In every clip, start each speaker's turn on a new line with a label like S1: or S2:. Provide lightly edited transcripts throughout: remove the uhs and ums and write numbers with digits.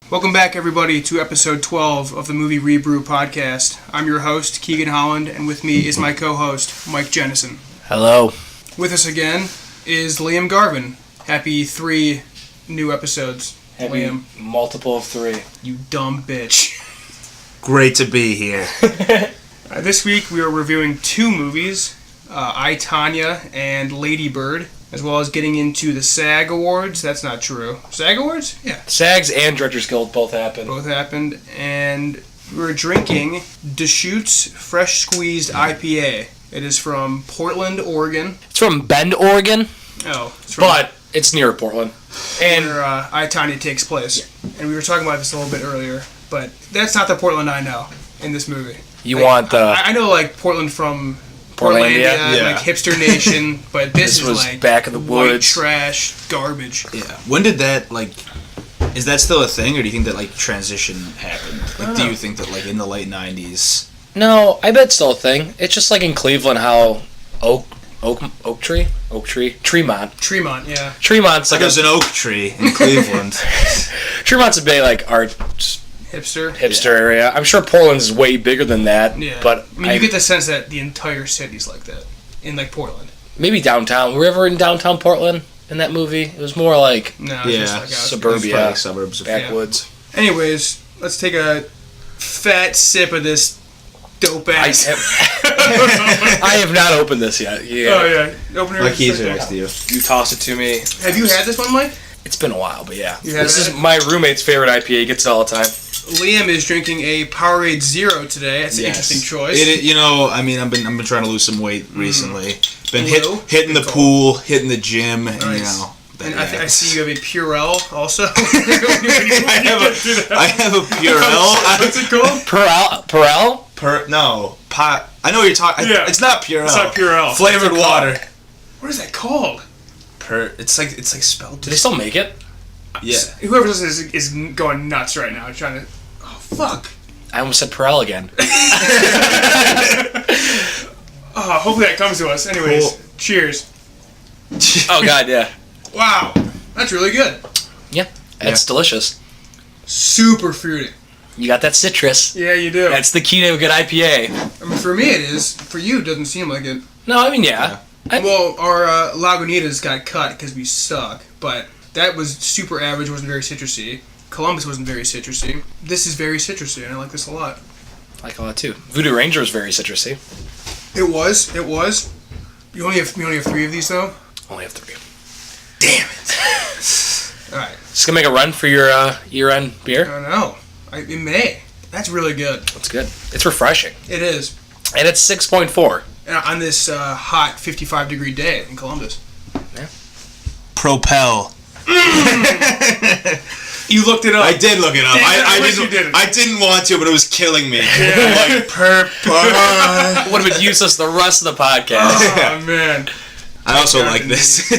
S1: Welcome back, everybody, to episode 12 of the movie ReBrew podcast. I'm your host, Keegan Holland, and with me is my co-host, Mike Jennison.
S2: Hello.
S1: With us again is Liam Garven. Happy 3 new episodes,
S2: Happy
S1: Liam.
S2: Multiple of 3.
S1: You dumb bitch.
S3: Great to be here.
S1: This week we are reviewing 2 movies, I, Tonya and Lady Bird, as well as getting into the SAG Awards. That's not true. SAG Awards? Yeah.
S2: SAGs and Directors Guild both happened.
S1: Both happened. And we're drinking Deschutes Fresh Squeezed IPA. It is from Portland, Oregon.
S2: It's from Bend, Oregon.
S1: Oh. It's from
S2: but it's near Portland.
S1: And where I, Tonya takes place. Yeah. And we were talking about this a little bit earlier. But that's not the Portland I know in this movie.
S2: You want the...
S1: I know, like, Portland from...
S2: Portlandia,
S1: like hipster nation, but this is
S2: was
S1: like
S2: back in the
S1: white
S2: woods,
S1: trash, garbage.
S3: Yeah. When did that, like, is that still a thing, or do you think that, like, transition happened? Like, do you think that, like, in the late 90s?
S2: No, I bet it's still a thing. It's just like in Cleveland how Tremont,
S1: yeah.
S2: Tremont's like
S3: there's an oak tree in Cleveland.
S2: Tremont's a big, like, art... Hipster area. I'm sure Portland's way bigger than that.
S1: Yeah.
S2: But
S1: I mean, you get the sense that the entire city's like that in like Portland.
S2: Maybe downtown. Were we ever in downtown Portland in that movie? It was more like
S1: just like
S2: suburbia,
S3: suburbs,
S2: backwoods.
S1: Yeah. Anyways, let's take a fat sip of this dope ass.
S2: I have not opened this yet. Yeah.
S1: Oh yeah. Open it.
S3: Like he's next to you.
S2: You toss it to me.
S1: Have you had this one, Mike?
S2: It's been a while, but yeah.
S1: This
S2: is my roommate's favorite IPA. He gets it all the time.
S1: Liam is drinking a Powerade Zero today. That's an interesting choice.
S3: I mean, I've been trying to lose some weight recently. Been hitting the pool, hitting the gym, and
S1: And I see you have a Purell also.
S3: I have a Purell.
S1: What's it called?
S2: Purell?
S3: No. I know what you're talking.
S1: Yeah.
S3: It's not Purell.
S1: It's not Purell.
S3: Flavored water.
S1: What is that called?
S3: It's like spelled.
S2: Do they still make it?
S3: Yeah.
S1: Whoever does this is going nuts right now, trying to. Oh fuck!
S2: I almost said Purell again.
S1: Hopefully that comes to us. Anyways,
S3: cool.
S1: Cheers.
S2: Oh god, yeah.
S1: Wow, that's really good.
S2: Yeah, it's delicious.
S1: Super fruity.
S2: You got that citrus.
S1: Yeah, you do.
S2: That's the key to a good IPA.
S1: I mean, for me it is. For you, it doesn't seem like it.
S2: No, I mean, yeah.
S1: Well, our Lagunitas got cut because we suck, but that was super average, wasn't very citrusy. Columbus wasn't very citrusy. This is very citrusy, and I like this a lot.
S2: I like a lot too. Voodoo Ranger was very citrusy.
S1: It was. You only have 3 of these, though?
S2: Only have 3.
S1: Damn it. Alright.
S2: Just gonna make a run for your year-end beer?
S1: I don't know. In May. That's really good.
S2: That's good. It's refreshing.
S1: It is.
S2: And it's 6.4.
S1: On this hot 55-degree day in Columbus.
S2: Yeah.
S3: Propel.
S1: You looked it up.
S3: I did look it up. I didn't want to, but it was killing me. Yeah. Like purple.
S2: Would have been useless the rest of the podcast.
S1: Oh man.
S3: I also like this.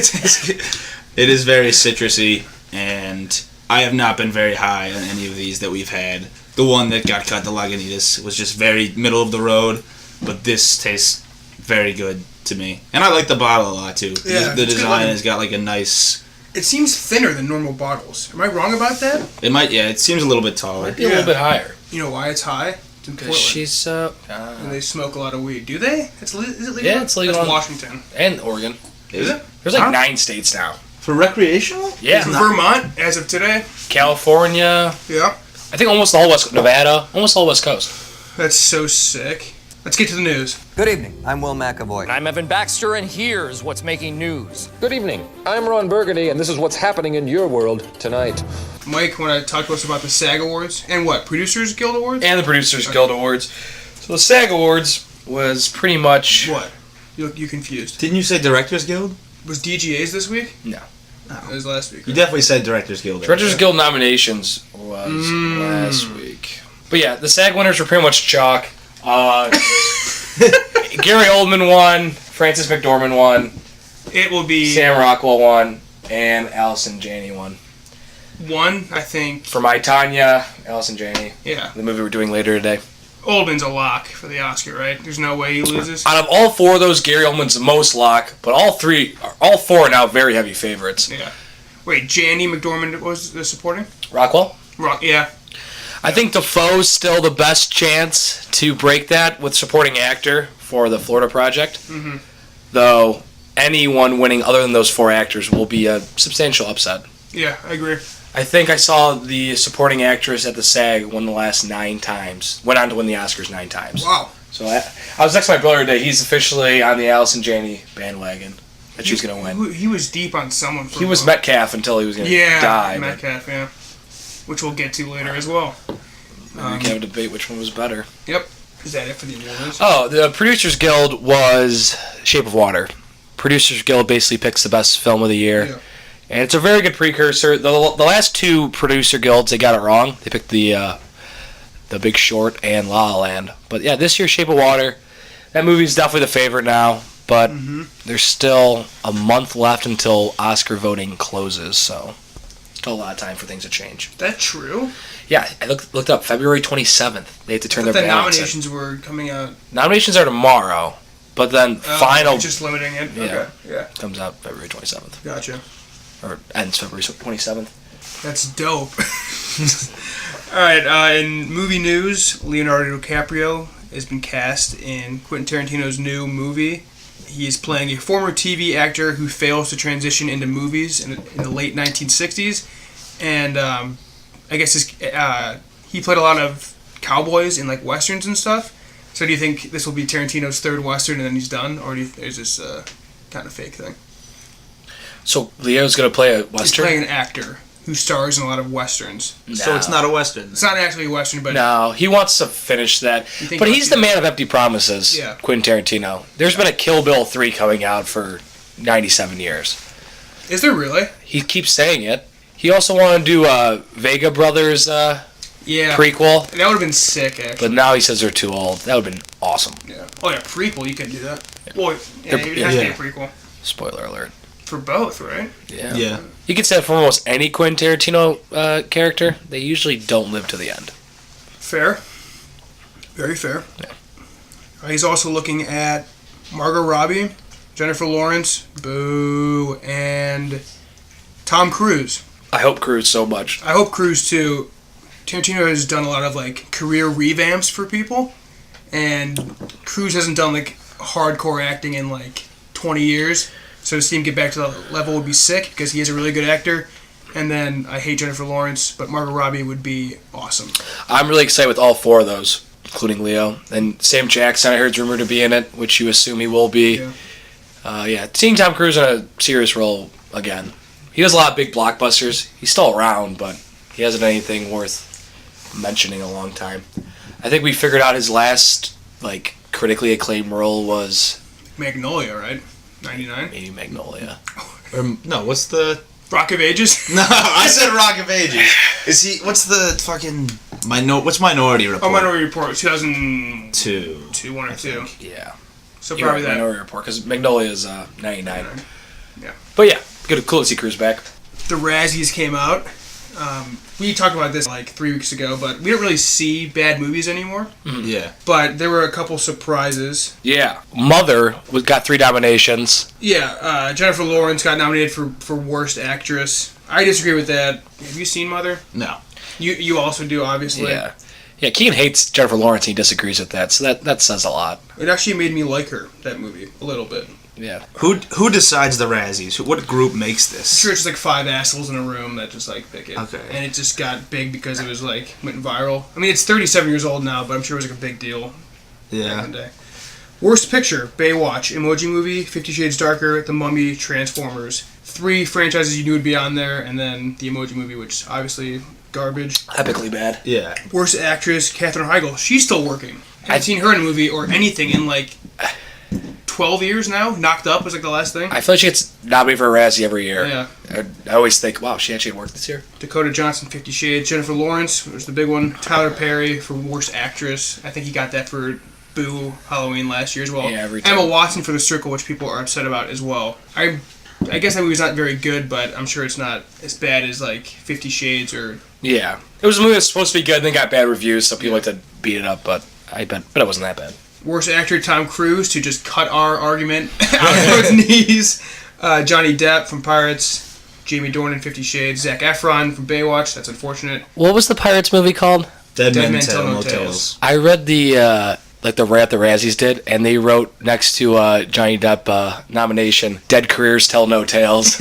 S3: It is very citrusy, and I have not been very high on any of these that we've had. The one that got cut, the Lagunitas, was just very middle of the road, but this tastes very good to me. And I like the bottle a lot too.
S1: Yeah,
S3: the design has got like a nice...
S1: It seems thinner than normal bottles. Am I wrong about that?
S3: It might, yeah. It seems a little bit taller.
S2: Might be a little bit higher.
S1: You know why it's high? It's in Portland.
S2: She's
S1: and they smoke a lot of weed. Do they? Is it legal?
S2: Yeah, it's legal.
S1: That's Washington
S2: And Oregon.
S1: Is it?
S2: There's like 9 states now.
S3: For recreational?
S2: Yeah.
S1: Vermont, as of today.
S2: California.
S1: Yeah.
S2: I think almost the whole Nevada. Almost the whole West Coast.
S1: That's so sick. Let's get to the news.
S4: Good evening. I'm Will McAvoy.
S5: And I'm Evan Baxter, and here's what's making news.
S6: Good evening. I'm Ron Burgundy, and this is what's happening in your world tonight.
S1: Mike, want to talk to us about the SAG Awards? And what? Producers Guild Awards?
S2: And the Producers Guild Awards. So the SAG Awards was pretty much...
S1: What? You confused.
S3: Didn't you say Directors Guild?
S1: Was DGA's this week?
S2: No.
S1: It was last week.
S3: You definitely said Directors Guild.
S2: Directors Guild nominations was last week. But yeah, the SAG winners were pretty much chalk. Gary Oldman won, Frances McDormand won,
S1: It will be...
S2: Sam Rockwell won, and Allison Janney won.
S1: One, I think.
S2: For My Tonya, Allison Janney.
S1: Yeah.
S2: The movie we're doing later today.
S1: Oldman's a lock for the Oscar, right? There's no way he loses.
S2: Out of all 4 of those, Gary Oldman's the most lock, but all 4 are now very heavy favorites.
S1: Yeah. Wait, Janney McDormand was the supporting?
S2: Rockwell?
S1: Yeah.
S2: I think Dafoe's still the best chance to break that with supporting actor for the Florida Project. Mm-hmm. Though anyone winning other than those 4 actors will be a substantial upset.
S1: Yeah, I agree.
S2: I think I saw the supporting actress at the SAG won the last 9 times. Went on to win the Oscars 9 times.
S1: Wow.
S2: So I was next to my brother today. He's officially on the Allison Janney bandwagon that she's going to win.
S1: He was deep on someone.
S2: He was Metcalf until he was going to die.
S1: Yeah, Metcalf, yeah. Which we'll get to later as well.
S2: We can have a debate which one was better.
S1: Yep. Is that it for the awards?
S2: Oh, the Producers Guild was Shape of Water. Producers Guild basically picks the best film of the year. Yeah. And it's a very good precursor. The last 2 Producer Guilds, they got it wrong. They picked the Big Short and La La Land. But yeah, this year, Shape of Water, that movie's definitely the favorite now. But there's still a month left until Oscar voting closes, so still a lot of time for things to change.
S1: Is that true?
S2: Yeah, I looked up February 27th. They have to turn their ballots in.
S1: The nominations were coming out.
S2: Nominations are tomorrow, but then final.
S1: Just limiting it.
S2: Yeah,
S1: okay. Yeah.
S2: Comes out February 27th.
S1: Gotcha.
S2: Or ends February 27th.
S1: That's dope. All right. In movie news, Leonardo DiCaprio has been cast in Quentin Tarantino's new movie. He is playing a former TV actor who fails to transition into movies in the late 1960s, and I guess he played a lot of cowboys in like westerns and stuff. So do you think this will be Tarantino's 3rd western and then he's done, or is this kind of fake thing?
S2: So Leo's going to play a western?
S1: He's playing an actor who stars in a lot of westerns.
S3: No. So it's not a western.
S1: It's not actually a western, but
S2: no, he wants to finish that. But he's the man of empty promises.
S1: Yeah.
S2: Quentin Tarantino. There's been a Kill Bill 3 coming out for 97 years.
S1: Is there really?
S2: He keeps saying it. He also wanted to do Vega Brothers prequel.
S1: That would have been sick, actually.
S2: But now he says they're too old. That would have been awesome.
S1: Yeah. Oh yeah, prequel. You can do that. Well, yeah, it has to be a prequel.
S2: Spoiler alert.
S1: For both, right?
S2: Yeah.
S3: Yeah.
S2: You could say for almost any Quentin Tarantino character, they usually don't live to the end.
S1: Fair. Very fair. Yeah. He's also looking at Margot Robbie, Jennifer Lawrence, boo, and Tom Cruise.
S2: I hope Cruise so much.
S1: I hope Cruise too. Tarantino has done a lot of like career revamps for people, and Cruise hasn't done like hardcore acting in like 20 years. So to see him get back to that level would be sick because he is a really good actor. And then I hate Jennifer Lawrence, but Margot Robbie would be awesome.
S2: I'm really excited with all 4 of those, including Leo. And Sam Jackson, I heard is rumored to be in it, which you assume he will be. Yeah. Seeing Tom Cruise in a serious role again. He does a lot of big blockbusters. He's still around, but he hasn't done anything worth mentioning in a long time. I think we figured out his last like critically acclaimed role was
S1: Magnolia, right? 99?
S2: Maybe Magnolia.
S3: No, what's the...
S1: Rock of Ages?
S3: No, I said Rock of Ages. Is he... What's the fucking... What's Minority Report?
S1: Oh, Minority Report. 2002. 1 or 2.
S2: Yeah.
S1: So probably that.
S2: Minority Report, because Magnolia is 99.
S1: Yeah.
S2: But yeah, cool to see Cruise back.
S1: The Razzies came out. We talked about this like 3 weeks ago, but we don't really see bad movies anymore.
S3: Mm-hmm. Yeah.
S1: But there were a couple surprises.
S2: Yeah. Mother got 3 nominations.
S1: Yeah. Jennifer Lawrence got nominated for Worst Actress. I disagree with that. Have you seen Mother?
S3: No.
S1: You also do, obviously.
S2: Yeah. Yeah, Keegan hates Jennifer Lawrence and he disagrees with that, so that says a lot.
S1: It actually made me like her, that movie, a little bit.
S2: Yeah.
S3: Who decides the Razzies? What group makes this?
S1: I'm sure it's like 5 assholes in a room that just like pick it.
S3: Okay.
S1: And it just got big because it was like went viral. I mean, it's 37 years old now, but I'm sure it was like a big deal back in the day. Worst Picture: Baywatch, Emoji Movie, 50 Shades Darker, The Mummy, Transformers. 3 franchises you knew would be on there, and then the Emoji Movie, which obviously garbage.
S2: Epically bad.
S3: Yeah.
S1: Worst Actress: Katherine Heigl. She's still working. I haven't seen her in a movie or anything in like 12 years now. Knocked Up was like the last thing.
S2: I feel like she gets nominated for a Razzie every year.
S1: Yeah.
S2: I always think, wow, she actually worked this year.
S1: Dakota Johnson, 50 Shades. Jennifer Lawrence was the big one. Tyler Perry for Worst Actress. I think he got that for Boo Halloween last year as well.
S2: Yeah, every time.
S1: Emma Watson for The Circle, which people are upset about as well. I guess that movie's not very good, but I'm sure it's not as bad as like 50 Shades or...
S2: Yeah. It was a movie that was supposed to be good and then got bad reviews, so people like to beat it up, but it wasn't that bad.
S1: Worst Actor, Tom Cruise, to just cut our argument out of his knees. Johnny Depp from Pirates. Jamie Dornan in 50 Shades, Zac Efron from Baywatch. That's unfortunate.
S2: What was the Pirates movie called?
S3: Dead
S1: Dead
S3: Men
S1: Men
S3: Tell
S1: Tell
S3: No
S1: No
S3: Tales.
S1: Tales.
S2: I read the rap the Razzies did, and they wrote next to Johnny Depp nomination, "Dead Careers Tell No Tales,"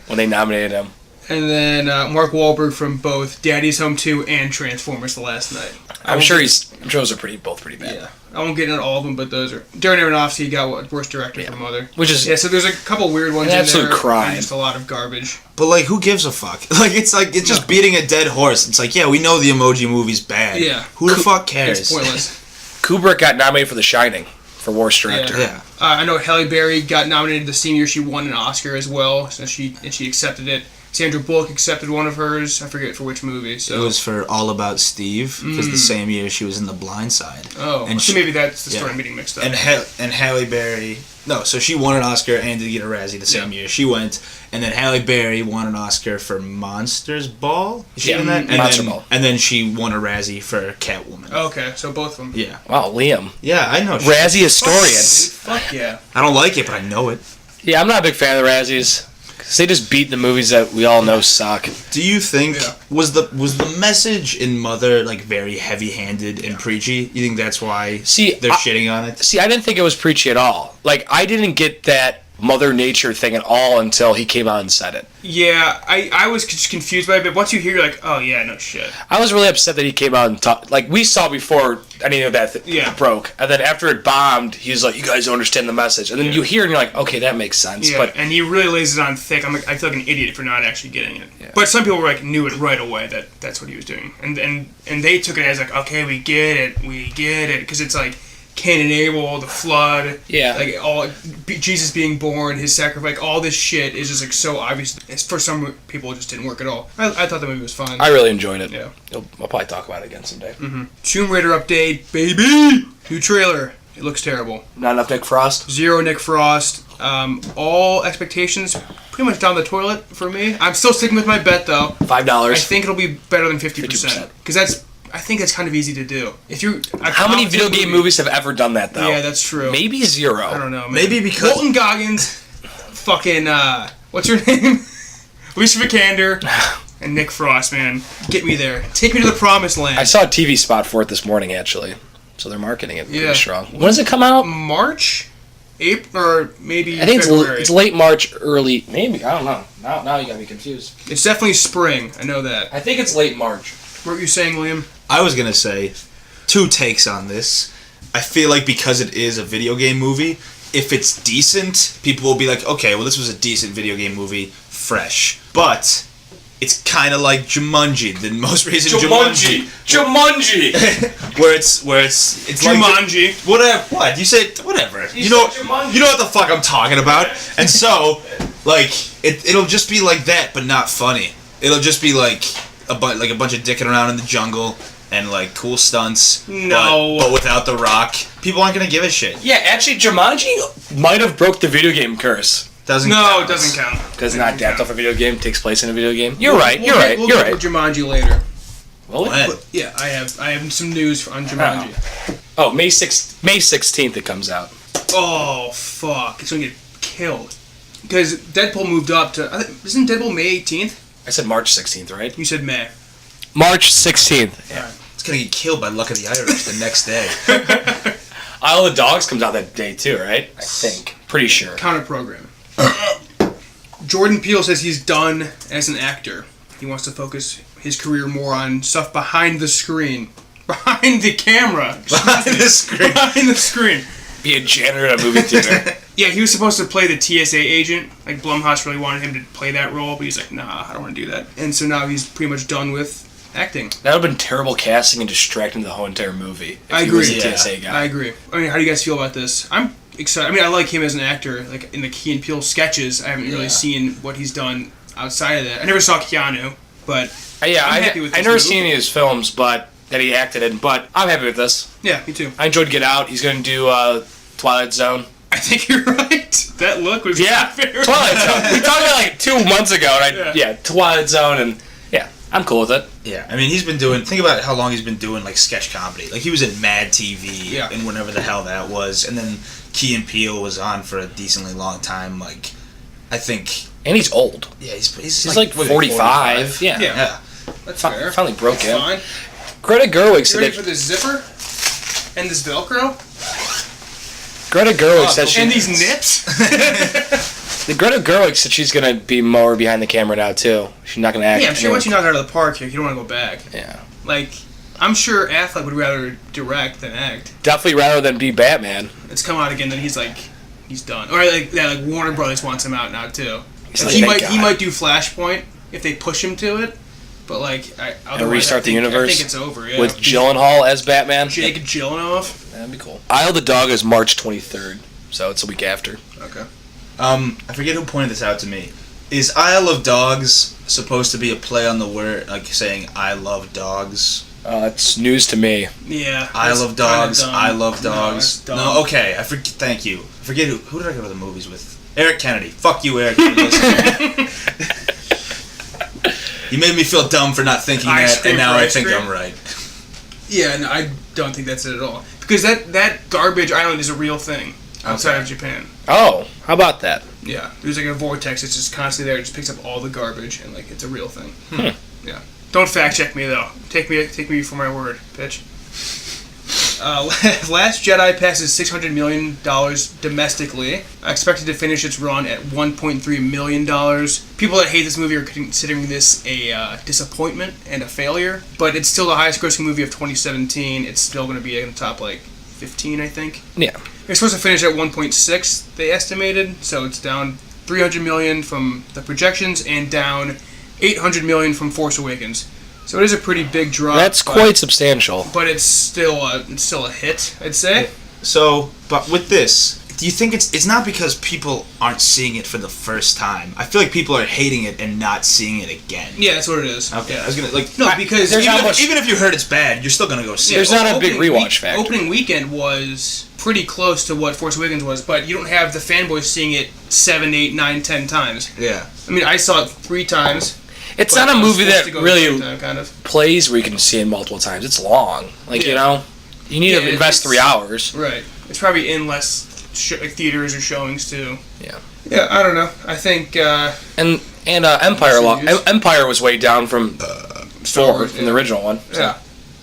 S2: when they nominated him.
S1: And then Mark Wahlberg from both Daddy's Home 2 and Transformers: The Last Night.
S2: I'm sure those are both pretty bad.
S1: Yeah. I won't get into all of them, but those are... Darren Aronofsky got Worst Director for Mother.
S2: Which is...
S1: Yeah, so there's a couple weird ones
S2: an
S1: in
S2: absolute
S1: there.
S2: crime.
S1: And just a lot of garbage.
S3: But, like, who gives a fuck? It's just beating a dead horse. It's like, yeah, we know the Emoji Movie's bad.
S1: Yeah.
S3: Who the fuck cares?
S1: It's pointless.
S2: Kubrick got nominated for The Shining for Worst Director.
S3: Yeah.
S1: I know Halle Berry got nominated the same year she won an Oscar as well, so she accepted it. Sandra Bullock accepted one of hers. I forget for which movie. So
S3: It was for All About Steve, because the same year she was in The Blind Side.
S1: Oh,
S3: and
S1: so maybe that's the story
S3: yeah.
S1: I'm getting mixed up.
S3: And Halle Berry... No, so she won an Oscar and did get a Razzie the same year. She went, and then Halle Berry won an Oscar for Monsters Ball. Is she in that? And
S2: Monster
S3: then,
S2: Ball.
S3: And then she won a Razzie for Catwoman.
S1: Okay, so both of them.
S3: Yeah.
S2: Wow, Liam.
S3: Yeah, I know.
S2: Razzie historian.
S1: Fuck yeah.
S3: I don't like it, but I know it.
S2: Yeah, I'm not a big fan of the Razzies. Because they just beat the movies that we all know suck.
S3: Do you think
S1: Yeah.
S3: was the message in Mother like very heavy-handed and preachy? You think that's why they're shitting on it?
S2: See, I didn't think it was preachy at all. Like, I didn't get that Mother Nature thing at all until he came out and said it.
S1: Yeah, I was just confused by it, but once you hear it, you're like, oh yeah, no shit.
S2: I was really upset that he came out and talked. Like, we saw before any of that broke. And then after it bombed, he was like, you guys don't understand the message. And then you hear it and you're like, okay, that makes sense.
S1: Yeah,
S2: But
S1: and he really lays it on thick. I feel like an idiot for not actually getting it. Yeah. But some people knew it right away that that's what he was doing. And they took it as like, okay, we get it. Because it's like, Cain and Abel, the flood, like all Jesus being born, his sacrifice, like all this shit is just like so obvious. For some people, it just didn't work at all. I thought the movie was fine.
S2: I really enjoyed it.
S1: Yeah,
S2: I'll probably talk about it again someday.
S1: Mm-hmm. Tomb Raider update, baby. New trailer. It looks terrible.
S2: Not enough Nick Frost.
S1: Zero Nick Frost. All expectations pretty much down the toilet for me. I'm still sticking with my bet though.
S2: $5.
S1: I think it'll be better than 50%. Because I think that's kind of easy to do.
S2: How many video game movies have ever done that, though?
S1: Yeah, that's true.
S2: Maybe zero.
S1: I don't know. Man.
S3: Maybe because
S1: Walton Goggins, fucking what's her name? Alicia Vikander, and Nick Frost. Man, get me there. Take me to the promised land.
S2: I saw a TV spot for it this morning, actually. So they're marketing it pretty
S1: Yeah.
S2: strong. When does it come out?
S1: March, April, or maybe
S2: I think
S1: February.
S2: it's late March, early. Maybe I don't know. Now you got me confused.
S1: It's definitely spring. I know that.
S2: I think it's late March.
S1: What were you saying, Liam?
S3: I was gonna say, two takes on this. I feel like because it is a video game movie, if it's decent, people will be like, okay, well this was a decent video game movie, fresh. But it's kind of like Jumanji, the most recent Jumanji, where it's
S1: Jumanji.
S3: Like, whatever. What you say? Whatever. You know what the fuck I'm talking about. And so, like, it'll just be like that, but not funny. It'll just be like a bunch of dicking around in the jungle and like cool stunts.
S1: No.
S3: but without The Rock, people aren't gonna give a shit.
S2: Yeah, actually, Jumanji might have broke the video game curse.
S1: It doesn't count.
S2: Because it's not adapted off a video game, takes place in a video game. You're right.
S1: We'll get to Jumanji later.
S2: Well,
S3: When?
S1: Yeah, I have some news on Jumanji.
S2: Oh, May 16th it comes out.
S1: Oh fuck! It's gonna get killed. Because Deadpool moved up to. Isn't Deadpool May 18th?
S2: I said March 16th, right?
S1: You said May.
S2: March 16th.
S1: Yeah.
S3: It's gonna get killed by Luck of the Irish the next day.
S2: Isle of the Dogs comes out that day too, right? I think. Pretty sure.
S1: Counter program. Jordan Peele says he's done as an actor. He wants to focus his career more on stuff behind the screen. Behind the camera.
S3: Behind the screen.
S1: Behind the screen.
S2: Be a janitor at a movie theater.
S1: Yeah, he was supposed to play the TSA agent. Like, Blumhouse really wanted him to play that role, but he's like, nah, I don't want to do that. And so now he's pretty much done with acting.
S2: That would have been terrible casting and distracting the whole entire movie. If
S1: I
S2: he
S1: agree.
S2: was a TSA guy.
S1: I agree. I mean, how do you guys feel about this? I'm excited. I mean, I like him as an actor. Like, in the Key and Peele sketches, I haven't really seen what he's done outside of that. I never saw Keanu, but I'm happy with this
S2: I never
S1: movie.
S2: seen any of his films, but that he acted in. But I'm happy with this.
S1: Yeah, me too.
S2: I enjoyed Get Out. He's going to do Twilight Zone.
S1: I think you're right. That look was
S2: Yeah,
S1: fair.
S2: Twilight Zone. We talked about it like 2 months ago, and Twilight Zone, and yeah, I'm cool with it.
S3: Yeah, I mean, he's been doing... Think about how long he's been doing, like, sketch comedy. Like, he was in Mad TV and whenever the hell that was. And then Key and Peele was on for a decently long time, like, I think.
S2: And he's old.
S3: Yeah, he's
S2: like 45. Yeah.
S3: Yeah.
S1: That's fair.
S2: Finally broke in.
S1: Fine.
S2: Greta Gerwig
S1: You ready
S2: said
S1: for this zipper? And this Velcro?
S2: Greta Gerwig said
S1: And these nips?
S2: Greta Gerwig said she's gonna be more behind the camera now too. She's not gonna act.
S1: Yeah, I'm sure once you knock it out of the park here, you don't want to go back.
S2: Yeah.
S1: Like, I'm sure Affleck would rather direct than act.
S2: Definitely rather than be Batman.
S1: It's come out again that he's done. Or like Warner Brothers wants him out now too.
S2: Like,
S1: he might do Flashpoint if they push him to it. But
S2: and restart the universe.
S1: I think it's over. Yeah.
S2: With Gyllenhaal as Batman.
S1: Jake Gyllenhaal.
S2: That'd be cool. Isle of the Dog is March 23rd, so it's a week after.
S1: Okay.
S3: I forget who pointed this out to me. Is Isle of Dogs supposed to be a play on the word, like saying "I love dogs"?
S2: It's news to me.
S1: Yeah.
S3: Isle of Dogs. I love
S1: No,
S3: dogs.
S1: it's dumb.
S3: No, okay. Thank you. I forget who did I go to the movies with? Eric Kennedy. Fuck you, Eric. You're listening. You made me feel dumb for not thinking that, and now I think I'm right.
S1: Yeah, no, I don't think that's it at all. Because that garbage island is a real thing outside of Japan.
S2: Oh, how about that?
S1: Yeah, there's like a vortex that's just constantly there. It just picks up all the garbage, and it's a real thing. Yeah. Don't fact check me though. Take me for my word, bitch. Last Jedi passes $600 million domestically. Expected to finish its run at $1.3 million. People that hate this movie are considering this a disappointment and a failure, but it's still the highest grossing movie of 2017. It's still going to be in the top 15, I think.
S2: Yeah.
S1: They're supposed to finish at 1.6, they estimated, so it's down $300 million from the projections and down $800 million from Force Awakens. So it is a pretty big drop.
S2: That's quite substantial.
S1: But it's still a hit, I'd say.
S3: So, but with this, do you think it's not because people aren't seeing it for the first time? I feel like people are hating it and not seeing it again.
S1: Yeah, that's what it is.
S3: Okay,
S1: Yeah.
S3: I was gonna
S1: because
S3: even if you heard it's bad, you're still gonna go see it.
S2: There's not a big rewatch factor.
S1: Opening weekend was pretty close to what Force Awakens was, but you don't have the fanboys seeing it 7, 8, 9, 10 times.
S3: Yeah.
S1: I mean, I saw it 3 times.
S2: It's not a movie that really
S1: kind of
S2: plays where you can see it multiple times. It's long. You need to invest 3 hours.
S1: Right. It's probably in less theaters or showings too.
S2: Yeah.
S1: Yeah, I don't know. I think
S2: and Empire was way down from 4 from the original one. So
S1: yeah.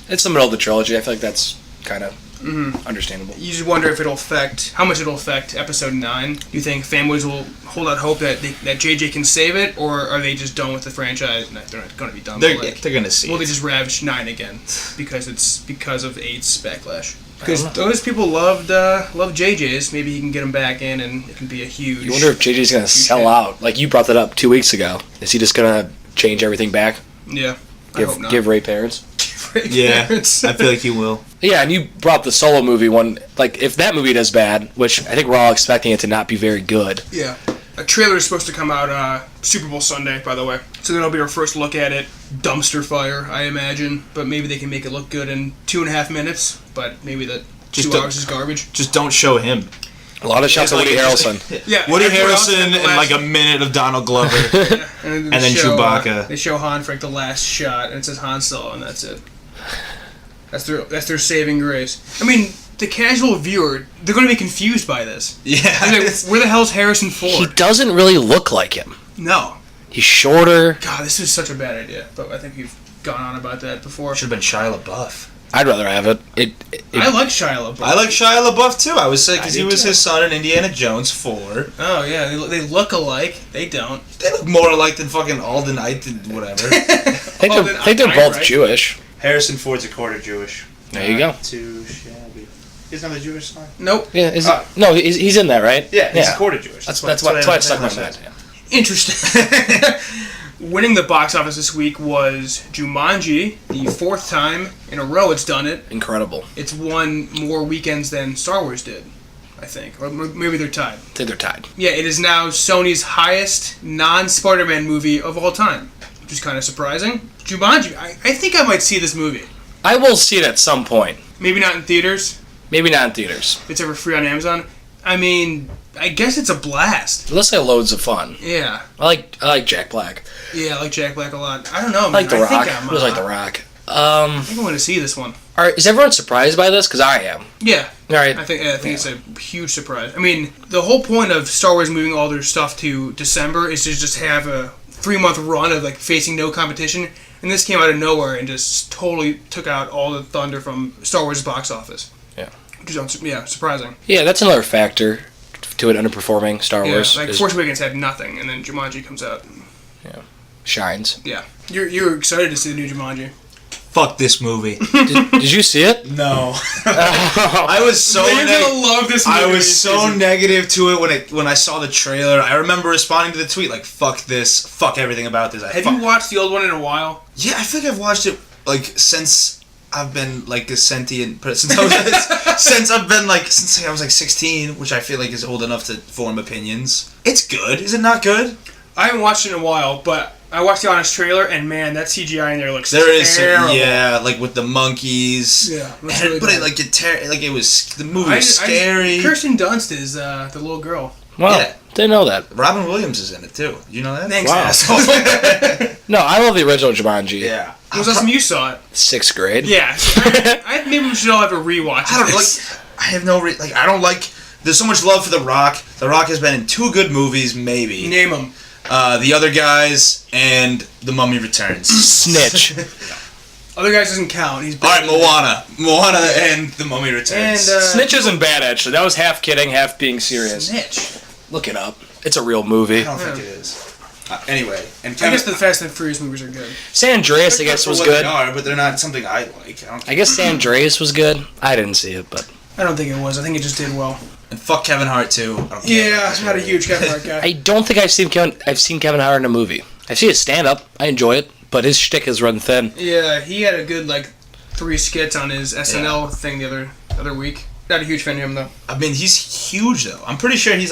S2: It's the middle of the trilogy. I feel like that's kind of understandable.
S1: You just wonder if how much it'll affect Episode 9. Do you think fanboys will hold out hope that JJ can save it, or are they just done with the franchise? No, they're not going to be done.
S3: They're going to see.
S1: Will they just ravage 9 again because of 8's backlash? Because those people loved JJ's. Maybe he can get them back in, and it can be a huge.
S2: You wonder if JJ's going to sell out. Like you brought that up 2 weeks ago. Is he just going to change everything back?
S1: Yeah. I hope not.
S2: Give Ray parents.
S3: Yeah, I feel like he will.
S2: Yeah, and you brought up the Solo movie one. Like, if that movie does bad, which I think we're all expecting it to not be very good.
S1: Yeah. A trailer is supposed to come out Super Bowl Sunday, by the way. So that'll be our first look at it. Dumpster fire, I imagine. But maybe they can make it look good in 2.5 minutes. But maybe that 2 hours is garbage.
S3: Just don't show him.
S2: A lot of shots of Woody Harrelson.
S1: Yeah,
S3: Woody Harrelson and a minute of Donald Glover.
S1: Yeah. And then
S3: Chewbacca.
S1: They show Han for the last shot, and it says Han Solo, and that's it. That's their saving grace. I mean, the casual viewer, they're going to be confused by this.
S3: Yeah.
S1: Where the hell's Harrison Ford?
S2: He doesn't really look like him.
S1: No.
S2: He's shorter.
S1: God, this is such a bad idea. But I think we've gone on about that before.
S3: Should have been Shia LaBeouf.
S2: I'd rather have it.
S1: I like Shia LaBeouf.
S3: I like Shia LaBeouf too. I was saying because he was his son in Indiana Jones 4.
S1: Oh yeah, they look alike. They don't.
S3: They look more alike than fucking Alden Ite and whatever.
S2: I think they're both Jewish.
S3: Harrison Ford's a quarter Jewish.
S2: There you go.
S3: Too shabby. He's not a Jewish son.
S1: Nope.
S2: Yeah. No, he's in there, right?
S3: Yeah, he's a quarter Jewish.
S2: That's why I stuck my head.
S1: Interesting. Winning the box office this week was Jumanji, the 4th time in a row it's done it.
S2: Incredible.
S1: It's won more weekends than Star Wars did, I think. Or maybe they're tied.
S2: I think they're tied.
S1: Yeah, it is now Sony's highest non-Spider-Man movie of all time, which is kind of surprising. Jumanji, I think I might see this movie.
S2: I will see it at some point.
S1: Maybe not in theaters.
S2: Maybe not in theaters.
S1: If it's ever free on Amazon. I mean, I guess it's a blast.
S2: It looks like loads of fun.
S1: Yeah.
S2: I like Jack Black.
S1: Yeah, I like Jack Black a lot. I don't know, man.
S2: I like The Rock.
S1: I
S2: It was like The Rock.
S1: I think I want to see this one.
S2: Is everyone surprised by this? Because I am.
S1: Yeah.
S2: Right.
S1: I think it's a huge surprise. I mean, the whole point of Star Wars moving all their stuff to December is to just have a 3-month run of like facing no competition, and this came out of nowhere and just totally took out all the thunder from Star Wars box office.
S2: Yeah.
S1: Which is surprising.
S2: Yeah, that's another factor to it underperforming Star Wars.
S1: Like Force Awakens had nothing, and then Jumanji comes out.
S2: Yeah. Shines.
S1: Yeah. You're excited to see the new Jumanji.
S3: Fuck this movie.
S2: Did you see it?
S3: No. I was so
S1: You're gonna love this movie.
S3: I was so negative to it when I saw the trailer. I remember responding to the tweet like, "Fuck this, fuck everything about this."
S1: Have you watched the old one in a while?
S3: Yeah, I feel like I've watched it like since I've been like a sentient person. Since I was like 16, which I feel like is old enough to form opinions. It's good. Is it not good?
S1: I haven't watched it in a while, but I watched the honest trailer, and man, that CGI in there looks
S3: There is
S1: terrible.
S3: like with the monkeys.
S1: Yeah, looks
S3: And,
S1: really
S3: but
S1: bad.
S3: it was the movie was scary.
S1: Kirsten Dunst is the little girl.
S2: Well,
S3: Yeah.
S2: didn't know that.
S3: Robin Williams is in it too. You know that?
S1: Thanks,
S2: Wow.
S1: asshole.
S2: No, I love the original Jumanji.
S3: Yeah.
S1: It was awesome you saw it.
S2: 6th grade.
S1: Yeah. Maybe we should all have a rewatch.
S3: I don't I have no I don't like. There's so much love for The Rock. The Rock has been in 2 good movies, maybe.
S1: Name them.
S3: The Other Guys and The Mummy Returns.
S2: Snitch.
S1: Other guys doesn't count. He's
S3: All right, Moana and The Mummy Returns.
S1: And
S2: Snitch isn't bad, actually. That was half kidding, half being serious.
S1: Snitch.
S2: Look it up. It's a real movie.
S3: I don't think it is. Anyway, and
S1: I guess the Fast and Furious movies are good.
S2: San Andreas, I guess, was good.
S3: They are, but they're not something I like.
S2: I guess San Andreas was good. I didn't see it, but
S1: I don't think it was. I think it just did well.
S3: And fuck Kevin Hart too. I don't care
S1: Yeah,
S3: about
S1: I'm
S3: this
S1: not a
S3: movie.
S1: huge Kevin Hart guy.
S2: I don't think I've seen Kevin Hart in a movie. I've seen his stand-up. I enjoy it, but his shtick has run thin.
S1: Yeah, he had a good 3 skits on his SNL thing the other week. Not a huge fan of him though.
S3: I mean, he's huge though. I'm pretty sure he's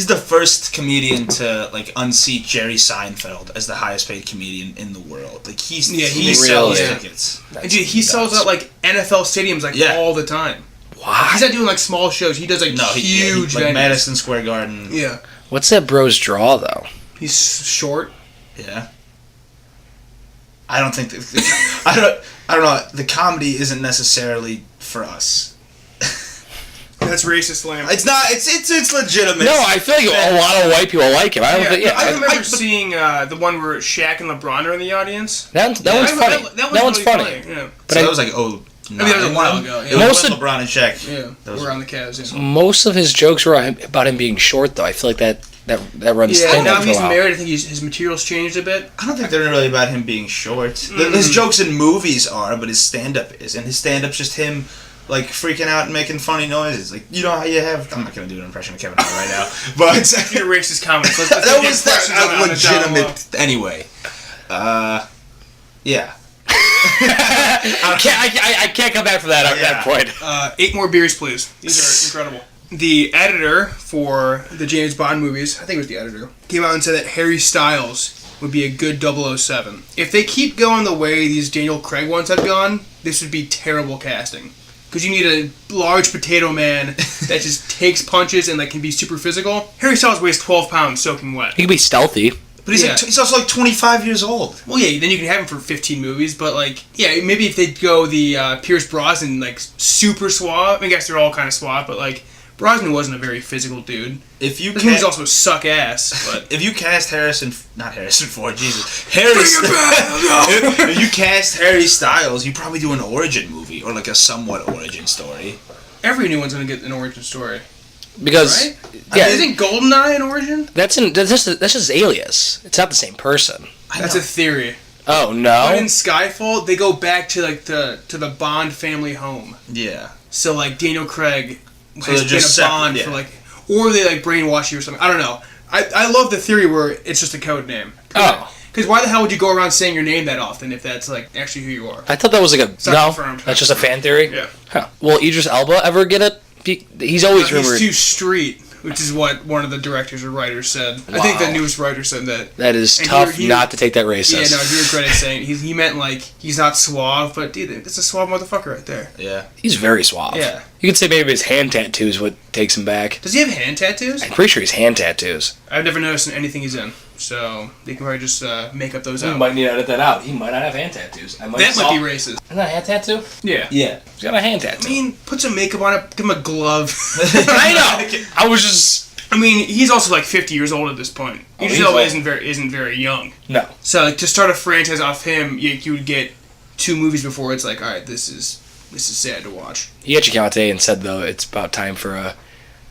S3: the first comedian to unseat Jerry Seinfeld as the highest paid comedian in the world. He sells
S2: Really?
S3: tickets.
S1: And dude, he sells out NFL stadiums all the time.
S2: Wow.
S1: He's not doing small shows. He does huge venues.
S3: Madison Square Garden.
S1: Yeah.
S2: What's that bro's draw, though?
S1: He's short.
S3: Yeah. I don't think I don't know. The comedy isn't necessarily for us.
S1: That's racist, Lamb.
S3: It's not. It's legitimate.
S2: No, I feel like a lot of white people like him. I don't think. Yeah,
S1: I remember seeing the one where Shaq and LeBron are in the audience.
S2: that one's funny. That one's
S1: really
S2: funny.
S1: Yeah.
S2: But
S3: that was that was
S1: a while ago.
S3: It
S1: Yeah.
S3: was LeBron and Shaq.
S1: Yeah, we're on the Cavs. Yeah.
S2: Most of his jokes were about him being short, though. I feel like that runs
S1: Yeah,
S2: thin
S1: now
S2: after a
S1: he's
S2: while.
S1: married. I think his material's changed a bit.
S3: I don't think they're really about him being short. His jokes in movies are, but his stand-up is, and his stand-up's just him freaking out and making funny noises. You know how you have. I'm not gonna do an impression of Kevin Hart right now, but
S1: Your racist comments. Let's
S3: that
S1: get
S3: was
S1: questions on it
S3: legitimate. Anyway, yeah.
S2: I can't come back from that point.
S1: 8 more beers, please. These are incredible. The editor for the James Bond movies, I think it was the editor, came out and said that Harry Styles would be a good 007. If they keep going the way these Daniel Craig ones have gone, this would be terrible casting. Because you need a large potato man that just takes punches and can be super physical. Harry Styles weighs 12 pounds soaking wet.
S2: He can be stealthy.
S3: But he's also 25 years old.
S1: Well, yeah, then you can have him for 15 movies, but maybe if they go the Pierce Brosnan super suave. I guess they're all kind of suave, but Brosnan wasn't a very physical dude.
S3: If you
S1: His movies also suck ass, but
S3: if you cast not Harrison Ford, Jesus, if you cast Harry Styles, you probably do an origin movie or a somewhat origin story.
S1: every new one's gonna get an origin story,
S2: Because
S1: right? Isn't GoldenEye an origin?
S2: that's just Alias. It's not the same person.
S1: That's a theory.
S2: Oh
S1: But
S2: no!
S1: in Skyfall, they go back to to the Bond family home.
S3: Yeah.
S1: So Daniel Craig
S3: So
S1: has
S3: they're
S1: been
S3: just
S1: a Bond
S3: separate,
S1: for or they brainwash you or something. I don't know. I love the theory where it's just a code name.
S2: Oh.
S1: Because why the hell would you go around saying your name that often if that's actually who you are?
S2: I thought that was
S1: not confirmed.
S2: That's just a fan theory.
S1: Yeah.
S2: Huh. Will Idris Elba ever get it? He's always rumored.
S1: He's too street, which is what one of the directors or writers said. I think the newest writer said that.
S2: That is
S1: And
S2: tough
S1: he-
S2: not to take that racist.
S1: Yeah, no, he regretted saying he meant he's not suave, but dude, it's a suave motherfucker right there.
S3: Yeah.
S2: He's very suave.
S1: Yeah.
S2: You could say maybe his hand tattoo is what takes him back.
S1: Does he have hand tattoos?
S2: I'm pretty sure he's hand tattoos.
S1: I've never noticed in anything he's in. So they can probably just make up those
S2: He
S1: out.
S2: might need to edit that out. He might not have hand tattoos.
S1: That might be racist.
S2: Isn't that a hand tattoo?
S1: Yeah.
S3: Yeah.
S2: He's got a hand tattoo.
S1: I mean, put some makeup on it, give him a glove.
S2: I know. I was just...
S1: I mean, he's also like 50 years old at this point.
S2: he's
S1: Usually
S2: old.
S1: isn't very young.
S2: No.
S1: So like, to start a franchise off him, you would get 2 movies before it's like, all right, this is sad to watch.
S2: He actually came out today and said, though, it's about time for a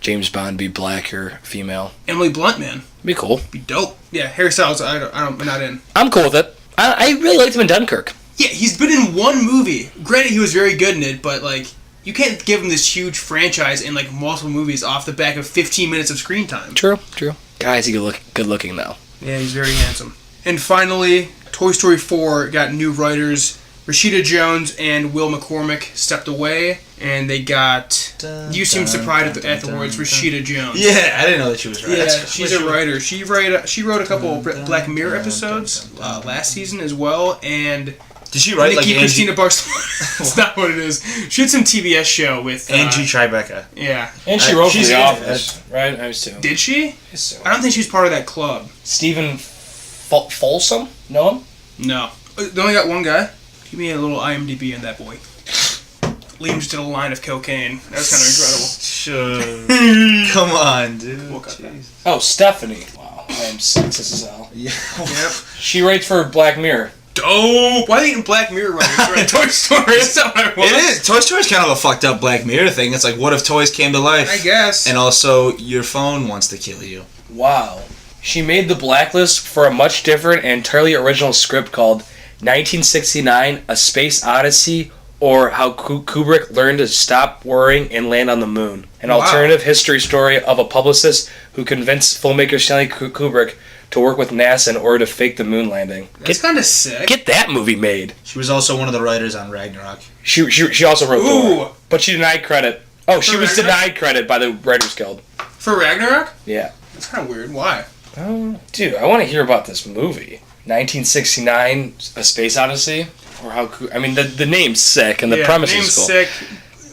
S2: James Bond be black or female.
S1: Emily Blunt, man,
S2: Be cool.
S1: be dope. Yeah, Harry Styles, I'm not in.
S2: I'm cool with it. I really liked him in Dunkirk.
S1: Yeah, he's been in one movie. Granted, he was very good in it, but like, you can't give him this huge franchise and like multiple movies off the back of 15 minutes of screen time.
S2: True. Guy, is he good looking, though?
S1: Yeah, he's very handsome. And finally, Toy Story 4 got new writers. Rashida Jones and Will McCormick stepped away, and they got... You seemed surprised at the words Rashida Jones.
S3: Yeah, I didn't know that she was right.
S1: Yeah, she's a writer. She wrote a couple of Black Mirror episodes last season as well, and...
S3: Did she write
S1: Nikki
S3: like
S1: Christina Barcelona? That's not what it is. She had some TBS show with...
S3: Angie Tribeca?
S1: Yeah.
S2: And she wrote for
S3: she's
S2: The
S3: good.
S2: Office, right? I was too.
S1: Did she?
S2: So.
S1: I don't think she's part of that club.
S2: Stephen Folsom? Know him?
S1: No. They only got one guy? Give me a little IMDb on that boy. Liam just did a line of cocaine. That was kind of incredible.
S3: Sure. Come on, dude.
S1: We'll cut that.
S2: Oh, Stephanie. Wow, I am sexist as hell.
S3: Yeah.
S1: Yep.
S2: She writes for Black Mirror.
S1: Dope! Why are they eating Black Mirror writers to write Toy Story? That's not what I want.
S3: It is. Toy Story's kind of a fucked up Black Mirror thing. It's like, what if toys came to life?
S1: I guess.
S3: And also, your phone wants to kill you.
S2: Wow. She made the blacklist for a much different and entirely original script called 1969, A Space Odyssey, or How Kubrick Learned to Stop Worrying and Land on the Moon. An alternative history story of a publicist who convinced filmmaker Stanley Kubrick to work with NASA in order to fake the moon landing.
S1: That's kind of sick.
S2: Get that movie made.
S3: She was also one of the writers on Ragnarok.
S2: She also wrote
S1: Ooh.
S2: Thor, but she denied credit. Oh, she was
S1: Ragnarok?
S2: denied credit by the Writers Guild.
S1: For Ragnarok?
S2: Yeah.
S1: That's kind of weird. Why?
S2: Oh, dude, I want to hear about this movie. 1969, A Space Odyssey, or how? I mean, the name's sick and the premise
S1: name's
S2: is cool.
S1: sick,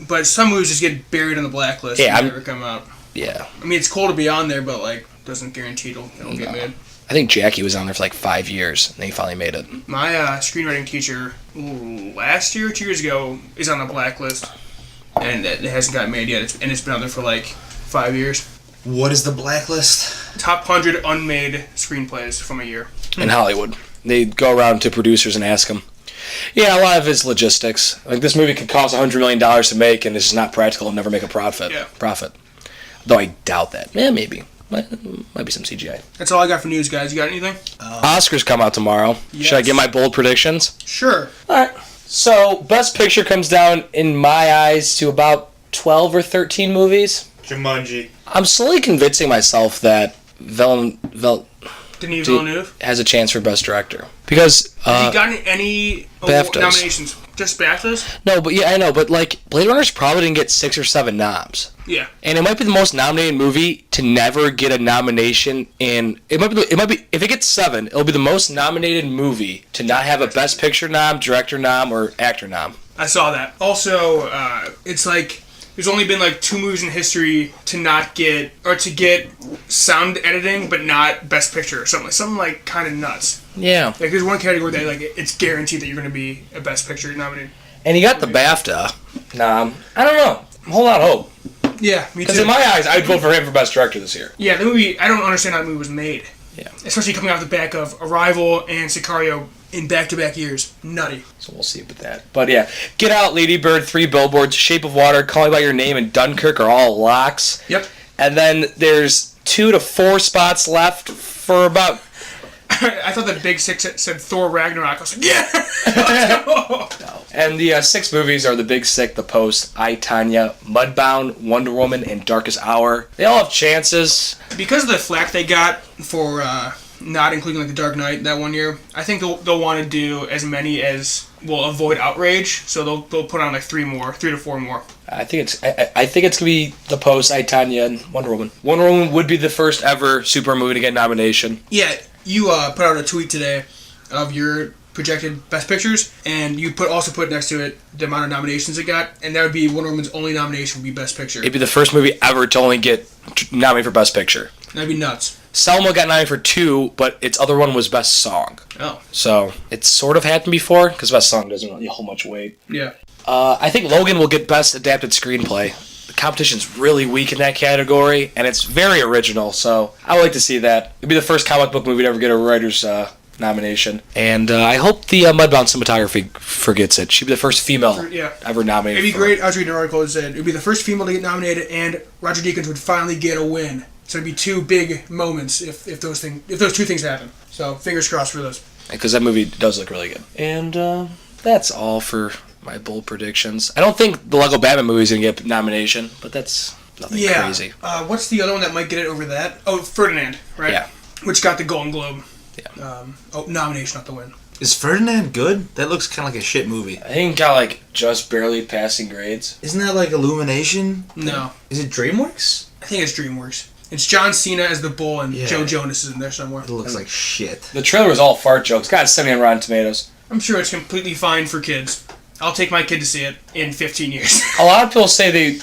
S1: but some movies just get buried on the blacklist and never come out.
S2: Yeah,
S1: I mean, it's cool to be on there, but like, doesn't guarantee it'll get made.
S2: I think Jackie was on there for like 5 years, and then he finally made it.
S1: My screenwriting teacher last year, 2 years ago, is on the blacklist, and it hasn't gotten made yet. It's been on there for like 5 years.
S3: What is the blacklist?
S1: Top 100 unmade screenplays from a year.
S2: In Hollywood, they go around to producers and ask them. Yeah, a lot of it's logistics. Like, this movie could cost $100 million to make, and it's just not practical and never make a profit.
S1: Yeah.
S2: Though I doubt that. Yeah, maybe. Might be some CGI.
S1: That's all I got for news, guys. You got anything?
S2: Oscars come out tomorrow.
S1: Yes.
S2: Should I give my bold predictions?
S1: Sure.
S2: Alright. So, Best Picture comes down, in my eyes, to about 12 or 13 movies.
S3: Jumanji.
S2: I'm slowly convincing myself that
S1: Denis Villeneuve?
S2: has a chance for Best Director. Because,
S1: Has he gotten any
S2: BAFTAs.
S1: nominations? Just BAFTAs?
S2: no, but yeah, I know, but like, Blade Runner's probably didn't get 6 or 7 noms.
S1: Yeah.
S2: And it might be the most nominated movie to never get a nomination, and it might be if it gets 7, it'll be the most nominated movie to not have a Best Picture nom, Director nom, or Actor nom.
S1: I saw that. Also, it's like there's only been like 2 movies in history to not get to get sound editing, but not Best Picture or something like kind of nuts.
S2: Yeah.
S1: Like there's one category that like it's guaranteed that you're going to be a Best Picture nominated.
S2: And he got the BAFTA nom. I don't know. I'm holding out hope.
S1: Yeah, me
S2: Because
S1: too.
S2: in my eyes, I'd vote for him for Best Director this year.
S1: Yeah, the movie. I don't understand how the movie was made.
S2: Yeah.
S1: Especially coming off the back of Arrival and Sicario in back-to-back years. Nutty.
S2: So we'll see with that. But yeah, Get Out, Lady Bird, 3 Billboards, Shape of Water, Call Me By Your Name, and Dunkirk are all locks.
S1: Yep.
S2: And then there's 2 to 4 spots left for about...
S1: I thought the Big Six said Thor Ragnarok. I was like, yeah! Let's go!
S2: And the 6 movies are The Big Sick, The Post, I, Tonya, Mudbound, Wonder Woman, and Darkest Hour. They all have chances.
S1: Because of the flack they got for not including like The Dark Knight that one year, I think they'll want to do as many as will avoid outrage. So they'll put on like 3 to 4 more.
S2: I think it's gonna be The Post, I, Tonya, and Wonder Woman. Wonder Woman would be the first ever super movie to get nomination.
S1: Yeah, you put out a tweet today of your projected Best Pictures, and you also put next to it the amount of nominations it got, and that would be Wonder Woman's only nomination would be Best Picture.
S2: It'd be the first movie ever to only get nominated for Best Picture.
S1: That'd be nuts.
S2: Selma got nominated for 2, but its other one was Best Song.
S1: Oh.
S2: So it's sort of happened before, because Best Song doesn't really hold much weight.
S1: Yeah.
S2: I think Logan will get Best Adapted Screenplay. The competition's really weak in that category, and it's very original, so I would like to see that. It'd be the first comic book movie to ever get a writer's nomination. And I hope the Mudbound cinematography forgets it. She'd be the first female ever nominated.
S1: It'd be great. I was reading an article that said it'd be the first female to get nominated, and Roger Deakins would finally get a win. So it'd be 2 big moments if those 2 things happen. So fingers crossed for those.
S2: Because that movie does look really good. And that's all for my bold predictions. I don't think the Lego Batman movie is going to get a nomination, but that's nothing crazy.
S1: What's the other one that might get it over that? Oh, Ferdinand, right?
S2: Yeah.
S1: Which got the Golden Globe.
S2: Yeah.
S1: Nomination, not the win.
S3: Is Ferdinand good? That looks kind of like a shit movie.
S2: I think it got like just barely passing grades.
S3: Isn't that like Illumination?
S1: No.
S3: Is it DreamWorks?
S1: I think it's DreamWorks. It's John Cena as the bull, and Joe Jonas is in there somewhere.
S3: It looks like shit.
S2: The trailer was all fart jokes. God, it's 70 on Rotten Tomatoes.
S1: I'm sure it's completely fine for kids. I'll take my kid to see it in 15 years.
S2: A lot of people say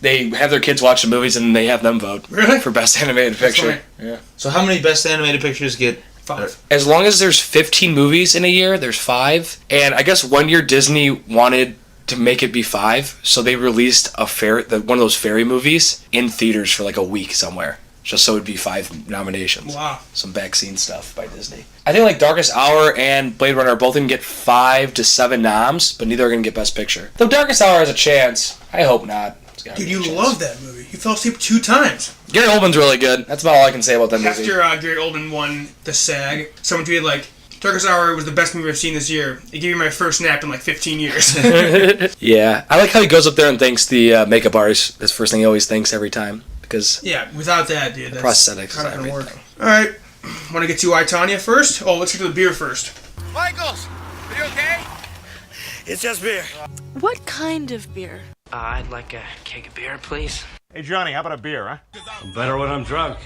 S2: they have their kids watch the movies and they have them vote for Best Animated Picture.
S3: Yeah. So how many Best Animated Pictures get?
S1: 5.
S2: As long as there's 15 movies in a year, there's 5. And I guess one year Disney wanted to make it be 5, so they released one of those fairy movies in theaters for like a week somewhere, just so it'd be 5 nominations.
S1: Wow.
S2: Some backseat stuff by Disney. I think like Darkest Hour and Blade Runner are both going to get 5 to 7 noms, but neither are going to get Best Picture. Though Darkest Hour has a chance. I hope not.
S1: Dude, you love that movie. You fell asleep 2 times.
S2: Gary Oldman's really good. That's about all I can say about that movie.
S1: After Gary Oldman won the SAG, someone tweeted like, Darkest Hour was the best movie I've seen this year. It gave me my first nap in like 15 years.
S2: Yeah. I like how he goes up there and thanks the makeup artist. That's the first thing he always thinks every time. Because
S1: without that, dude, that's
S2: prosthetics
S1: not
S2: is
S1: gonna work.
S2: everything.
S1: Alright. Want to get to I, Tonya first? Oh, let's get to the beer first.
S4: Michaels, are you okay?
S7: It's just beer.
S8: What kind of beer?
S9: I'd like a keg of beer, please.
S7: Hey, Johnny, how about a beer, huh?
S4: Better when I'm drunk.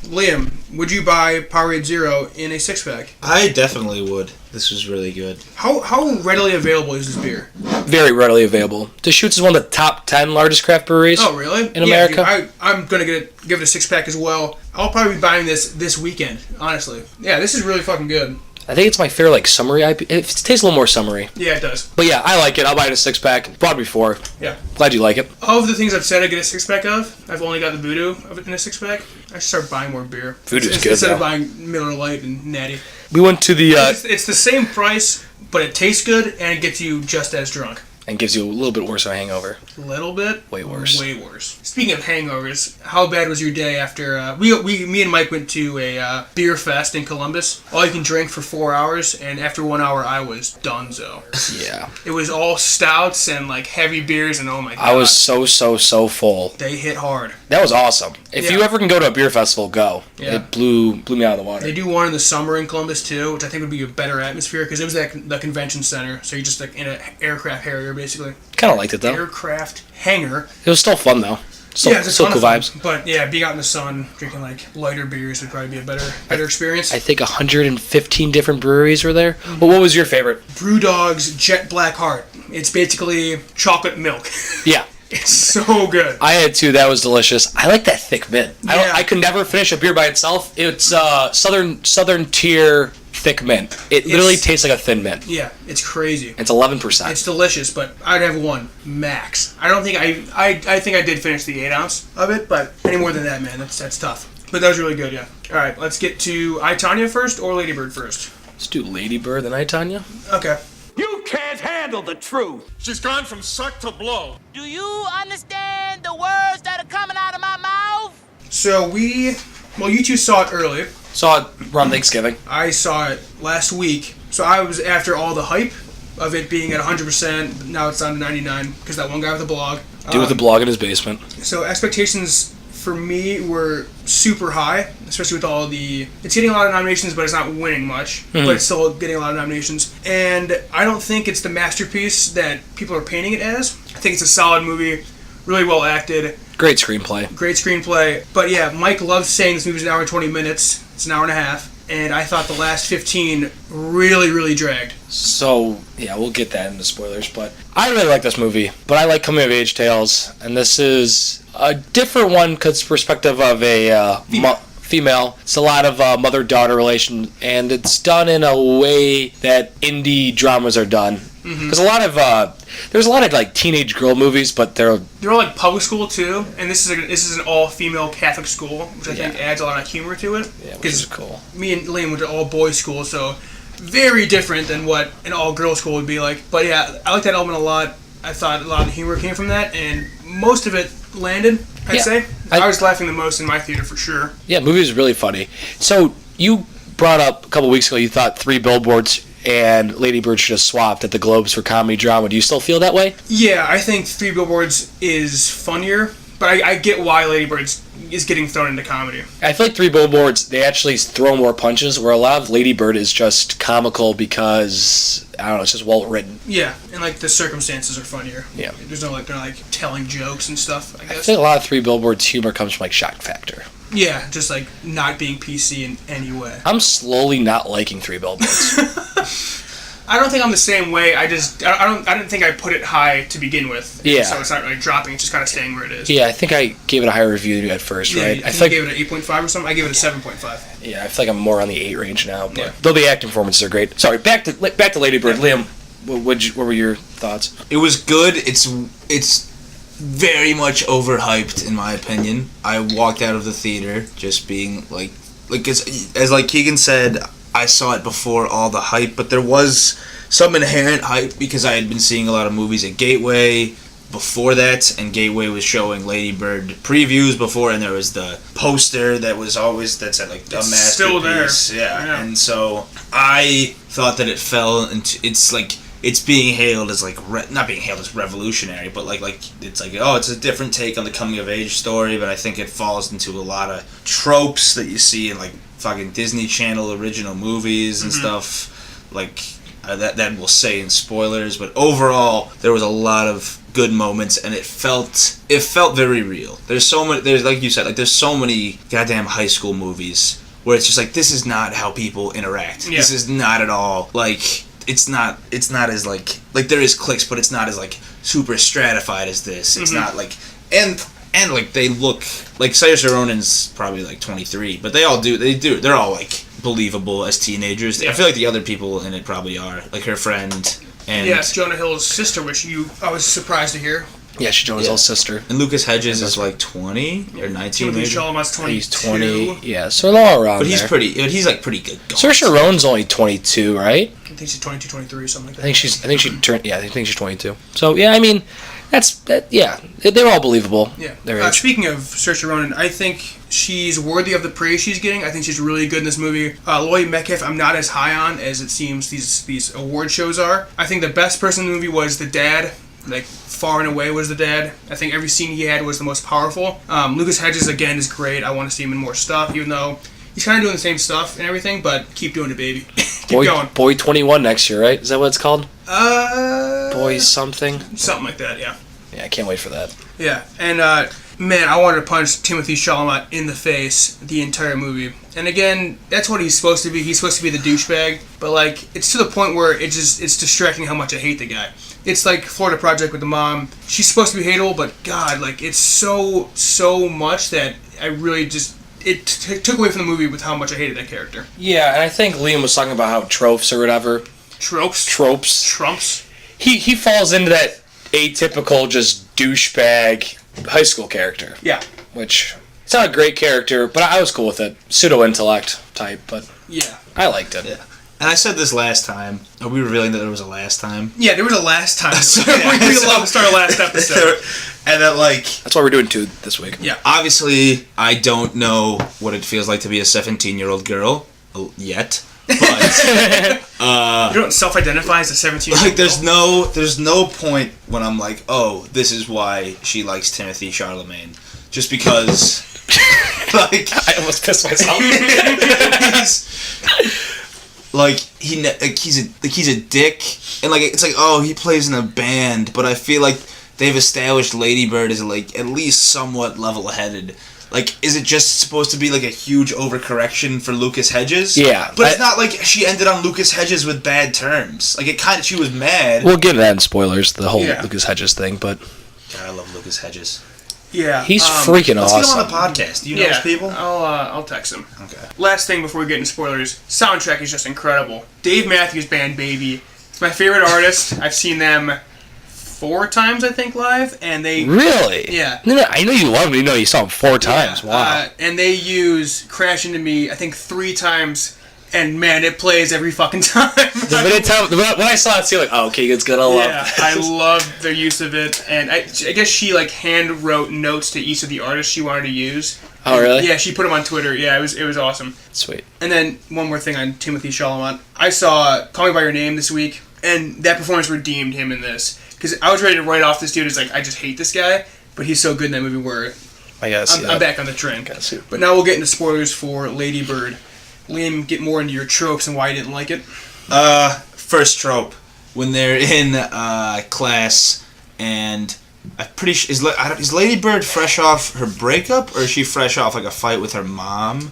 S1: Liam, would you buy Powerade Zero in a 6-pack?
S3: I definitely would. This was really good.
S1: How readily available is this beer?
S2: Very readily available. Deschutes is one of the top 10 largest craft breweries.
S1: Oh, really?
S2: In America.
S1: Dude, I'm going to give it a 6-pack as well. I'll probably be buying this weekend, honestly. Yeah, this is really fucking good.
S2: I think it's my favorite, like, summery IPA. It tastes a little more summery.
S1: Yeah, it does.
S2: But yeah, I like it. I'll buy it in a 6-pack. Bought it before.
S1: Yeah.
S2: Glad you like it.
S1: Of the things I've said I get a 6-pack of, I've only got the Voodoo of it in a 6-pack. I should start buying more beer.
S2: Voodoo's good,
S1: Instead of
S2: though.
S1: buying Miller Lite and Natty.
S2: We went to the...
S1: It's the same price, but it tastes good, and it gets you just as drunk.
S2: and gives you a little bit worse of a hangover.
S1: A little bit?
S2: Way worse.
S1: Way worse. Speaking of hangovers, how bad was your day after... me and Mike went to a beer fest in Columbus. All you can drink for 4 hours, and after 1 hour, I was donezo.
S2: Yeah.
S1: It was all stouts and like heavy beers, and oh my god.
S2: I was so full.
S1: They hit hard.
S2: That was awesome. If you ever can go to a beer festival, go.
S1: Yeah.
S2: It blew me out of the water.
S1: They do one in the summer in Columbus too, which I think would be a better atmosphere because it was at the convention center, so you're just like in an aircraft carrier basically.
S2: Kind of liked it though.
S1: Aircraft hangar.
S2: It was still fun though. Still cool vibes.
S1: But yeah, being out in the sun, drinking like lighter beers would probably be a better experience.
S2: I think 115 different breweries were there. But what was your favorite?
S1: Brewdog's Jet Black Heart. It's basically chocolate milk.
S2: Yeah.
S1: It's so good.
S2: I had two. That was delicious. I like that thick mint.
S1: Yeah.
S2: I could never finish a beer by itself. It's southern tier thick mint. It literally tastes like a thin mint.
S1: Yeah, it's crazy.
S2: It's 11%.
S1: It's delicious, but I'd have one max. I don't think I think I did finish the 8 ounce of it, but any more than that, man, that's tough. But that was really good, yeah. All right, let's get to I, Tonya first or Ladybird first.
S2: Let's do Ladybird then I, Tonya.
S1: Okay.
S4: You can't handle the truth.
S7: She's gone from suck to blow.
S10: Do you understand the words that are coming out of my mouth?
S1: So you two saw it early.
S2: Saw it around Thanksgiving.
S1: I saw it last week. So I was after all the hype of it being at 100%. Now it's down to 99 because that one guy with the blog.
S2: Dude with the blog in his basement.
S1: So expectations for me were super high, especially with all the... It's getting a lot of nominations, but it's not winning much.
S2: Mm-hmm.
S1: But it's still getting a lot of nominations. And I don't think it's the masterpiece that people are painting it as. I think it's a solid movie, really well acted.
S2: Great screenplay.
S1: Great screenplay. But yeah, Mike loves saying this movie's an hour and 20 minutes. It's an hour and a half. And I thought the last 15 really, really dragged.
S2: So, yeah, we'll get that in the spoilers. But I really like this movie. But I like coming-of-age tales. And this is a different one because perspective of a female. It's a lot of mother-daughter relation, and it's done in a way that indie dramas are done. Because there's a lot of like teenage girl movies, but they're
S1: all like public school too, and this is an all-female Catholic school, which I think adds a lot of humor to it.
S2: Yeah, which is cool.
S1: Me and Liam went to all-boys school, so very different than what an all-girls school would be like. But yeah, I like that element a lot. I thought a lot of the humor came from that, and most of it landed, I'd say. I was laughing the most in my theater for sure.
S2: Yeah, the movie was really funny. So you brought up a couple weeks ago you thought Three Billboards and Lady Bird should have swapped at the Globes for comedy drama. Do you still feel that way?
S1: Yeah, I think Three Billboards is funnier, but I get why Lady Bird is getting thrown into comedy.
S2: I feel like Three Billboards, they actually throw more punches, where a lot of Lady Bird is just comical because, I don't know, it's just well written.
S1: Yeah, and like the circumstances are funnier.
S2: Yeah.
S1: There's no like, they're like telling jokes and stuff, I guess.
S2: I think a lot of Three Billboards humor comes from like shock factor.
S1: Yeah, just like not being PC in any way.
S2: I'm slowly not liking Three Billboards.
S1: I don't think I'm the same way. I didn't think I put it high to begin with.
S2: Yeah.
S1: So it's not really dropping. It's just kind of staying where it is.
S2: Yeah, I think I gave it a higher review at first, right?
S1: I think you gave it an 8.5 or something. I gave it a 7.5.
S2: Yeah, I feel like I'm more on the 8 range now. But though the acting performances are great. Sorry, back to Lady Bird. Yeah. Liam, what were your thoughts?
S3: It was good. It's very much overhyped in my opinion. I walked out of the theater just being like as like Keegan said, I saw it before all the hype, but there was some inherent hype because I had been seeing a lot of movies at Gateway before that, and Gateway was showing Lady Bird previews before, and there was the poster that said like a masterpiece.
S1: Still there.
S3: Yeah, and so I thought that it fell into it's being hailed as like not being hailed as revolutionary, but like it's like, oh, it's a different take on the coming of age story, but I think it falls into a lot of tropes that you see in like fucking Disney Channel original movies and stuff like that we'll say in spoilers, but overall there was a lot of good moments and it felt very real. There's like you said, like there's so many goddamn high school movies where it's just like, this is not how people interact. Yeah. This is not at all like it's not as like there is cliques, but it's not as like super stratified as this. It's not like and like they look like Saoirse Ronan's probably like 23, but they're all like believable as teenagers. Yeah. I feel like the other people in it probably are, like her friend and
S1: Jonah Hill's sister, which I was surprised to hear.
S2: Yeah, she's Jonah Hill's sister.
S3: And Lucas Hedges is like 20 or 19.
S1: Timothy Chalamet's 22.
S2: He's 20. Yeah, so they're all around.
S3: But he's pretty good.
S2: Saoirse Ronan's only 22, right?
S1: I think she's 22, 23 or something like that.
S2: I think she's 22. So yeah, I mean, they're all believable.
S1: Yeah. Speaking of Saoirse Ronan, I think she's worthy of the praise she's getting. I think she's really good in this movie. Lloyd Metcalf, I'm not as high on as it seems these award shows are. I think the best person in the movie was the dad. Like, far and away was the dad. I think every scene he had was the most powerful. Lucas Hedges, again, is great. I want to see him in more stuff, even though he's kind of doing the same stuff and everything, but keep doing it, baby. Keep going.
S2: Boy 21 next year, right? Is that what it's called? Boy something?
S1: Something like that, yeah.
S2: Yeah, I can't wait for that.
S1: Yeah, and man, I wanted to punch Timothy Chalamet in the face the entire movie. And again, that's what he's supposed to be. He's supposed to be the douchebag, but like, it's to the point where it's distracting how much I hate the guy. It's like Florida Project with the mom. She's supposed to be hateable, but God, like, it's so much that I really just... It took away from the movie with how much I hated that character.
S2: Yeah, and I think Liam was talking about how tropes or whatever.
S1: Tropes?
S2: Trumps. He falls into that atypical, just douchebag high school character.
S1: Yeah.
S2: Which, it's not a great character, but I was cool with it. Pseudo-intellect type, but...
S1: Yeah.
S2: I liked it.
S3: Yeah. And I said this last time. Are we revealing that there was a last time?
S1: Yeah, there was a last time. We love to start a last episode.
S3: And that, like...
S2: That's why we're doing 2 this week.
S1: Yeah.
S3: Obviously, I don't know what it feels like to be a 17-year-old girl yet. But...
S1: you don't self-identify as a 17-year-old
S3: like, there's no point when I'm like, oh, this is why she likes Timothy Chalamet. Just because... like...
S2: I almost pissed myself.
S3: He's a dick, and like it's like, oh, he plays in a band, but I feel like they've established Lady Bird as like at least somewhat level-headed. Like, is it just supposed to be like a huge overcorrection for Lucas Hedges?
S2: Yeah,
S3: but it's not like she ended on Lucas Hedges with bad terms. Like, she was mad.
S2: We'll get that in spoilers, the whole Lucas Hedges thing, but
S3: God, I love Lucas Hedges.
S1: Yeah.
S2: He's freaking
S3: Let's
S2: awesome.
S3: get him on the podcast. Do you know those people?
S1: I'll text him.
S3: Okay.
S1: Last thing before we get into spoilers, soundtrack is just incredible. Dave Matthews Band, baby. It's my favorite artist. I've seen them 4 times, I think, live, and they...
S2: Really?
S1: Yeah.
S2: No, I know you love him. You know you saw him 4 times. Wow.
S1: And they use Crash Into Me, I think, 3 times, and man, it plays every fucking time.
S2: When I saw it, I was like, oh, Keegan's gonna love this.
S1: I love their use of it, and I guess she, like, hand wrote notes to each of the artists she wanted to use.
S2: Oh, really?
S1: Yeah, she put them on Twitter. Yeah, it was awesome.
S2: Sweet.
S1: And then one more thing on Timothy Chalamet. I saw Call Me By Your Name this week, and that performance redeemed him in this. Because I was ready to write off this dude as, like, I just hate this guy, but he's so good in that movie where I'm back on the train. But now we'll get into spoilers for Lady Bird. Liam, get more into your tropes and why you didn't like it.
S3: First trope. When they're in class, and I'm pretty sure... Is Lady Bird fresh off her breakup, or is she fresh off, like, a fight with her mom?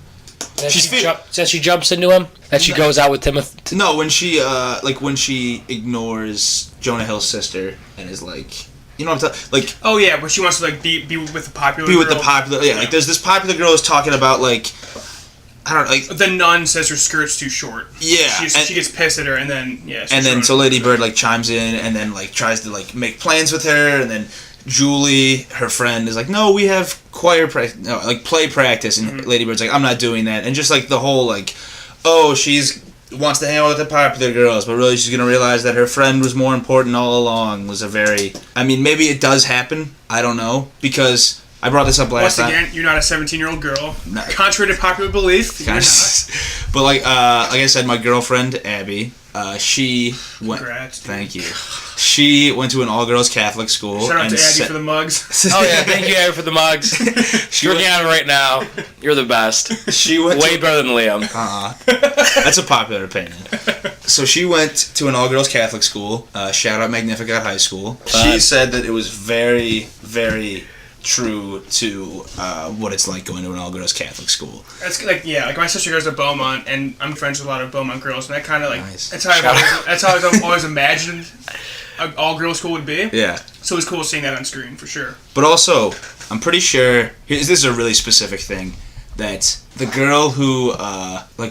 S2: Since she jumps into him, that she goes out with Timothy.
S3: No, when she when she ignores Jonah Hill's sister and is like, you know what I'm talking, like,
S1: oh yeah, where she wants to, like, be with the popular
S3: be
S1: girl.
S3: with the popular, yeah, like there's this popular girl who's talking about, like, I don't know, like,
S1: the nun says her skirt's too short.
S3: Yeah,
S1: she gets pissed at her, and then
S3: so Lady Bird, like, chimes in and then, like, tries to, like, make plans with her, and then Julie, her friend, is like, no, we have play practice, and Lady Bird's like, I'm not doing that, and just, like, the whole, like, oh, she's wants to hang out with the popular girls, but really she's gonna realize that her friend was more important all along, was a very, I mean, maybe it does happen, I don't know, because I brought this up last time.
S1: Once again, you're not a 17-year-old girl. No. Contrary to popular belief, you're not.
S3: But, like I said, my girlfriend, Abby, she went...
S1: Congrats, dude.
S3: Thank you. She went to an all-girls Catholic school.
S1: Shout out to Abby for the mugs.
S2: Oh, yeah, thank you, Abby, for the mugs. You're working on it right now. You're the best.
S3: She went
S2: way better than Liam.
S3: That's a popular opinion. So she went to an all-girls Catholic school. Shout out Magnificat High School. She said that it was very, very true to what it's like going to an all-girls Catholic school.
S1: That's like, yeah, like my sister goes to Beaumont, and I'm friends with a lot of Beaumont girls, and that kind of like
S3: nice.
S1: that's how I've always imagined an all-girls school would be.
S3: Yeah. So
S1: it was cool seeing that on screen for sure.
S3: But also, I'm pretty sure this is a really specific thing, that the girl who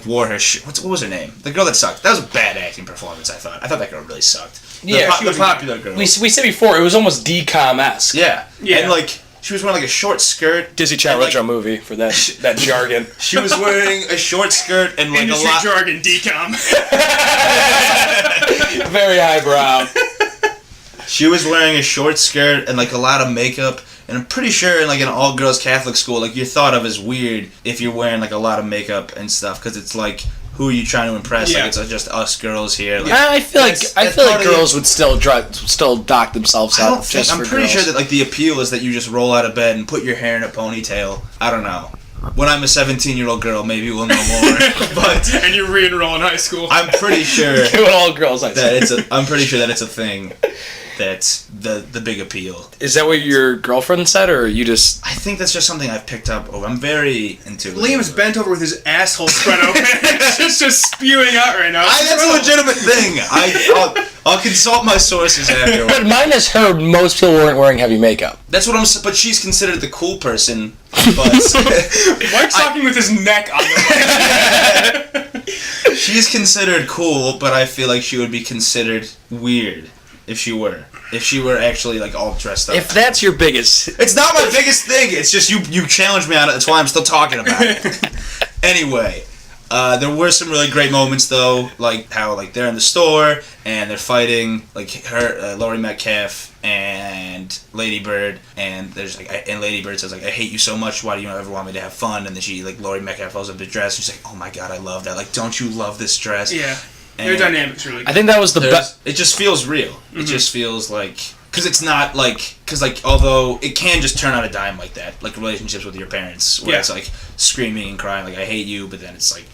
S3: wore her what was her name? The girl that sucked. That was a bad acting performance. I thought that girl really sucked. The popular girl.
S2: We said before it was almost DCOM-esque.
S3: Yeah. And like, she was wearing like a short skirt.
S2: Disney Channel retro movie for that jargon.
S3: She was wearing a short skirt and like
S1: industry
S3: a lot
S1: jargon, decom.
S2: Very highbrow.
S3: She was wearing a short skirt and like a lot of makeup, and I'm pretty sure in like an all-girls Catholic school, like you're thought of as weird if you're wearing like a lot of makeup and stuff, because it's like, who are you trying to impress?
S1: Yeah.
S3: Like it's just us girls here. Like,
S2: I feel like girls would still dock themselves up.
S3: I'm pretty sure that like the appeal is that you just roll out of bed and put your hair in a ponytail. I don't know. When I'm a 17-year-old girl, maybe we'll know more. But
S1: and you re-enroll in high school.
S3: I'm pretty sure
S2: all girls high school.
S3: I'm pretty sure that it's a thing. That's the big appeal.
S2: Is that what your girlfriend said, or you just...
S3: I think that's just something I've picked up over. I'm very into it.
S1: Liam's bent over with his asshole spread open. It's just spewing out right now.
S3: That's a legitimate thing. I'll consult my sources afterwards.
S2: But mine has heard most people weren't wearing heavy makeup.
S3: That's what I'm saying. But she's considered the cool person. But
S1: Mike's talking with his neck on the mic.
S3: She's considered cool, but I feel like she would be considered weird if she were actually like all dressed up.
S2: If that's your biggest...
S3: It's not my biggest thing. It's just you challenged me on it. That's why I'm still talking about it. Anyway, there were some really great moments though, like how like they're in the store and they're fighting, like her Laurie Metcalf and Lady Bird, and there's like, and Lady Bird says like, I hate you so much, why do you ever want me to have fun? And then she, like, Laurie Metcalf falls up the dress and she's like, oh my god, I love that, like, don't you love this dress?
S1: Yeah. Their dynamic's really good.
S2: I think that was the best.
S3: It just feels real. Mm-hmm. It just feels like, because it's not like, because like, although it can just turn on a dime like that, like relationships with your parents, where it's like screaming and crying, like I hate you, but then it's like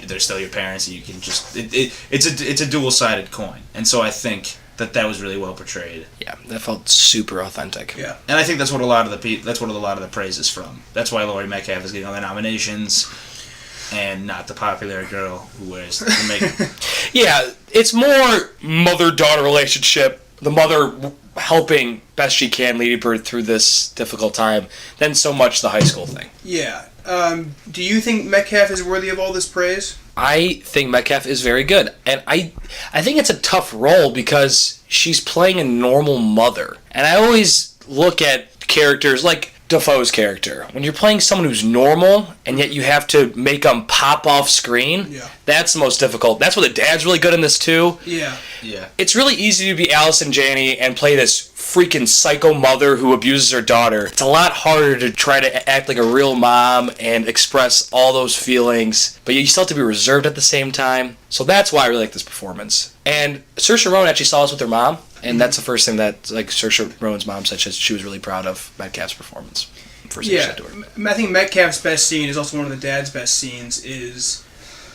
S3: they're still your parents, and you can just it's a dual-sided coin, and so I think that was really well portrayed.
S2: Yeah, that felt super authentic.
S3: Yeah, and I think that's what a lot of the praise is from. That's why Laurie Metcalf is getting all the nominations. And not the popular girl who wears the makeup.
S2: Yeah, it's more mother-daughter relationship. The mother helping best she can Lady Bird through this difficult time than so much the high school thing.
S1: Yeah. Do you think Metcalf is worthy of all this praise?
S2: I think Metcalf is very good, and I think it's a tough role because she's playing a normal mother, and I always look at characters like Dafoe's character. When you're playing someone who's normal, and yet you have to make them pop off screen, that's the most difficult. That's where the dad's really good in this too.
S1: Yeah.
S2: It's really easy to be Allison Janney and play this freaking psycho mother who abuses her daughter. It's a lot harder to try to act like a real mom and express all those feelings, but you still have to be reserved at the same time. So that's why I really like this performance. And Saoirse Ronan actually saw us with her mom, and that's the first thing that like Saoirse Ronan's mom said she was really proud of Metcalf's performance. First thing she said to her.
S1: I think Metcalf's best scene is also one of the dad's best scenes is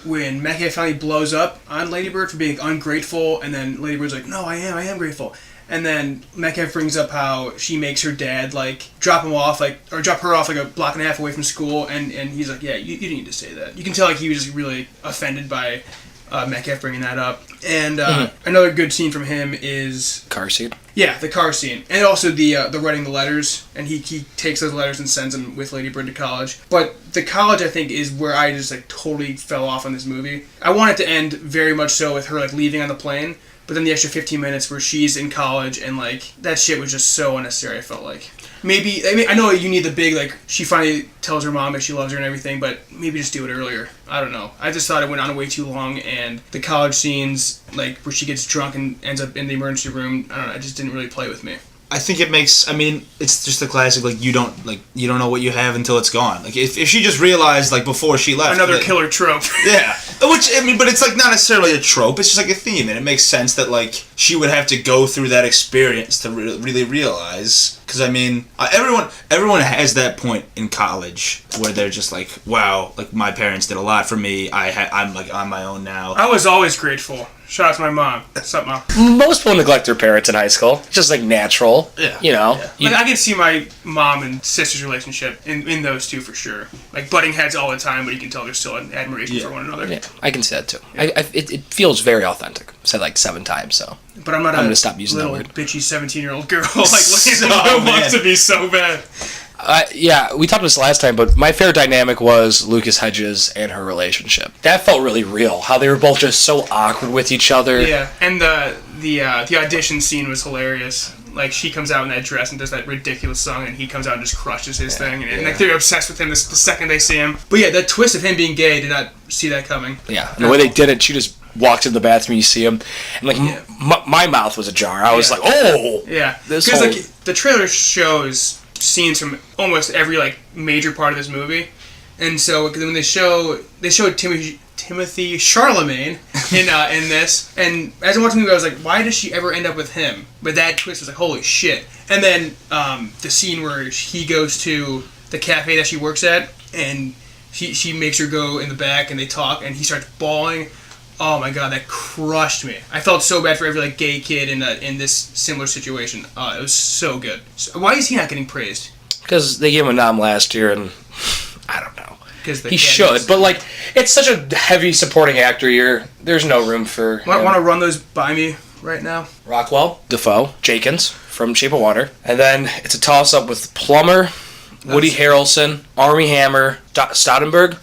S1: when Metcalf finally blows up on Lady Bird for being ungrateful, and then Lady Bird's like, no, I am grateful. And then Metcalf brings up how she makes her dad like drop her off like a block and a half away from school, and he's like, yeah, you didn't need to say that. You can tell like he was just really offended by Metcalf bringing that up. And another good scene from him is
S2: car scene.
S1: Yeah, the car scene, and also the writing the letters, and he takes those letters and sends them with Lady Bird to college. But the college, I think, is where I just like totally fell off on this movie. I want it to end very much so with her like leaving on the plane. But then the extra 15 minutes where she's in college and, like, that shit was just so unnecessary, I felt like. I know you need the big, like, she finally tells her mom that she loves her and everything, but maybe just do it earlier. I don't know. I just thought it went on way too long, and the college scenes, like, where she gets drunk and ends up in the emergency room, I don't know, it just didn't really play with me.
S3: I think it's just the classic, like, you don't know what you have until it's gone. Like, if she just realized, like, before she left.
S1: Another killer trope.
S3: Yeah. But it's, like, not necessarily a trope. It's just, like, a theme. And it makes sense that, like, she would have to go through that experience to really realize. Because, everyone has that point in college where they're just like, wow, like, my parents did a lot for me. I'm, like, on my own now.
S1: I was always grateful. Shout out to my mom. What's up, Mom?
S2: Most people neglect their parents in high school. It's just like natural.
S3: Yeah.
S2: You know.
S1: Yeah. Like, I can see my mom and sister's relationship in those two for sure. Like butting heads all the time, but you can tell there's still an admiration for one another.
S2: Yeah, I can see that too. Yeah. It feels very authentic. I've said like 7 times, so.
S1: But I'm
S2: going to stop using that
S1: little
S2: word.
S1: Bitchy 17-year-old girl like Liam wants to be so bad.
S2: Yeah, we talked about this last time, but my favorite dynamic was Lucas Hedges and her relationship. That felt really real. How they were both just so awkward with each other.
S1: Yeah, and the audition scene was hilarious. Like, she comes out in that dress and does that ridiculous song, and he comes out and just crushes his thing. And like, they're obsessed with him the second they see him. But yeah, the twist of him being gay, did not see that coming.
S2: Yeah, and the way they did it, she just walks in the bathroom, you see him, and like my mouth was ajar. I was like, oh!
S1: Yeah, because like, the trailer shows scenes from almost every like major part of this movie, and so when they showed Timothy Chalamet in this, and as I'm watching the movie, I was like, why does she ever end up with him? But that twist was like, holy shit! And then the scene where he goes to the cafe that she works at, and she makes her go in the back, and they talk, and he starts bawling. Oh my god, that crushed me. I felt so bad for every like gay kid in this similar situation. It was so good. So why is he not getting praised?
S2: Because they gave him a nom last year, and I don't know.
S1: He
S2: should, but like, it's such a heavy supporting actor year. There's no room for.
S1: Want to run those by me right now?
S2: Rockwell, Dafoe, Jenkins from Shape of Water, and then it's a toss up with Plummer, Woody Harrelson, Armie Hammer, Stolberg.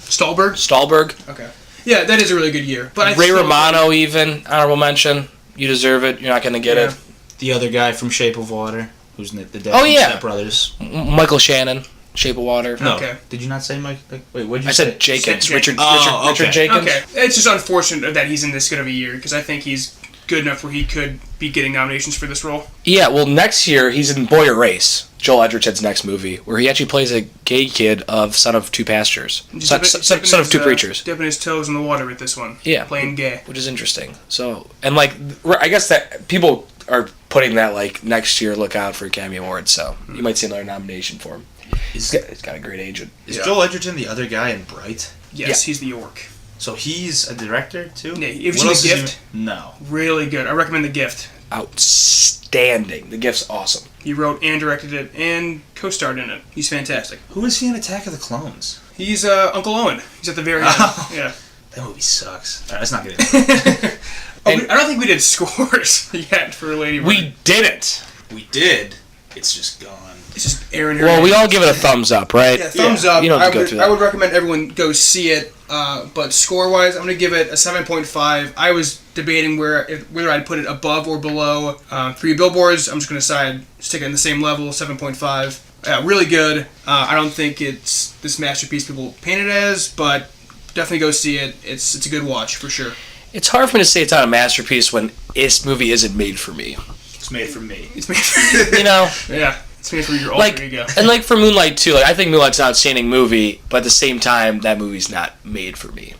S1: Okay. Yeah, that is a really good year. But
S2: Ray Romano, even honorable mention. You deserve it. You're not going to get it.
S3: The other guy from Shape of Water, who's the dad from Step Brothers.
S2: Michael Shannon, Shape of Water.
S3: No. Okay. Did you not say Mike? Wait, what did you
S2: say?
S3: I
S2: said Jenkins. Richard
S3: okay.
S2: Jenkins.
S1: Okay. It's just unfortunate that he's in this good of a year, because I think he's good enough where he could be getting nominations for this role.
S2: Yeah, well, next year he's in Boy Erase, Joel Edgerton's next movie, where he actually plays a gay kid of Son of Two Pastors. Son of Two Preachers.
S1: Dipping his toes in the water with this one.
S2: Yeah.
S1: Playing gay.
S2: Which is interesting. So, and like, I guess that people are putting that like next year, look out for Academy Awards, so you might see another nomination for him. He's got a great agent.
S3: Is Joel Edgerton the other guy in Bright?
S1: Yes, he's the York.
S3: So he's a director too?
S1: Yeah, have you seen The Gift?
S3: No.
S1: Really good. I recommend The Gift.
S2: Outstanding. The Gift's awesome.
S1: He wrote and directed it and co-starred in it. He's fantastic.
S3: Who is he in Attack of the Clones?
S1: He's Uncle Owen. He's at the very end. Yeah.
S3: That movie sucks. Alright, let's not get
S1: into it. I don't think we did scores yet for Lady Bird.
S2: We didn't.
S3: We did. It's just gone.
S1: It's just Aaron.
S2: Well, we all give it a thumbs up, right?
S1: Yeah, thumbs up.
S2: You don't have to go through that.
S1: I would recommend everyone go see it. But score-wise, I'm going to give it a 7.5. I was debating whether I'd put it above or below 3 Billboards. I'm just going to stick it in the same level, 7.5. Really good. I don't think it's this masterpiece people paint it as, but definitely go see it. It's a good watch for sure.
S2: It's hard for me to say it's not a masterpiece when this movie isn't made for me.
S3: It's made for me.
S1: It's made for
S2: you know?
S1: Yeah. It's made for your alter ego.
S2: And like for Moonlight too, I think Moonlight's an outstanding movie, but at the same time, that movie's not made for me.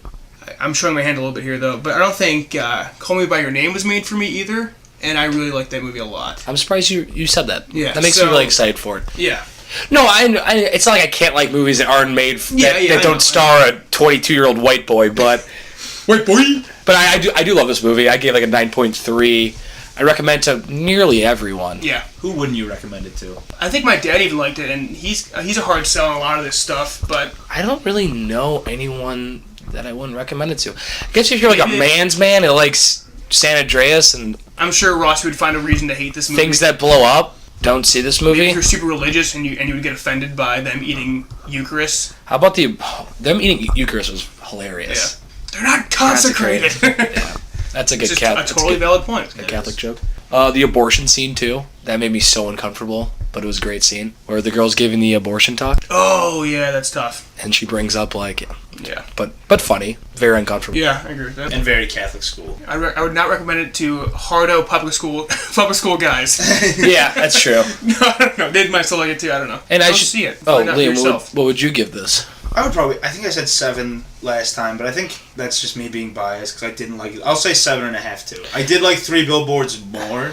S1: I'm showing my hand a little bit here though, but I don't think Call Me By Your Name was made for me either, and I really like that movie a lot.
S2: I'm surprised you said that.
S1: Yeah.
S2: That makes me really excited for it.
S1: Yeah.
S2: No, it's not like I can't like movies that aren't made that don't star a 22-year-old white boy, but
S1: white boy.
S2: But I do love this movie. I gave like a 9.3. I recommend to nearly everyone.
S1: Yeah.
S3: Who wouldn't you recommend it to?
S1: I think my dad even liked it, and he's a hard sell on a lot of this stuff, but
S2: I don't really know anyone that I wouldn't recommend it to. I guess if you're like a man's man who likes San Andreas and
S1: I'm sure Ross would find a reason to hate this movie.
S2: Things that blow up, don't see this movie.
S1: Maybe if you're super religious and you would get offended by them eating Eucharist.
S2: How about them eating Eucharist was hilarious.
S1: Yeah. They're not consecrated.
S2: Yeah. That's a good
S1: a totally valid point.
S2: A Catholic joke. The abortion scene too. That made me so uncomfortable, but it was a great scene where the girl's giving the abortion talk.
S1: Oh yeah, that's tough.
S2: And she brings up like,
S1: yeah,
S2: but funny, very uncomfortable.
S1: Yeah, I agree with that.
S3: And very Catholic school.
S1: I would not recommend it to hardo public school guys.
S2: Yeah, that's true.
S1: No, I don't know. They might still like it too. I don't know.
S2: And
S1: Go
S2: I should
S1: see it.
S2: Oh,
S1: Find out for
S2: Liam,
S1: yourself.
S2: what would you give this?
S3: I think I said 7 last time, but I think that's just me being biased because I didn't like it. I'll say 7.5 too. I did like 3 Billboards more,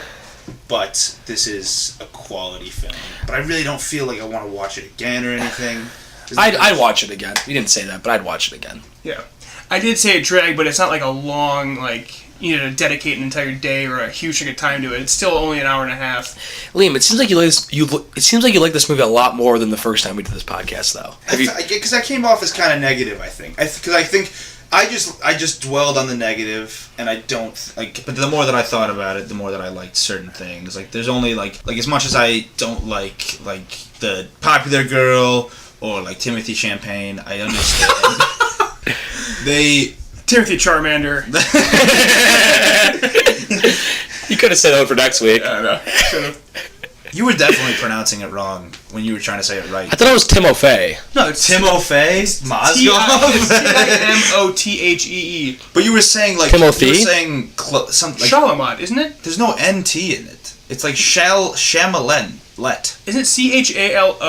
S3: but this is a quality film. But I really don't feel like I want to watch it again or anything.
S2: I'd watch it again. You didn't say that, but I'd watch it again.
S1: Yeah. I did say it dragged, but it's not like a long, like, you know, to dedicate an entire day or a huge chunk of time to it. It's still only an hour and a half.
S2: Liam, it seems like you like this movie a lot more than the first time we did this podcast, though.
S3: Because I came off as kind of negative, I think. Because I think I just dwelled on the negative, and I don't like. But the more that I thought about it, the more that I liked certain things. Like there's only like as much as I don't like the popular girl or like Timothy Champagne, I understand.
S1: Timothy Charmander.
S2: You could have said that for next week.
S1: I know. Should have.
S3: You were definitely pronouncing it wrong when you were trying to say it right.
S2: I thought it was Timofey.
S1: No, it's
S3: Timofey?
S1: T-I-M-O-T-H-E-E.
S3: But you were saying like
S2: Timothy?
S3: You were saying something like
S1: Shalamat, isn't it?
S3: There's no NT in it. It's like Shyamalan.
S1: Isn't it C-H-A-L-A-M-O-T?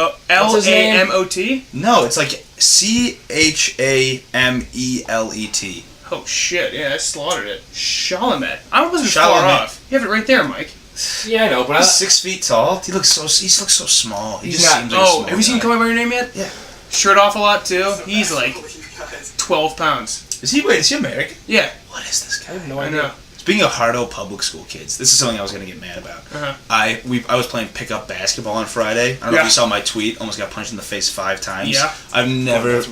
S3: No, it's like C-H-A-M-E-L-E-T.
S1: Oh shit! Yeah, I slaughtered it. Chalamet. I wasn't far off. You have it right there, Mike.
S2: Yeah, I know, but
S3: he's 6 feet tall. He looks so small. He just seems like a small
S1: have you seen
S3: guy.
S1: Call Me By Your Name yet?
S3: Yeah.
S1: Shirt off a lot too. He's like 12 pounds.
S3: Is he American?
S1: Yeah.
S3: What is this guy?
S1: I have no idea.
S3: Speaking of Hardo public school kids, this is something I was going to get mad about.
S1: Uh-huh.
S3: I was playing pickup basketball on Friday. I don't know if you saw my tweet. Almost got punched in the face 5 times.
S1: Yeah.
S3: I've never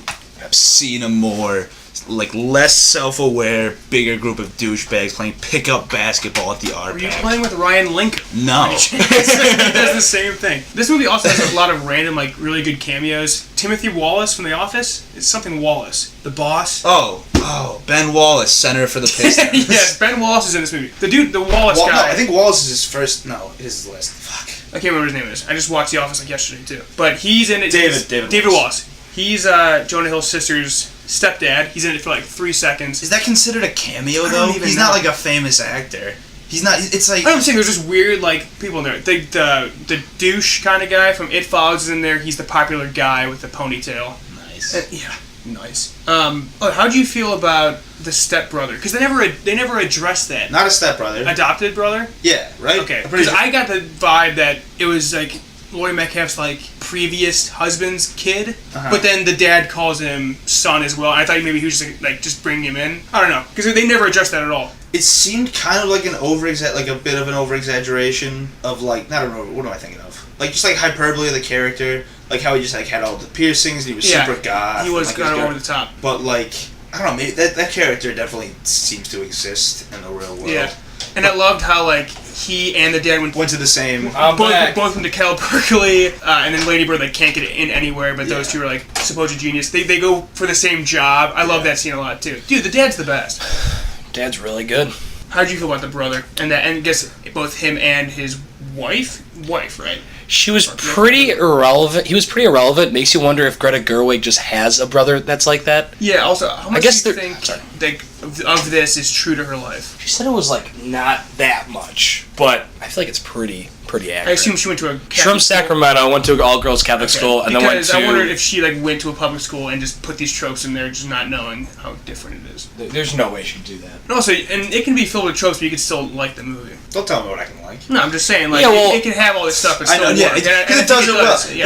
S3: seen a more less self-aware, bigger group of douchebags playing pickup basketball at the RPAC.
S1: Were you playing with Ryan Lincoln?
S3: No.
S1: He does the same thing. This movie also has a lot of random, really good cameos. Timothy Wallace from The Office. It's something Wallace. The boss.
S3: Oh, Ben Wallace, center for the Pistons.
S1: Yes, Ben Wallace is in this movie. The Wallace guy.
S3: No, I think Wallace is his first. No, it is his last. Fuck.
S1: I can't remember his name is. I just watched The Office yesterday too. But he's in it.
S3: David
S1: Wallace. He's Jonah Hill's sister's stepdad. He's in it for 3 seconds.
S3: Is that considered a cameo though? He's not like a famous actor. He's not. It's like
S1: I'm saying there's just weird people in there. The douche kind of guy from It Follows is in there. He's the popular guy with the ponytail.
S3: Nice.
S1: Yeah, nice. How do you feel about the stepbrother? Because they never addressed that.
S3: Not a stepbrother.
S1: Adopted brother.
S3: Yeah. Right.
S1: Okay. Because I got the vibe that it was Laurie Metcalf's previous husband's kid, but then the dad calls him son as well. I thought maybe he was just bringing him in. I don't know, because they never addressed that at all.
S3: It seemed kind of like a bit of an over exaggeration of not what am I thinking of? Just hyperbole of the character, how he just had all the piercings and he was super goth.
S1: He was kind of over the top.
S3: But I don't know, maybe that character definitely seems to exist in the real world.
S1: Yeah. And I loved how he and the dad went
S3: to the same.
S1: Both went to Cal Berkeley, and then Lady Bird can't get in anywhere. But those two are supposed genius. They go for the same job. I love that scene a lot too. Dude, the dad's the best.
S2: Dad's really good.
S1: How'd you feel about the brother and I guess both him and his wife, right?
S2: She was pretty irrelevant. He was pretty irrelevant. Makes you wonder if Greta Gerwig just has a brother that's like that.
S1: Yeah. Also, how much do you think of this is true to her life?
S2: She said it was not that much, but I feel like it's pretty accurate.
S1: I assume she went to a Catholic
S2: from Sacramento, went to an all-girls Catholic school, and then went to...
S1: I wondered if she went to a public school and just put these tropes in there, just not knowing how different it is.
S2: There's no way she'd do that.
S1: And also, and it can be filled with tropes, but you can still like the movie.
S3: Don't tell me what I can like.
S1: No, I'm just saying, it can have all this stuff, but still work.
S3: Because it does it well.
S1: Yeah,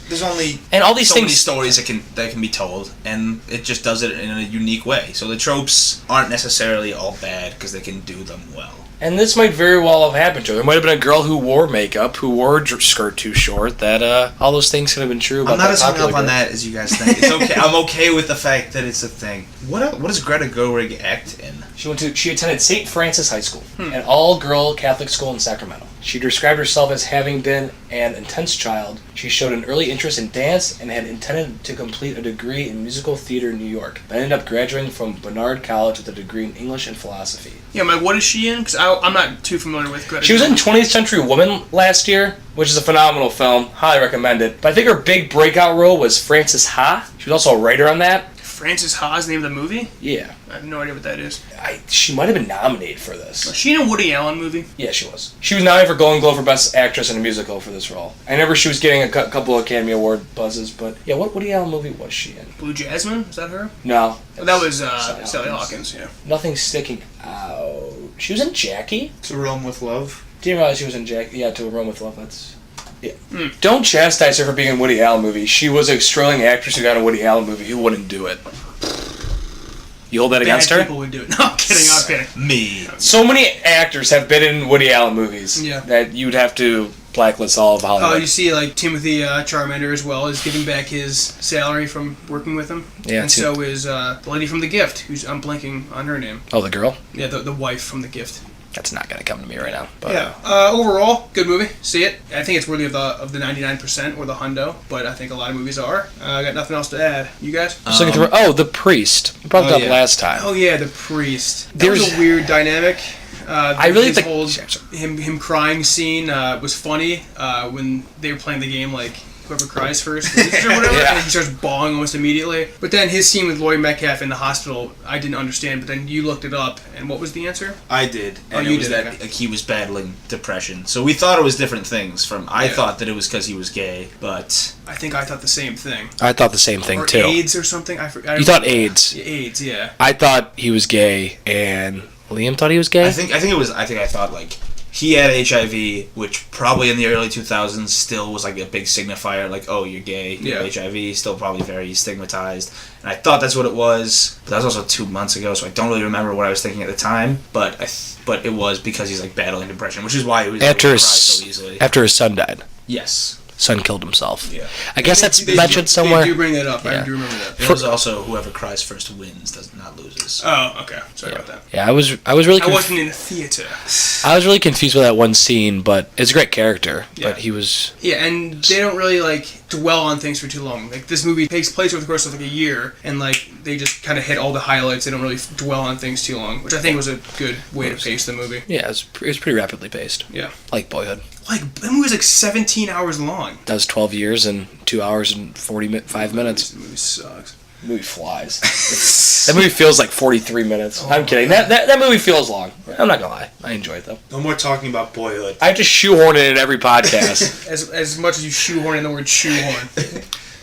S3: there's only
S2: and all these
S3: many stories that can be told, and it just does it in a unique way. So the tropes aren't necessarily all bad because they can do them well.
S2: And this might very well have happened to her. There might have been a girl who wore makeup, who wore a skirt too short, that all those things could have been true about
S3: I'm not as hung up
S2: girl.
S3: on that as you guys think. It's okay. I'm okay with the fact that it's a thing. What does Greta Gerwig act in?
S2: She attended St. Francis High School, an all-girl Catholic school in Sacramento. She described herself as having been an intense child. She showed an early interest in dance and had intended to complete a degree in musical theater in New York, but ended up graduating from Barnard College with a degree in English and philosophy.
S1: Yeah, what is she in? Because I'm not too familiar with Greta.
S2: She was in 20th Century Woman last year, which is a phenomenal film. Highly recommend it. But I think her big breakout role was Frances Ha. She was also a writer on that.
S1: Frances Ha's the name of the movie?
S2: Yeah.
S1: I have no idea what that is.
S2: She might have been nominated for this.
S1: Was she in a Woody Allen movie?
S2: Yeah, she was. She was nominated for Golden Globe for Best Actress in a Musical for this role. I remember she was getting a couple of Academy Award buzzes, but yeah, what Woody Allen movie was she in?
S1: Blue Jasmine? Was that her?
S2: No.
S1: That was Sally Hawkins, yeah.
S2: Nothing sticking out. She was in Jackie?
S3: To Rome with Love?
S2: Didn't realize she was in Jackie. Yeah, To Rome with Love. That's... Yeah. Don't chastise her for being in a Woody Allen movie. She was a sterling actress who got a Woody Allen movie. Who wouldn't do it? You hold that against her?
S1: People would do it. No, I'm kidding.
S3: Me.
S2: So many actors have been in Woody Allen movies that you'd have to blacklist all of Hollywood.
S1: Oh, you see, Timothy Charmander as well is giving back his salary from working with him. Yeah, and so is the lady from The Gift, who's I'm blanking on her name.
S2: Oh, the girl?
S1: Yeah, the wife from The Gift.
S2: That's not going to come to me right now. But.
S1: Yeah. Overall, good movie. See it. I think it's worthy of the 99% or the hundo, but I think a lot of movies are. I got nothing else to add. You guys?
S2: I was looking through. The Priest. We brought it up last time.
S1: Oh yeah, the Priest. That was a weird dynamic. I really think him crying scene was funny when they were playing the game whoever cries first or whatever, and he starts bawling almost immediately. But then his scene with Lloyd Metcalf in the hospital, I didn't understand, but then you looked it up, and what was the answer?
S3: I did, and it was that he was battling depression. So we thought it was different things. I thought that it was because he was gay, but...
S1: I think I thought the same thing.
S2: I thought the same thing, too.
S1: Or AIDS or something? I forgot.
S2: You thought AIDS?
S1: Yeah, AIDS, yeah.
S2: I thought he was gay, and Liam thought he was gay?
S3: I thought he had HIV, which probably in the early 2000s still was a big signifier, oh, you're gay, you have HIV, still probably very stigmatized. And I thought that's what it was, but that was also 2 months ago, so I don't really remember what I was thinking at the time, but it was because he's battling depression, which is why he was able to cry so easily.
S2: After his son died.
S3: Yes.
S2: Son killed himself.
S3: Yeah.
S2: I guess that's mentioned somewhere.
S1: They do bring that up. Yeah. I do remember that.
S3: It was also whoever cries first wins, does not loses.
S1: Oh, okay. Sorry about that.
S2: Yeah, I was really.
S1: I wasn't in the theater.
S2: I was really confused with that one scene, but it's a great character. Yeah. But he was.
S1: Yeah, and they don't really dwell on things for too long. This movie takes place over the course of a year, and they just kind of hit all the highlights. They don't really dwell on things too long, which I think was a good way to pace the movie.
S2: Yeah, it was pretty rapidly paced.
S1: Yeah.
S2: Like Boyhood.
S1: That movie was 17 hours long.
S2: That was 12 years and 2 hours and 45 minutes.
S1: This movie sucks.
S2: The movie flies. That movie feels like 43 minutes. I'm kidding. That movie feels long. I'm not gonna lie. I enjoy it though.
S3: No more talking about Boyhood.
S2: I just shoehorn it in every podcast.
S1: as much as you shoehorn in the word shoehorn.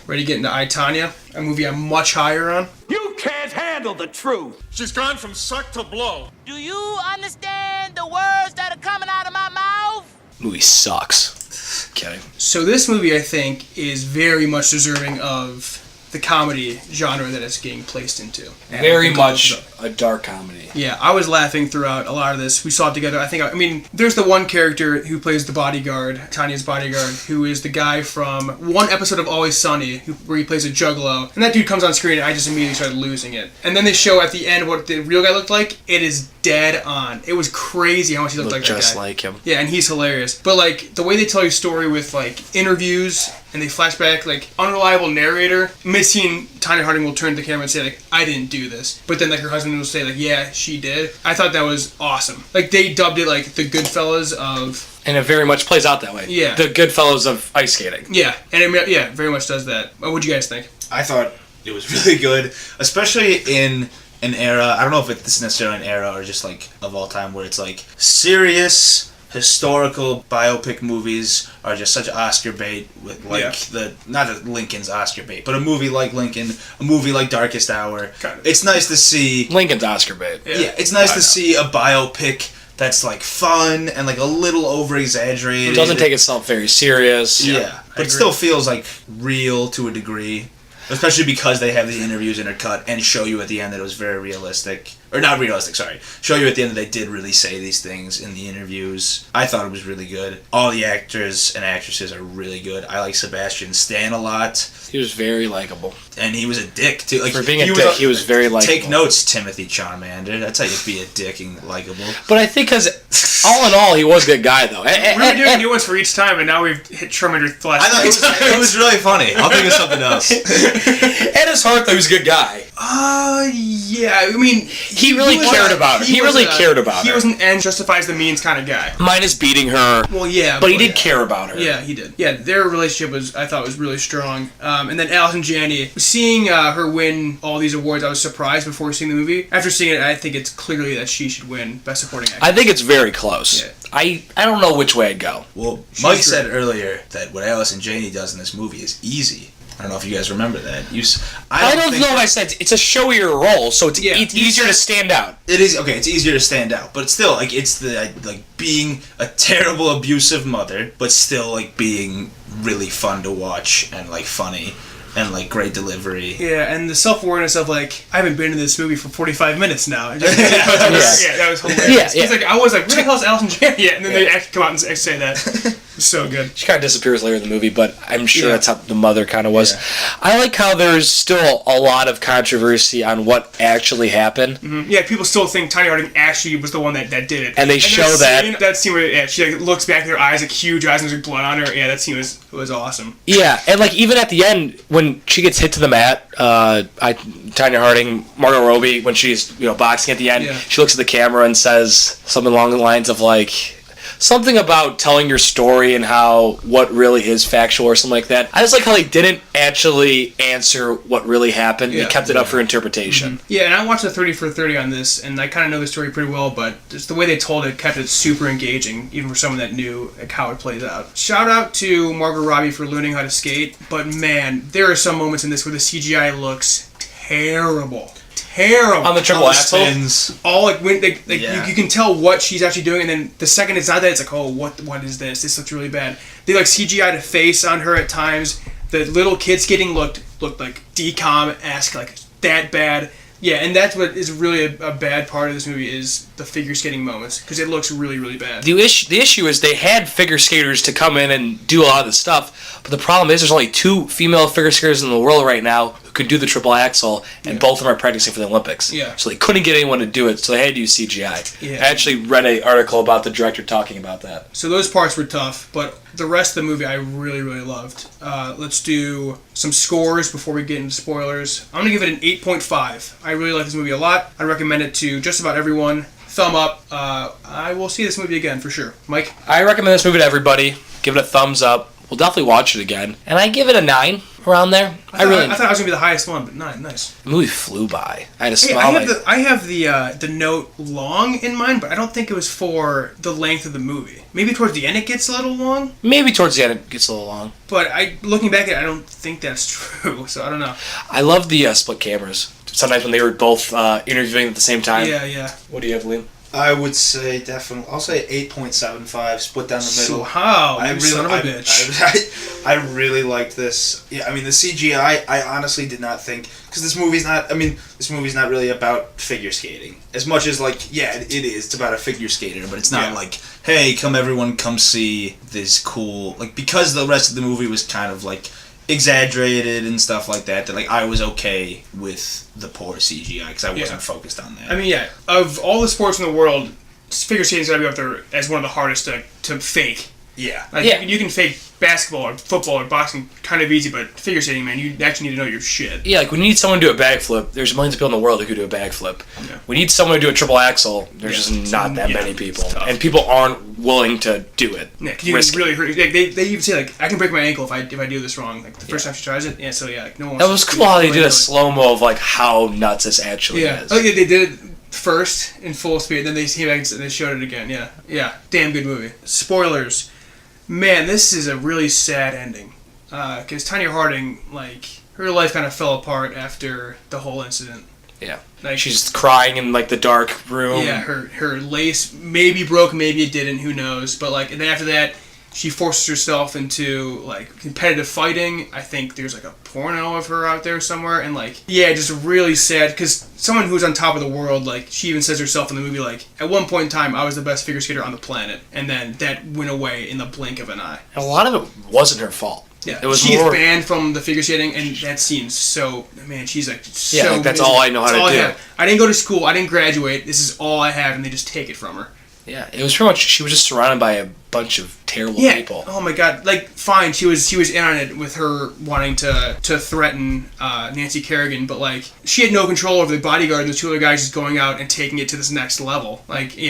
S1: Ready to get into I, Tonya? A movie I'm much higher on.
S4: You can't handle the truth.
S7: She's gone from suck to blow.
S10: Do you understand the words that are coming out of my mouth?
S2: Movie sucks. Kidding.
S1: So this movie, I think, is very much deserving of the comedy genre that it's getting placed into.
S2: Very much a dark comedy.
S1: Yeah, I was laughing throughout a lot of this. We saw it together. I mean, there's the one character who plays the bodyguard, Tanya's bodyguard, who is the guy from one episode of Always Sunny, where he plays a juggalo. And that dude comes on screen, and I just immediately started losing it. And then they show at the end what the real guy looked like. It is dead on. It was crazy how much he looked like that guy.
S2: Just like him.
S1: Yeah, and he's hilarious. But, like, the way they tell your story with, like, interviews, and they flash back, like, unreliable narrator, mid-scene, Tonya Harding will turn to the camera and say, like, I didn't do this. But then, like, her husband will say, like, yeah, she did. I thought that was awesome. Like, they dubbed it, like, the Goodfellas of...
S2: And it very much plays out that way.
S1: Yeah.
S2: The Goodfellas of ice skating.
S1: Yeah, and it very much does that. What do you guys think?
S3: I thought it was really good, especially in an era, I don't know if it's necessarily an era or just, like, of all time, where it's, like, serious historical biopic movies are just such Oscar bait with, like, not that Lincoln's Oscar bait, but a movie like Lincoln, a movie like Darkest Hour.
S1: Kind of.
S3: It's nice to see...
S2: Lincoln's Oscar bait.
S3: Yeah, it's nice to see a biopic that's, like, fun and, like, a little over-exaggerated.
S2: It doesn't take itself very serious.
S3: Yeah, but it still feels, like, real to a degree. Especially because they have the interviews intercut and show you at the end that it was very realistic. Or not realistic, sorry. Show you at the end that they did really say these things in the interviews. I thought it was really good. All the actors and actresses are really good. I like Sebastian Stan a lot.
S2: He was very likable.
S3: And he was a dick, too. Like,
S2: for being a dick, he was very likable.
S3: Take notes, Timothy Charmander. That's how you be a dick and likable.
S2: But I think because, all in all, he was a good guy, though.
S1: We're doing new ones for each time, and now we've hit Charmander flash.
S3: I thought it was really funny. I'll think of something else.
S2: At his heart, though, he was a good guy.
S1: Yeah, I mean...
S2: He really cared about her. He really cared about her.
S1: He was an end justifies the means kind of guy.
S2: Minus beating her.
S1: Well, yeah.
S2: But he did care about her.
S1: Yeah, he did. Yeah, their relationship I thought was really strong. And then Allison Janney, seeing her win all these awards, I was surprised before seeing the movie. After seeing it, I think it's clearly that she should win Best Supporting Actress.
S2: I think it's very close. Yeah. I don't know which way I'd go.
S3: Well, Mike said earlier that what Allison Janney does in this movie is easy. I don't know if you guys remember that.
S2: I don't know if I said it's a showier role, so it's easier to stand out.
S3: It is okay. It's easier to stand out, but still, like, it's the like being a terrible abusive mother, but still like being really fun to watch and like funny. And, like, great delivery.
S1: Yeah, and the self-awareness of, like, I haven't been in this movie for 45 minutes now. Yeah, that was hilarious. Yeah. Like, I was like, where the hell is Allison Janney? Yeah, and then they actually come out and say that. It was so good.
S2: She kind of disappears later in the movie, but I'm sure that's how the mother kind of was. Yeah. I like how there's still a lot of controversy on what actually happened.
S1: Mm-hmm. Yeah, people still think Tonya Harding actually was the one that did it.
S2: And they show that.
S1: That scene where she like, looks back at her eyes, like huge eyes, and there's blood on her. Yeah, that scene was awesome.
S2: Yeah, and like even at the end, when she gets hit to the mat, Tonya Harding, Margot Robbie, when she's boxing at the end, she looks at the camera and says something along the lines of like something about telling your story and how what really is factual or something like that. I just like how they didn't actually answer what really happened. They kept it up for interpretation.
S1: Mm-hmm. Yeah, and I watched the 30 for 30 on this, and I kind of know the story pretty well, but just the way they told it kept it super engaging, even for someone that knew like, how it plays out. Shout out to Margot Robbie for learning how to skate, but man, there are some moments in this where the CGI looks terrible. On
S2: the triple axle,
S1: all like when you can tell what she's actually doing, and then the second it's not that, it's like, oh, what is this? This looks really bad. They like CGI'd a face on her at times. The little kid skating looked like decom-esque, like that bad. Yeah, and that's what is really a bad part of this movie is the figure skating moments, because it looks really, really bad.
S2: The issue is they had figure skaters to come in and do a lot of this stuff, but the problem is there's only 2 female figure skaters in the world right now who could do the triple axle, and both of them are practicing for the Olympics.
S1: Yeah.
S2: So they couldn't get anyone to do it, so they had to use CGI.
S1: Yeah.
S2: I actually read an article about the director talking about that.
S1: So those parts were tough, but the rest of the movie I really, really loved. Let's do some scores before we get into spoilers. I'm going to give it an 8.5. I really like this movie a lot. I recommend it to just about everyone. Thumb up. I will see this movie again for sure. Mike?
S2: I recommend this movie to everybody. Give it a thumbs up. We'll definitely watch it again. And I give it a 9 around there.
S1: I thought it was going to be the highest one, but 9. Nice.
S2: The movie flew by. I had a smile.
S1: I have the note long in mind, but I don't think it was for the length of the movie. Maybe towards the end it gets a little long.
S2: Maybe towards the end it gets a little long.
S1: But looking back at it, I don't think that's true, so I don't know.
S2: I love the split cameras. Sometimes when they were both interviewing at the same time.
S1: Yeah.
S2: What do you have, Liam?
S3: I would say definitely. I'll say 8.75, split down the middle.
S1: Wow, son of a bitch.
S3: I really liked this. Yeah, I mean the CGI. I honestly did not think because this movie's not. I mean, this movie's not really about figure skating as much as like it is. It's about a figure skater, but it's not like, hey, everyone come see this cool because the rest of the movie was kind of like exaggerated and stuff like that. That like I was okay with the poor CGI because I wasn't focused on that.
S1: I mean, of all the sports in the world, figure skating's gotta be up there as one of the hardest to fake.
S3: Yeah.
S1: You can fake basketball or football or boxing kind of easy, but figure skating, man, you actually need to know your shit.
S2: Yeah, like when you need someone to do a backflip, there's millions of people in the world who could do a backflip. Yeah. We need someone to do a triple axel, there's just not that many people. And people aren't willing to do it.
S1: Yeah, you really hurt. They even say, I can break my ankle if I do this wrong. Like, the first time she tries it, no one wants
S2: That was cool how they did a slow-mo of, how nuts this actually is.
S1: Oh, yeah, they did it first in full speed, then they came back and they showed it again. Yeah, damn good movie. Spoilers. Man, this is a really sad ending. Because Tonya Harding, her life kind of fell apart after the whole incident.
S2: Yeah. She's crying in, the dark room.
S1: Yeah, her lace maybe broke, maybe it didn't, who knows. But, and then after that, she forces herself into, competitive fighting. I think there's, a porno of her out there somewhere. And, just really sad. Because someone who's on top of the world, she even says herself in the movie, at one point in time, I was the best figure skater on the planet. And then that went away in the blink of an eye.
S2: And a lot of it wasn't her fault.
S1: Yeah, she gets banned from the figure skating, and that seems so... Man, she's, so...
S2: that's all I know how to do.
S1: I didn't go to school, I didn't graduate, this is all I have, and they just take it from her.
S2: Yeah, it was pretty much... She was just surrounded by a bunch of terrible people.
S1: Oh my god. Fine, she was in on it with her wanting to threaten Nancy Kerrigan, but, she had no control over the bodyguard and the two other guys just going out and taking it to this next level.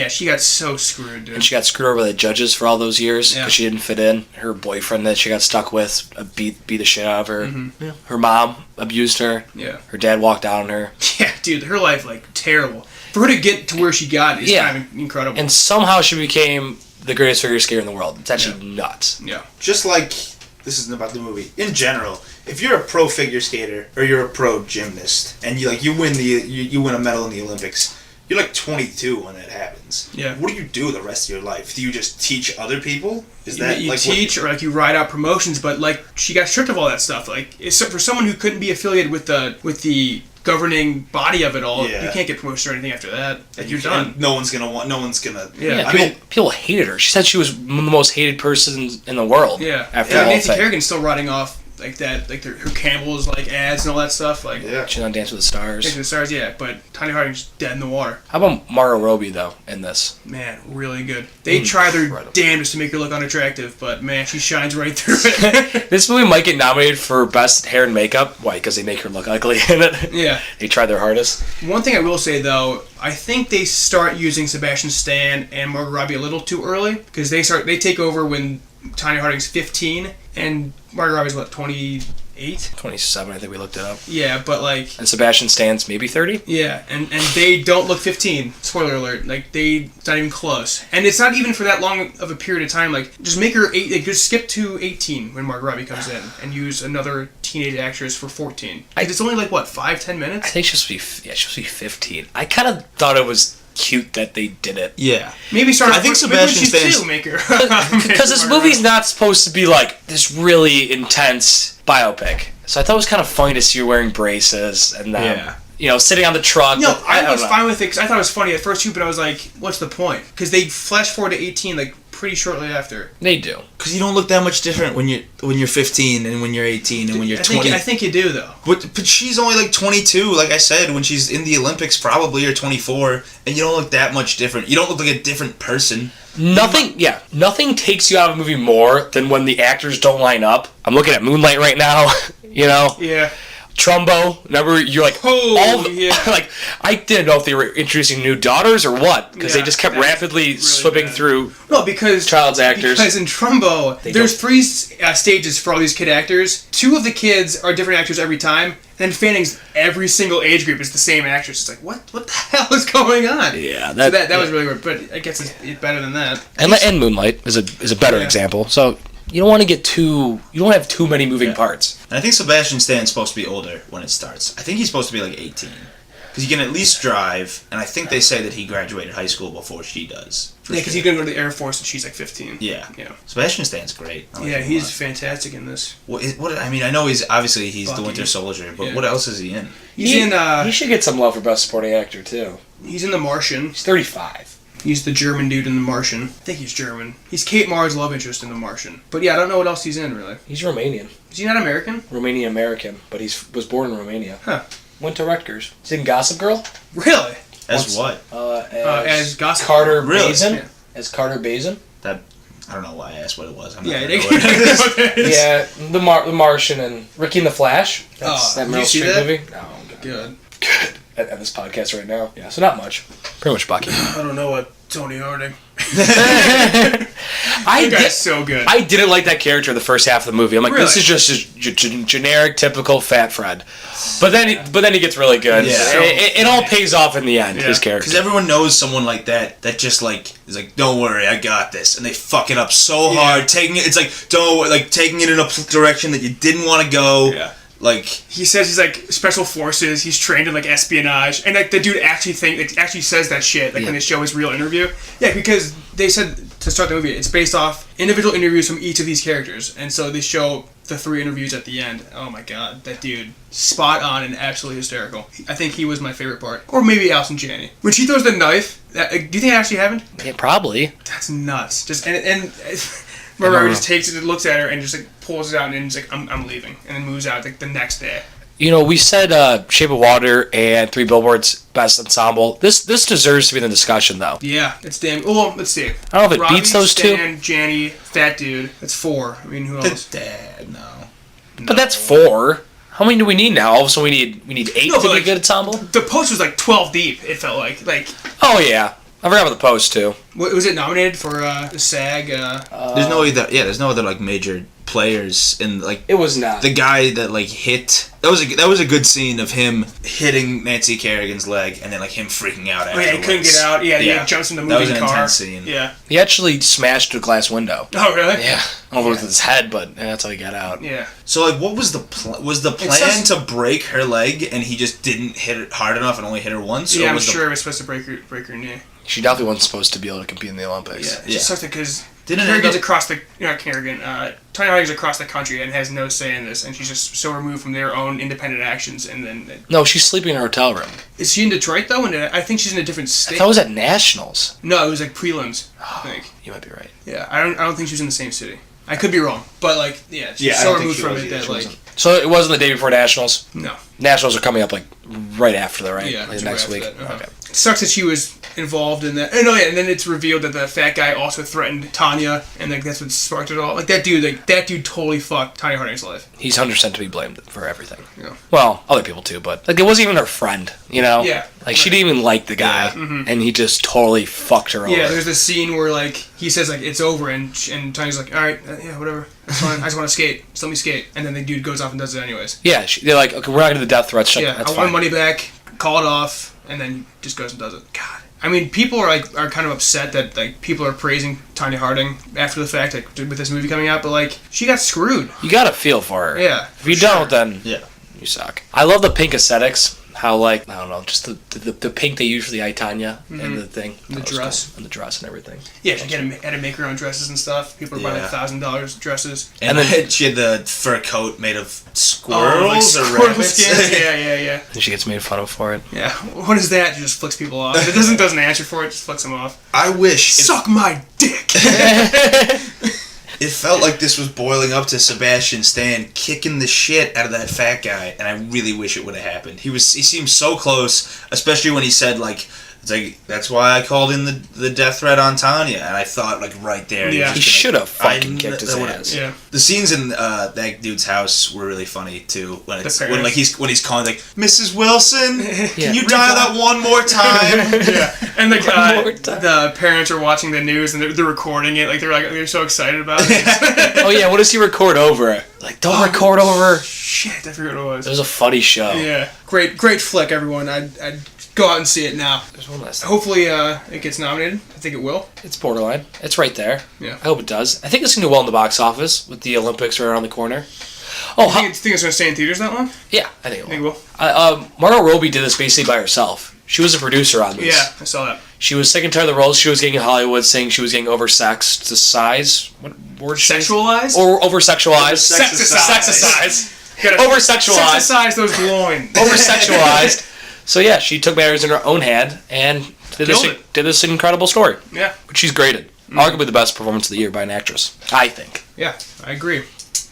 S1: She got so screwed, dude.
S2: And she got screwed over by the judges for all those years because she didn't fit in. Her boyfriend that she got stuck with beat the shit out of her. Mm-hmm. Yeah. Her mom abused her.
S1: Yeah.
S2: Her dad walked out on her.
S1: Yeah, dude, her life, terrible. For her to get to where she got is kind of incredible.
S2: And somehow she became the greatest figure skater in the world. It's actually nuts.
S1: Yeah.
S3: Just this isn't about the movie. In general, if you're a pro figure skater or you're a pro gymnast and you win you win a medal in the Olympics, you're 22 when that happens.
S1: Yeah.
S3: What do you do the rest of your life? Do you just teach other people? Is that
S1: you teach or you ride out promotions? But she got stripped of all that stuff. It's for someone who couldn't be affiliated with the governing body of it all. You can't get promotion or anything after that. You're done.
S3: No one's gonna.
S2: Yeah. People hated her. She said she was the most hated person in the world.
S1: Yeah.
S2: After
S1: Nancy Kerrigan's still riding off that, her Campbell's ads and all that stuff.
S2: She's on Dance with the Stars.
S1: Dance with the Stars, yeah. But Tonya Harding's dead in the water.
S2: How about Margot Robbie though in this?
S1: Man, really good. They try their damnedest to make her look unattractive, but man, she shines right through it.
S2: This movie might get nominated for best hair and makeup. Why? Because they make her look ugly in it.
S1: Yeah.
S2: They tried their hardest.
S1: One thing I will say though, I think they start using Sebastian Stan and Margot Robbie a little too early because they take over when Tonya Harding's 15 and Margot Robbie's 28?
S2: 27, I think we looked it up.
S1: Yeah, but
S2: and Sebastian Stan's maybe 30?
S1: Yeah, and they don't look 15. Spoiler alert. It's not even close. And it's not even for that long of a period of time. Just make her 8. Just skip to 18 when Margot Robbie comes in and use another teenage actress for 14. It's only 5-10 minutes?
S2: I think she's supposed to be 15. I kind of thought it was cute that they did it.
S3: Yeah.
S1: Maybe start.
S3: I think Sebastian Stan's
S2: because this movie's not supposed to be this really intense biopic. So I thought it was kind of funny to see her wearing braces and sitting on the truck.
S1: No, I was fine with it because I thought it was funny at first too, but I was like, what's the point? Because they flash forward to 18 pretty shortly after.
S2: They do.
S3: Because you don't look that much different when you're 15 and when you're 18 and when you're 20.
S1: I think you do though.
S3: But she's only 22, like I said, when she's in the Olympics probably, or 24, and you don't look that much different. You don't look like a different person.
S2: Nothing takes you out of a movie more than when the actors don't line up. I'm looking at Moonlight right now,
S1: Yeah.
S2: Trumbo, remember you're I didn't know if they were introducing new daughters or what because they just kept rapidly really slipping through.
S1: No, because
S2: child's actors.
S1: Because in Trumbo, there's 3 stages for all these kid actors. 2 of the kids are different actors every time. And Fanning's every single age group is the same actress. It's what the hell is going on?
S2: Yeah,
S1: that was really weird. But I guess it's better than that.
S2: And Moonlight is a better example. So. You don't want to you don't have too many moving parts.
S3: And I think Sebastian Stan's supposed to be older when it starts. I think he's supposed to be 18. Because he can at least drive, and I think they say that he graduated high school before she does.
S1: Yeah, because he's going to go to the Air Force and she's like 15.
S3: Yeah. Sebastian Stan's great.
S1: Yeah, he's fantastic in this.
S3: What I mean, I know he's the Winter Soldier, but what else is he in?
S2: He should get some love for Best Supporting Actor, too.
S1: He's in The Martian.
S2: He's 35.
S1: He's the German dude in The Martian. I think he's German. He's Kate Mara's love interest in The Martian. But yeah, I don't know what else he's in, really.
S2: He's Romanian.
S1: Is he not American?
S2: Romanian-American, but he was born in Romania.
S1: Huh.
S2: Went to Rutgers. He's in Gossip Girl.
S1: Really?
S3: As what?
S1: As Gossip
S2: Carter
S3: really?
S2: Bazin.
S1: Yeah.
S2: As Carter Bazin.
S3: That I don't know why I asked what it was.
S2: Yeah, the Martian and Ricky and the Flash. That's that Meryl Streep movie. No,
S1: good.
S2: At this podcast right now. Yeah, so not much. Pretty much Bucky.
S1: I don't know what Tony Harding.
S2: That
S1: guy's so good.
S2: I didn't like that character in the first half of the movie. I'm like,
S1: Really?
S2: this is just a generic, typical fat Fred. But then he gets really good.
S3: Yeah.
S2: It all pays off in the end. His character.
S3: Because everyone knows someone like that just like is like, don't worry, I got this, and they fuck it up so hard, taking it. It's like taking it in a direction that you didn't want to go.
S1: Yeah.
S3: Like
S1: he says he's like special forces. He's trained in like espionage, and like the dude actually says that shit when they show his real interview. Yeah, because they said to start the movie, it's based off individual interviews from each of these characters, and so they show the 3 interviews at the end. Oh my god, that dude, spot on and absolutely hysterical. I think he was my favorite part, or maybe Allison Janney when she throws the knife. Do you think it actually happened?
S2: Yeah, probably.
S1: That's nuts. Just and Mariah just takes it and looks at her and just like pulls it out and just like I'm leaving, and then moves out like the next day.
S2: You know, we said Shape of Water and 3 Billboards Best Ensemble. This deserves to be in the discussion, though.
S1: Yeah, it's damn. Well, let's see.
S2: I don't know if it
S1: Robbie,
S2: beats those
S1: Stan,
S2: two.
S1: Janny, Fat Dude. That's 4. I mean, who else?
S3: Dad, no.
S2: But that's 4. How many do we need now? All of a sudden, we need 8 to be a good ensemble.
S1: The post was like 12 deep. It felt like.
S2: Oh yeah, I forgot about the post too.
S1: Was it nominated for the SAG?
S3: There's no other like major players in like.
S2: It was not.
S3: The guy that like hit. That was a good scene of him hitting Nancy Kerrigan's leg and then like him freaking out.
S1: Oh yeah, he couldn't get out. Yeah, he jumps in the moving car.
S3: That was an intense scene.
S1: Yeah.
S2: He actually smashed a glass window.
S1: Oh really?
S2: Yeah. I don't know with his head, but that's how he got out.
S1: Yeah.
S3: So like, what was the plan? Was the plan to break her leg and he just didn't hit it hard enough and only hit her once?
S1: Yeah, I'm sure it was supposed to break her knee.
S2: She definitely wasn't supposed to be able to compete in the Olympics.
S1: Yeah, it just sucks because Kerrigan's across the Tonya Harding's across the country and has no say in this, and she's just so removed from their own independent actions. And then
S2: no, she's sleeping in her hotel room.
S1: Is she in Detroit though? And I think she's in a different state.
S2: I thought it was at Nationals.
S1: No, it was like prelims. I think
S2: you might be right.
S1: Yeah, I don't think she was in the same city. I could be wrong, but like she's so removed from it that like.
S2: So it wasn't the day before Nationals.
S1: No.
S2: Nationals are coming up like right after that, right?
S1: Yeah,
S2: like next week.
S1: Okay. It sucks that she was involved in that. And then it's revealed that the fat guy also threatened Tonya, and like that's what sparked it all. Like that dude totally fucked Tonya Harding's life.
S2: He's 100% to be blamed for everything.
S1: Yeah.
S2: Well, other people too, but like it wasn't even her friend, you know?
S1: Yeah.
S2: Like she didn't even like the guy, and he just totally fucked her over.
S1: Yeah, there's this scene where like he says like it's over, and Tonya's like, all right, yeah, whatever, that's fine. I just want to skate. Just let me skate. And then the dude goes off and does it anyways.
S2: Yeah, they're like, okay, we're not gonna do death threats.
S1: Yeah,
S2: that's
S1: I want
S2: fine.
S1: my money back. Call it off, and then he just goes and does it. God. I mean, people are kind of upset that like people are praising Tonya Harding after the fact, like with this movie coming out, but like she got screwed.
S2: You gotta feel for her.
S1: Yeah.
S2: If you don't, then
S3: yeah,
S2: you suck. I love the pink aesthetics. How like I don't know, just the pink they use for the I, Tonya and the thing,
S1: the dress,
S2: cool. And the dress and everything.
S1: Yeah, she had to make her own dresses and stuff. People are buying like $1,000 dresses.
S3: And then she had the fur coat made of squirrels or rabbits.
S1: Skins. Yeah.
S2: And she gets made fun of for it.
S1: Yeah, what is that? She just flicks people off. It doesn't answer for it. Just flicks them off.
S3: I wish.
S1: Suck my dick.
S3: It felt like this was boiling up to Sebastian Stan kicking the shit out of that fat guy, and I really wish it would have happened. He seemed so close, especially when he said like, it's like that's why I called in the death threat on Tonya, and I thought like right there,
S1: yeah,
S2: he should have fucking kicked his ass.
S1: Yeah,
S3: the scenes in that dude's house were really funny too. When he's calling like Mrs. Wilson, can you dial that one more time?
S1: Yeah, and the parents are watching the news and they're recording it. Like they're so excited about it.
S2: Oh yeah, what does he record over? Like don't record over.
S1: Shit, I forgot what it was.
S2: It was a funny show.
S1: Yeah, great flick, everyone. I'd go out and see it now.
S2: There's one last thing.
S1: Hopefully it gets nominated. I think it will.
S2: It's borderline. It's right there.
S1: Yeah.
S2: I hope it does. I think it's going to do well in the box office with the Olympics right around the corner. Oh,
S1: think it's going to stay in theaters that long?
S2: Yeah, I think it
S1: Think it
S2: will.
S1: will.
S2: Margot Robbie did this basically by herself. She was a producer on this.
S1: Yeah, I saw that.
S2: She was sick and tired of the roles she was getting in Hollywood, saying she was getting oversexed to size. What word?
S1: Sexualized?
S2: Or over-sexualized.
S1: Sexicized.
S2: Over-sexualized.
S1: Sexicize those loins.
S2: Over-sexualized. So yeah, she took matters in her own hand and did this incredible story.
S1: Yeah.
S2: Which she's graded. Arguably the best performance of the year by an actress, I think.
S1: Yeah, I agree.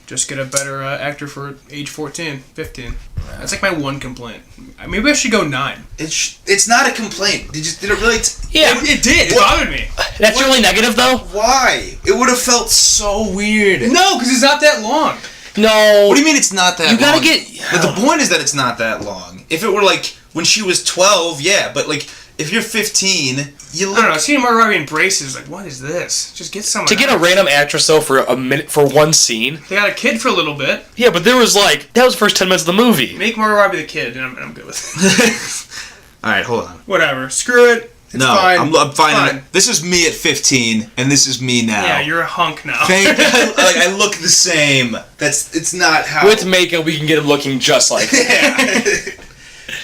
S1: Just get a better actor for age 14, 15. That's like my one complaint. Maybe I should go 9.
S3: It's not a complaint. Did it really?
S2: Yeah,
S1: it did. It bothered me.
S2: That's really negative, though.
S3: Why? It would have felt so weird.
S1: No, because it's not that long.
S2: No.
S3: What do you mean it's not that long?
S2: You gotta get...
S3: But the point is that it's not that long. If it were like when she was 12, yeah, but like if you're 15, you look...
S1: I don't know, seeing Margot Robbie in braces, like, what is this? Just get someone
S2: To get a random actress, though, for a minute, for one scene...
S1: They had a kid for a little bit.
S2: Yeah, but there was like... That was the first 10 minutes of the movie.
S1: Make Margot Robbie the kid, and I'm good with it.
S3: Alright, hold on.
S1: Whatever. Screw it. It's fine.
S3: I'm fine. This is me at 15, and this is me now.
S1: Yeah, you're a hunk now.
S3: I look the same. It's not how...
S2: With makeup, we can get him looking just like that.
S3: Yeah.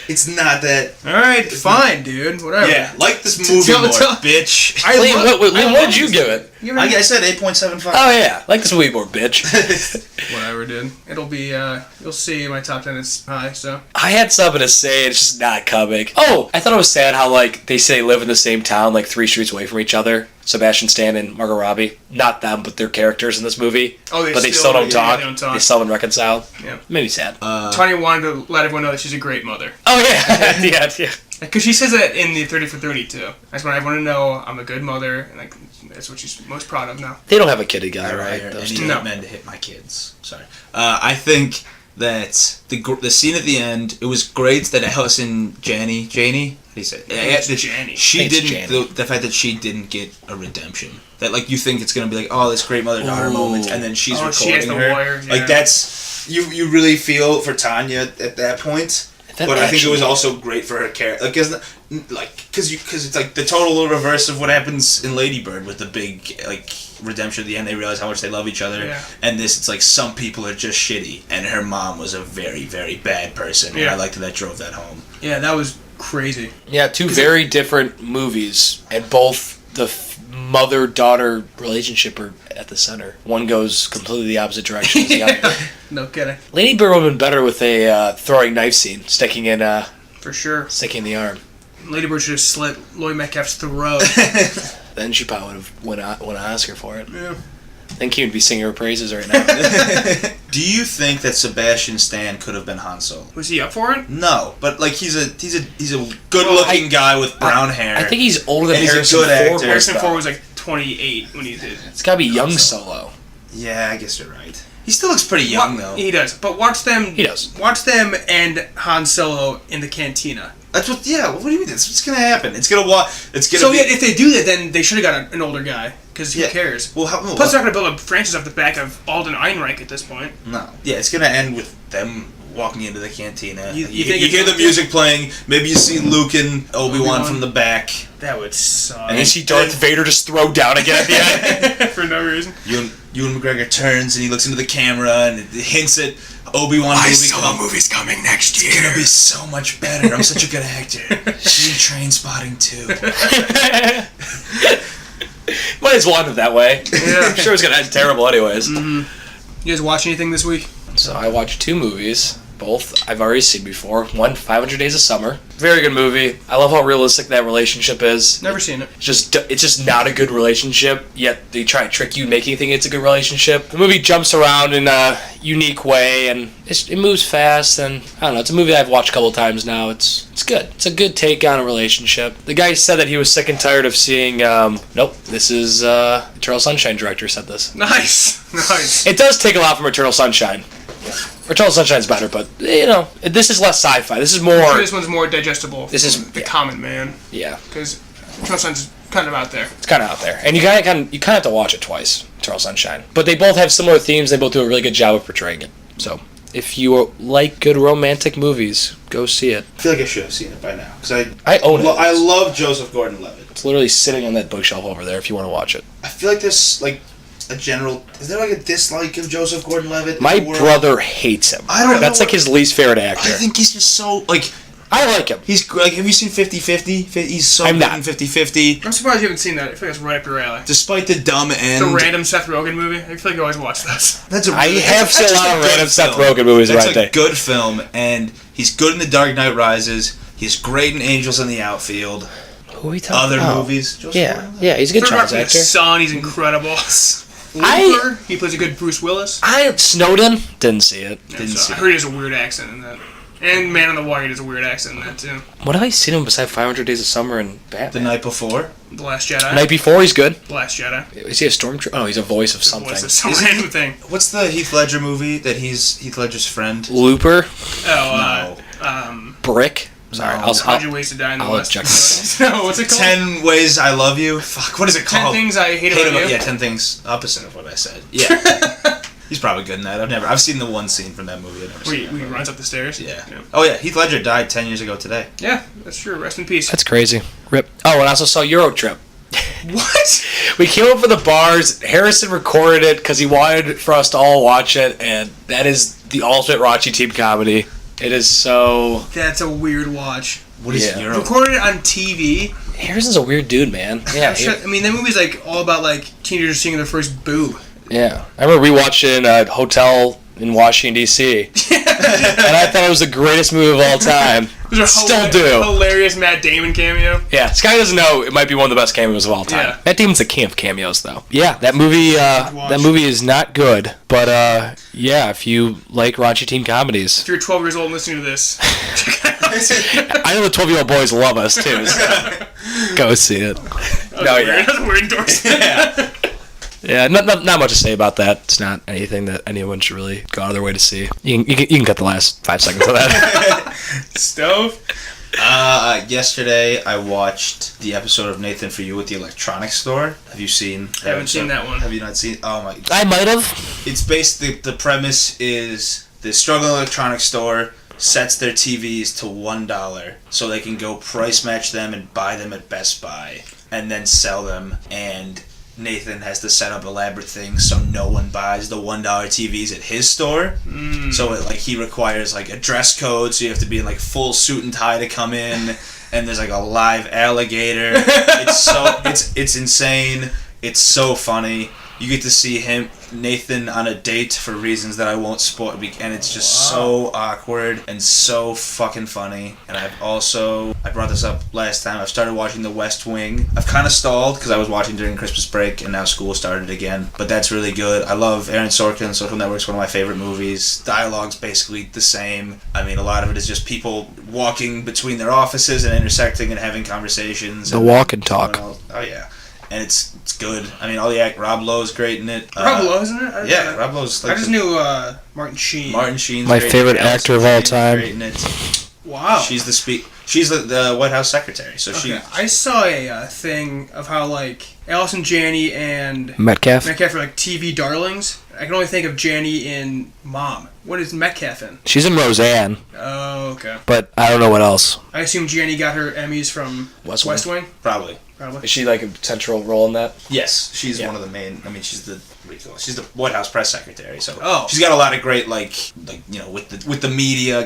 S3: It's not that...
S1: Alright, fine, dude. Whatever.
S3: Yeah, like this movie more, bitch.
S2: Liam, what did you give it?
S3: I said 8.75.
S2: Oh, yeah. Like this movie more, bitch.
S1: Whatever, dude. It'll be, you'll see my top 10 is high, so.
S2: I had something to say, it's just not coming. Oh, I thought it was sad how, like, they say they live in the same town, like 3 streets away from each other. Sebastian Stan and Margot Robbie. Not them, but their characters in this movie.
S1: Oh,
S2: but they still don't talk.
S1: They don't talk.
S2: They still haven't reconciled.
S1: Yeah.
S2: Made me sad.
S1: Tonya wanted to let everyone know that she's a great mother.
S2: Oh, yeah. yeah.
S1: Because she says that in the 30 for 30, too. I just want everyone to know I'm a good mother, and like that's what she's most proud of now.
S2: They don't have a kid together, right?
S3: Any men to hit my kids. Sorry. I think that the scene at the end, it was great that Allison Janney, how do you say it?
S1: Janney.
S3: She didn't, the fact that she didn't get a redemption. That, like, you think it's going to be like, oh, this great mother-daughter moment, and then she's recording
S1: she has the
S3: her.
S1: warrior, yeah.
S3: Like, that's, you really feel for Tonya at that point. But I think it was also great for her character. Because it's like the total reverse of what happens in Lady Bird with the big, like, redemption at the end. They realize how much they love each other. Yeah. And this, it's like some people are just shitty. And her mom was a very, very bad person. Yeah. And I liked that drove that home.
S1: Yeah, that was crazy.
S2: Yeah, 2 very different movies. And both the mother-daughter relationship are at the center. One goes completely the opposite direction as the other.
S1: No kidding.
S2: Lady Bird would have been better with a throwing knife scene, sticking in
S1: for sure.
S2: Sticking in the arm.
S1: Lady Bird should have slit Lloyd Metcalf's throat.
S2: Then she probably would have won an Oscar for it.
S1: Yeah.
S2: I think he would be singing her praises right now.
S3: Do you think that Sebastian Stan could have been Han Solo?
S1: Was he up for it?
S3: No, but like he's a good-looking guy with brown hair.
S2: I think he's older than Harrison Ford.
S1: Harrison Ford was like 28 when he did.
S2: It's got to be young Solo.
S3: Yeah, I guess you're right. He still looks pretty young though.
S1: He does, but watch them.
S2: He does.
S1: Watch them and Han Solo in the cantina.
S3: That's what. Yeah. What do you mean? That's what's gonna happen. It's gonna walk. It's gonna.
S1: So yeah, if they do that, then they should have got an older guy. Because who cares?
S3: Well,
S1: plus they're not gonna build a franchise off the back of Alden Ehrenreich at this point.
S3: No. Yeah, it's gonna end with them walking into the cantina.
S1: You
S3: hear the music playing. Maybe you see Luke and Obi-Wan from the back.
S1: That would suck.
S2: And then see Darth Vader just throw down again at the end
S1: for no reason.
S3: Ewan McGregor turns and he looks into the camera and it hints at Obi-Wan.
S2: I saw a movie's coming next year.
S3: It's gonna be so much better. I'm such a good actor. She's Train Spotting too.
S2: Might as well end it that way.
S1: Yeah.
S2: I'm sure it's gonna end terrible anyways.
S1: Mm-hmm. You guys watch anything this week?
S2: So I watched 2 movies. Both I've already seen before. One, 500 Days of Summer. Very good movie. I love how realistic that relationship is.
S1: Never seen it.
S2: It's just not a good relationship, yet they try to trick you, making you think it's a good relationship. The movie jumps around in a unique way, and it moves fast, and I don't know, it's a movie I've watched a couple of times now. It's good. It's a good take on a relationship. The guy said that he was sick and tired of seeing, this is, Eternal Sunshine director said this.
S1: Nice.
S2: It does take a lot from Eternal Sunshine. Eternal Sunshine's better, but, this is less sci-fi. This is more...
S1: I'm sure this one's more digestible.
S2: This is
S1: the common man.
S2: Yeah.
S1: Because Eternal Sunshine's kind of out there.
S2: It's kind of out there. And you kind of have to watch it twice, Eternal Sunshine. But they both have similar themes. They both do a really good job of portraying it. So, if you like good romantic movies, go see it.
S3: I feel like I should have seen it by now. Because
S2: I own it.
S3: I love Joseph Gordon-Levitt.
S2: It's literally sitting on that bookshelf over there if you want to watch it.
S3: I feel like there's, a general? Is there like a dislike of Joseph Gordon-Levitt?
S2: My brother hates him.
S3: I don't know.
S2: That's like his least favorite actor.
S3: I think he's just so like.
S2: I like him.
S3: He's like. Have you seen 50-50? He's so
S2: I'm
S3: good
S2: not.
S3: in 50-50.
S1: I'm surprised you haven't seen that. I feel like it's right up your alley.
S3: Despite the dumb end.
S1: The random Seth Rogen movie. I feel like you always watch those.
S2: I have seen a lot of random Seth Rogen movies
S3: that's
S2: right there.
S3: That's a good film, and he's good in The Dark Knight Rises. He's great in Angels in the Outfield.
S2: Who are we talking
S3: Other
S2: about?
S3: movies.
S2: Yeah, he's a good child actor.
S1: Son, he's incredible. He plays a good Bruce Willis.
S2: Snowden didn't see it.
S1: I heard he has a weird accent in that. And Man on the Wire does a weird accent in that too.
S2: What have I seen him besides 500 Days of Summer and Batman?
S3: The Night Before.
S1: The Last Jedi.
S2: Night Before, he's good.
S1: The Last Jedi.
S2: Is he a stormtrooper? Oh, he's a voice of something.
S1: Voice of some random thing.
S3: What's the Heath Ledger movie that he's Heath Ledger's friend?
S2: Looper. Brick. Sorry,
S3: No.
S1: 100 Ways to Die in the
S2: I'll
S1: West.
S2: check this.
S1: No, what's it called?
S3: 10 Ways I Love You. Fuck, what is it
S1: 10
S3: called?
S1: Things I Hate About You.
S3: Yeah, 10 Things opposite of what I said. Yeah. He's probably good in that. I've seen the one scene from that movie. I've never seen
S1: Where he runs up the stairs?
S3: Yeah. Oh yeah, Heath Ledger died 10 years ago today.
S1: Yeah, that's true. Rest in peace.
S2: That's crazy. Rip. Oh, and I also saw Eurotrip.
S1: What?
S2: We came up for the bars. Harrison recorded it because he wanted for us to all watch it, and that is the ultimate Raunchy Team comedy. It is so...
S1: That's a weird watch.
S3: What is Europe?
S1: Recorded it on TV.
S2: Harrison's a weird dude, man. Yeah.
S1: I mean, that movie's like all about like teenagers seeing their first boob.
S2: Yeah. I remember rewatching it in a hotel in Washington, D.C. And I thought it was the greatest movie of all time. Still do.
S1: Hilarious Matt Damon cameo.
S2: Yeah, Sky doesn't know it might be one of the best cameos of all time.
S1: Yeah.
S2: Matt Damon's a king of cameos, though. Yeah, that movie is not good. But, yeah, if you like Raunchy Teen comedies.
S1: If you're 12 years old and listening to this.
S2: I know the 12-year-old boys love us, too. So go see it.
S1: That's a weird endorsement.
S2: Yeah, not much to say about that. It's not anything that anyone should really go out of their way to see. You can cut the last 5 seconds of that.
S1: Stove?
S3: Yesterday I watched the episode of Nathan For You at the Electronics Store. Have you seen that?
S1: I haven't seen that one.
S3: Have you not seen? Oh my!
S2: I might have.
S3: It's basically the premise is the struggling electronics store sets their TVs to $1 so they can go price match them and buy them at Best Buy and then sell them. And Nathan has to set up elaborate things so no one buys the $1 TVs at his store. So he requires like a dress code, so you have to be in like full suit and tie to come in. And there's like a live alligator. It's insane. It's so funny. You get to see Nathan, on a date for reasons that I won't spoil, and it's just so awkward and so fucking funny. And I brought this up last time, I've started watching The West Wing. I've kind of stalled because I was watching during Christmas break and now school started again, but that's really good. I love Aaron Sorkin. Social Network's one of my favorite movies. Dialogue's basically the same. I mean, a lot of it is just people walking between their offices and intersecting and having conversations.
S2: The walk and talk.
S3: Oh yeah. And it's good. I mean, Rob Lowe's great in it.
S1: Rob Lowe, isn't it?
S3: Yeah, Rob Lowe's.
S1: I just knew Martin Sheen.
S3: Martin Sheen's
S2: my
S3: great.
S2: favorite actor of all time.
S3: Great in it.
S1: Wow.
S3: She's the White House secretary. So
S1: I saw a thing of how like Allison Janney and
S2: Metcalf
S1: are like TV darlings. I can only think of Janney in Mom. What is Metcalf in?
S2: She's in Roseanne.
S1: Oh, okay.
S2: But I don't know what else.
S1: I assume Janney got her Emmys from West Wing?
S3: Probably.
S2: Is she like a central role in that?
S3: Yes, she's one of the main. I mean, she's the White House press secretary. So
S1: oh.
S3: She's got a lot of great with the media.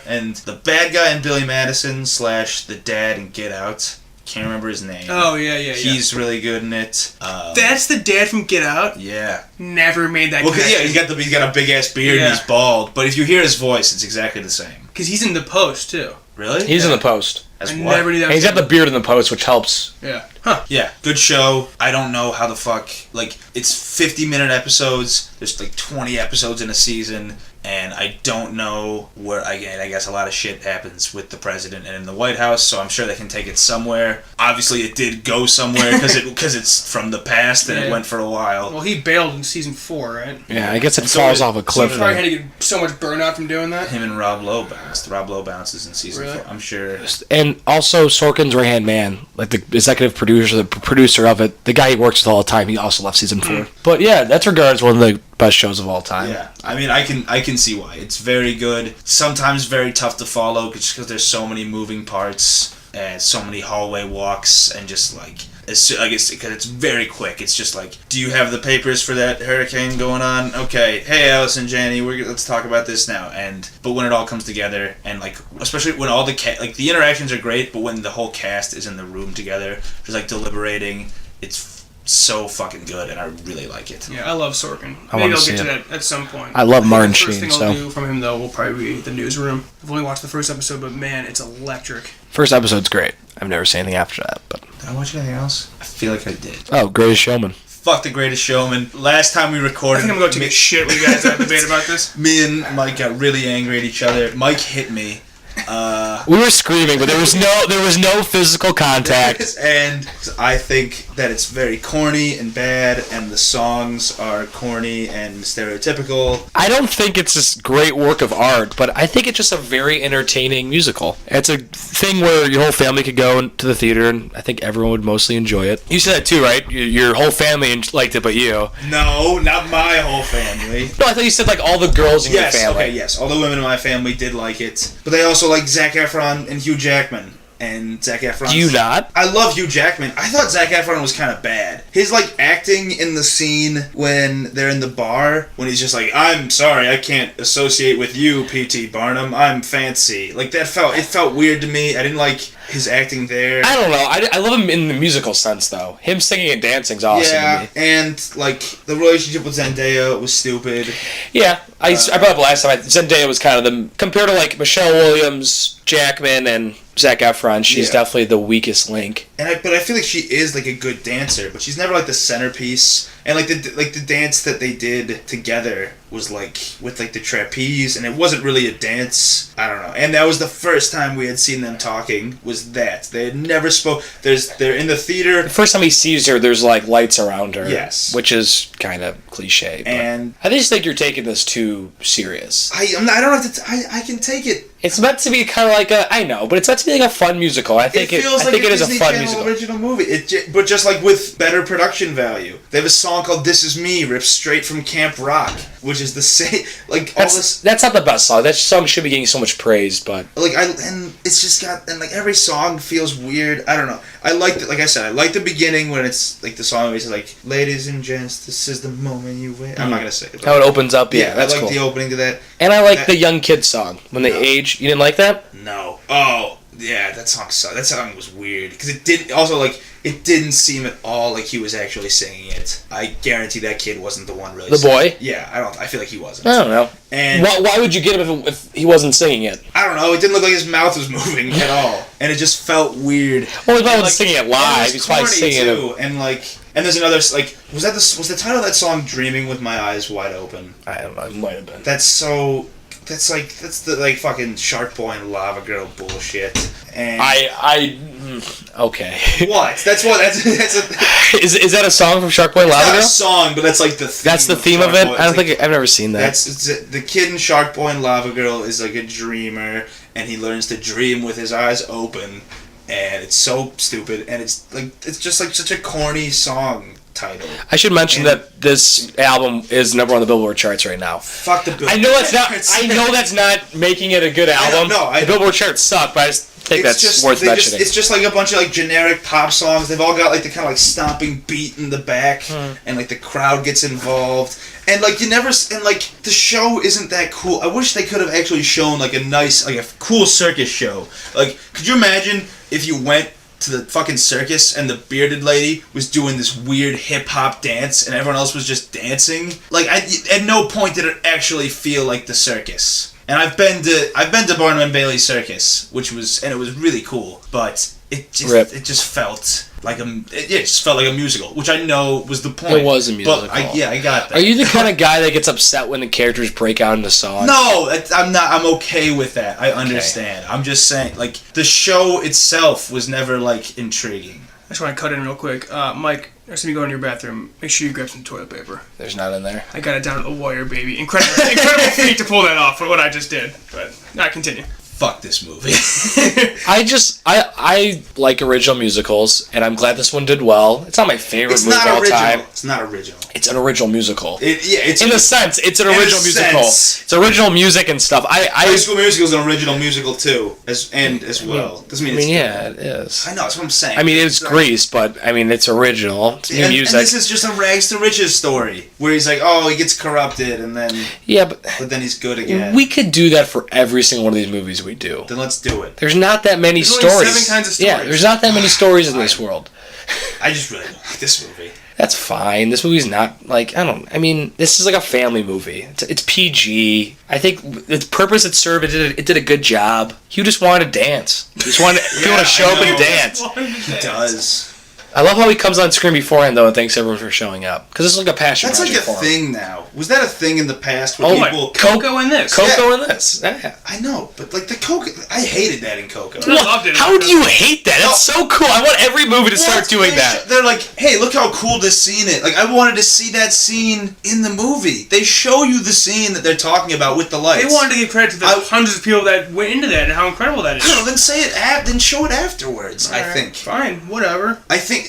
S3: And the bad guy in Billy Madison / the dad in Get Out. Can't remember his name.
S1: Oh yeah.
S3: He's really good in it.
S1: That's the dad from Get Out.
S3: Yeah.
S1: Never made that.
S3: Well, yeah, he's got a big ass beard and he's bald. But if you hear his voice, it's exactly the same.
S1: Because he's in The Post too.
S3: Really?
S2: He's in The Post.
S1: Never knew that.
S2: And he's got the beard in The Post, which helps.
S1: Yeah. Huh.
S3: Yeah. Good show. I don't know how the fuck. It's 50-minute episodes. There's 20 episodes in a season. And I don't know where, again, I guess a lot of shit happens with the president and in the White House, so I'm sure they can take it somewhere. Obviously, it did go somewhere because it's from the past and it went for a while.
S1: Well, he bailed in season 4, right?
S2: Yeah, I guess it falls off a cliff.
S1: So he probably had to get so much burnout from doing that.
S3: Him and Rob Lowe bounced. Rob Lowe bounces in season 4, I'm sure.
S2: And also Sorkin's right-hand man, like the executive producer, the producer of it, the guy he works with all the time, he also left season 4. But yeah, that's regarded as one of the best shows of all time.
S3: Yeah, I mean, I can see why. It's very good. Sometimes very tough to follow just because there's so many moving parts and so many hallway walks and just I guess because it's very quick. It's just like, do you have the papers for that hurricane going on? Okay, hey Alice and Janney, let's talk about this now. But when it all comes together, and like especially when all the the interactions are great, but when the whole cast is in the room together, just like deliberating, it's so fucking good, and I really like it.
S1: Yeah, I love Sorkin. Maybe I'll get to that at some point.
S2: I love Martin
S1: Sheen. The first thing I'll
S2: so.
S1: do from him, though, will probably be The Newsroom. I've only watched the first episode, but man, it's electric.
S2: First episode's great. I've never seen anything after that. But
S3: Did I watch anything else? I feel like I did.
S2: Oh, Greatest Showman.
S3: Fuck The Greatest Showman. Last time we recorded...
S1: I think I'm going to take a shit when you guys have a debate about this.
S3: Me and Mike got really angry at each other. Mike hit me.
S2: We were screaming, but there was no physical contact.
S3: And I think that it's very corny and bad, and the songs are corny and stereotypical.
S2: I don't think it's this great work of art, but I think it's just a very entertaining musical. It's a thing where your whole family could go to the theater, and I think everyone would mostly enjoy it. You said that too, right? Your whole family liked it, but you.
S3: No, not my whole family.
S2: No, I thought you said like all the girls in your family.
S3: Okay, yes. All the women in my family did like it. But they also like Zac Efron and Hugh Jackman. And Zac Efron.
S2: Do you not?
S3: I love Hugh Jackman. I thought Zac Efron was kind of bad. His like acting in the scene when they're in the bar, when he's just like, "I'm sorry, I can't associate with you, P.T. Barnum. I'm fancy." Like it felt weird to me. I didn't like his acting there.
S2: I don't know. I love him in the musical sense though. Him singing and dancing's awesome to me.
S3: And like the relationship with Zendaya was stupid.
S2: Yeah, I brought up last time. Zendaya was kind of compared to like Michelle Williams, Jackman, and Zac Efron. She's definitely the weakest link.
S3: But I feel like she is like a good dancer, but she's never like the centerpiece. And like the dance that they did together was like with like the trapeze, and it wasn't really a dance. I don't know. And that was the first time we had seen them talking. Was that they had never spoke? They're in the theater.
S2: The first time he sees her, there's like lights around her.
S3: Yes,
S2: which is kind of cliche.
S3: And
S2: I just think you're taking this too serious.
S3: I don't have to. I can take it.
S2: It's meant to be kind of like I know, but it's meant to be like a fun musical. I think it is a fun musical.
S3: Original movie. But just like with better production value. They have a song called "This Is Me," ripped straight from Camp Rock, which is the same. Like all this.
S2: That's not the best song. That song should be getting so much praise, but
S3: and it's just got like every song feels weird. I don't know. I like like I said, I like the beginning when it's like the song is like, "Ladies and gents, this is the moment you wait." I'm not gonna say it.
S2: How it opens up. Yeah, that's
S3: I like
S2: cool.
S3: the opening to that.
S2: And I like the young kid song when they age. You didn't like that?
S3: No. Oh, yeah, that song sucked. That song was weird because it didn't seem at all like he was actually singing it. I guarantee that kid wasn't the one really.
S2: The
S3: singing
S2: boy?
S3: It. Yeah, I feel like he wasn't.
S2: I don't know.
S3: And
S2: why would you get him if he wasn't singing it?
S3: I don't know. It didn't look like his mouth was moving at all, and it just felt weird.
S2: Well, he probably wasn't singing it live. He's probably singing it.
S3: And there's another like was the title of that song "Dreaming with My Eyes Wide Open"?
S2: I don't know. It might have been.
S3: That's the like fucking Shark Boy and Lava Girl bullshit. And
S2: okay.
S3: What? That's
S2: Is that a song from Shark Boy and Lava Girl?
S3: It's not a song, but that's like the theme.
S2: That's the theme of it? I don't think I've never seen that.
S3: It's the kid in Shark Boy and Lava Girl is like a dreamer, and he learns to dream with his eyes open, and it's so stupid, and it's just like such a corny song title.
S2: I should mention that this album is number 1 on the Billboard charts right now.
S3: Fuck the Billboard.
S2: I know that's not making it a good album. The Billboard charts suck, but I just think that's worth mentioning.
S3: It's just like a bunch of like generic pop songs. They've all got like the kind of like stomping beat in the back, and like the crowd gets involved. And like the show isn't that cool. I wish they could have actually shown like a cool circus show. Like, could you imagine if you went to the fucking circus and the bearded lady was doing this weird hip hop dance and everyone else was just dancing? Like, at no point did it actually feel like the circus. And I've been to Barnum and Bailey Circus, it was really cool, but it just felt like a musical, which I know was the point.
S2: It was a musical.
S3: But I got that.
S2: Are you the kind of guy that gets upset when the characters break out into songs?
S3: No, I'm not. I'm okay with that. I understand. I'm just saying, like, the show itself was never like intriguing.
S1: I just want to cut in real quick. Mike, next time you go in your bathroom, make sure you grab some toilet paper.
S2: There's not in there.
S1: I got it down to the wire, baby. Incredible feat to pull that off for what I just did. But continue.
S3: Fuck this movie.
S2: I like original musicals, and I'm glad this one did well. It's not my favorite movie of all time.
S3: It's It's not original.
S2: It's an original musical.
S3: It's
S2: in a sense, it's an original musical. It's original music and stuff.
S3: High School Musical is an original musical too, as well. Doesn't mean it's
S2: it is.
S3: I know, that's what I'm saying.
S2: I mean, it's Grease, but I mean, it's original. It's new music.
S3: And this is just a rags to riches story where he's like, oh, he gets corrupted and then but then he's good again.
S2: We could do that for every single one of these movies we do.
S3: Then let's do it.
S2: There's not that many stories.
S1: Only 7 kinds of stories.
S2: Yeah, there's not that many stories in this world.
S3: I just really don't like this movie.
S2: That's fine. This movie's not like this is like a family movie. It's PG. I think the purpose it served, it did a good job. You just wanted to dance. You just wanted people to show up and dance.
S3: He does.
S2: I love how he comes on screen beforehand though and thanks everyone for showing up because this is like a passion.
S3: That's like a thing now. Was that a thing in the past?
S1: Where people Coco in this.
S2: Coco in this. Yeah.
S3: I know, but like the Coco, I hated that in Coco.
S1: I loved it.
S2: How do you hate that? That's so cool. I want every movie to start doing that.
S3: They're like, hey, look how cool this scene is. Like, I wanted to see that scene in the movie. They show you the scene that they're talking about with the lights.
S1: They wanted to give credit to the hundreds of people that went into that and how incredible that is.
S3: No, then say it. Then show it afterwards. I think.
S1: Fine, whatever.
S3: I think.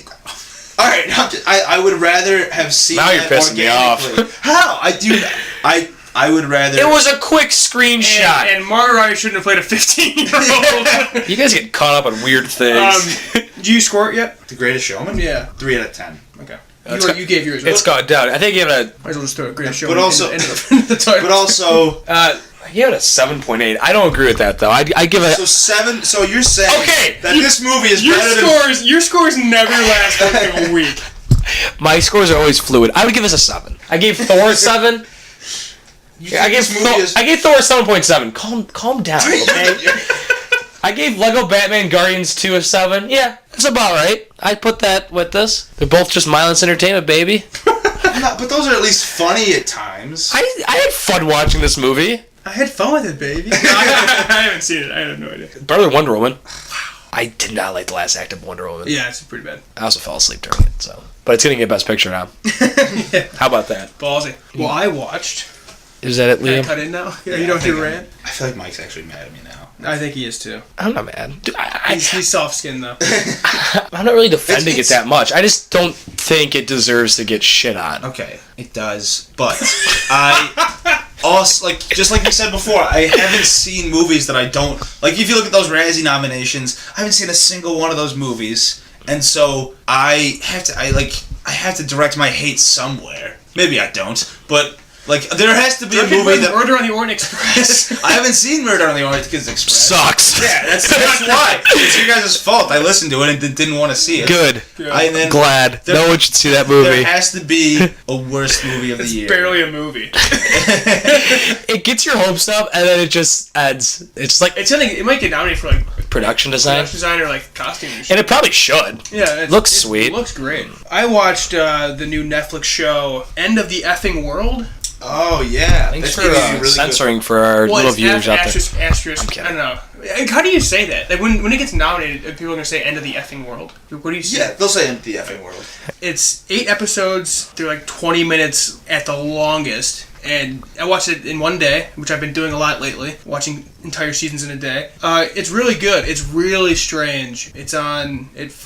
S3: All right, I would rather have seen
S2: now
S3: that
S2: you're pissing me off.
S3: How? I would rather.
S2: It was a quick screenshot.
S1: And Margot Robbie shouldn't have played a 15-year-old.
S2: You guys get caught up on weird things.
S1: Did you score it yet?
S3: The Greatest Showman?
S1: Yeah.
S3: 3 out of 10.
S1: Okay. You gave yours.
S2: It's got down. I think I gave it
S1: Might as well just throw a Greatest Showman.
S3: But also,
S1: the title.
S3: But also,
S2: I gave it a 7.8. I don't agree with that though. I give it.
S3: So 7. So you're saying that this movie is
S1: better than your scores never last like a week.
S2: My scores are always fluid. I would give this a 7. I gave Thor a 7. I gave Thor a 7.7. Calm down, okay? I gave Lego Batman Guardians 2 a 7. Yeah, that's about right. I'd put that with this. They're both just mindless entertainment, baby.
S3: But those are at least funny at times.
S2: I had fun watching this movie.
S1: I had fun with it, baby. I haven't seen it. I have no idea.
S2: Better than Wonder Woman. I did not like the last act of Wonder Woman.
S1: Yeah, it's pretty bad. I
S2: also fell asleep during it, so. But it's going to get Best Picture now. Yeah. How about that?
S1: Ballsy. Well, I watched.
S2: Is that it, Liam?
S1: Can I cut in now? Yeah, you don't hear rant?
S3: I feel like Mike's actually mad at me now.
S1: I think he is too.
S2: I'm not mad. Dude,
S1: he's soft-skinned though.
S2: I'm not really defending it that much. I just don't think it deserves to get shit on.
S3: Okay, it does, but I also just like you said before, I haven't seen movies that I don't like. If you look at those Razzie nominations, I haven't seen a single one of those movies, and so I have to direct my hate somewhere. Maybe I don't, but. Like, there has to be a movie that...
S1: Murder on the Orient Express.
S3: I haven't seen Murder on the Orient Express.
S2: Sucks.
S3: Yeah, that's why. It's your guys' fault. I listened to it and didn't want to see it.
S2: Good. Glad. No one should see that movie.
S3: There has to be a worst movie of the year.
S1: It's barely a movie.
S2: It gets your hopes up, and then it just adds... It's like...
S1: It might get nominated for, like...
S2: Production design?
S1: Or, like, costume.
S2: And it probably should.
S1: Yeah. It
S2: looks sweet.
S1: It looks great. I watched the new Netflix show, End of the Effing World.
S3: Oh, yeah.
S2: Thanks for really censoring for our little viewers out there.
S1: Asterisk. I don't know. How do you say that? Like when it gets nominated, people are going to say End of the Effing World. What do you say?
S3: Yeah, they'll say End of the Effing World.
S1: It's 8 episodes. They're like 20 minutes at the longest. And I watched it in one day, which I've been doing a lot lately, watching entire seasons in a day. It's really good. It's really strange. It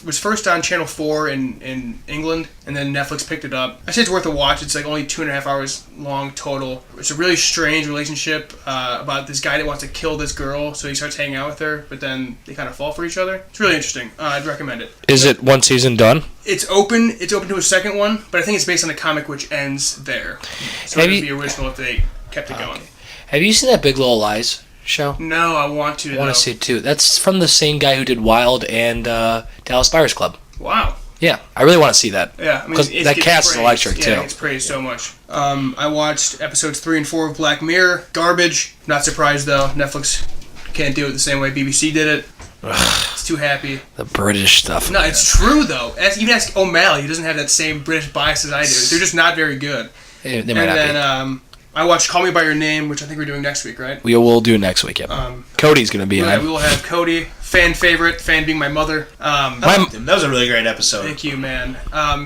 S1: was first on Channel 4 in England, and then Netflix picked it up. I say it's worth a watch. It's like only 2.5 hours long total. It's a really strange relationship about this guy that wants to kill this girl, so he starts hanging out with her, but then they kind of fall for each other. It's really interesting. I'd recommend it.
S2: Is it one season done?
S1: It's open to a second one, but I think it's based on a comic which ends there. So it would be original if they kept it going.
S2: Have you seen that Big Little Lies show?
S1: No, I want to.
S2: I want to see it too. That's from the same guy who did Wild and Dallas Buyers Club.
S1: Wow.
S2: Yeah, I really want to see that.
S1: Yeah,
S2: because that cast is electric too.
S1: Yeah, it's praised so much. I watched episodes 3 and 4 of Black Mirror. Garbage. Not surprised though. Netflix can't do it the same way BBC did it. It's too happy.
S2: The British stuff.
S1: No, it's true though. Even ask O'Malley, he doesn't have that same British bias as I do. They're just not very good.
S2: They might not be.
S1: I watched Call Me By Your Name, which I think we're doing next week, right?
S2: We will do it next week, yep. Cody's going to be
S1: on. We will have Cody, fan favorite, fan being my mother.
S3: That was a really great episode.
S1: Thank you, man.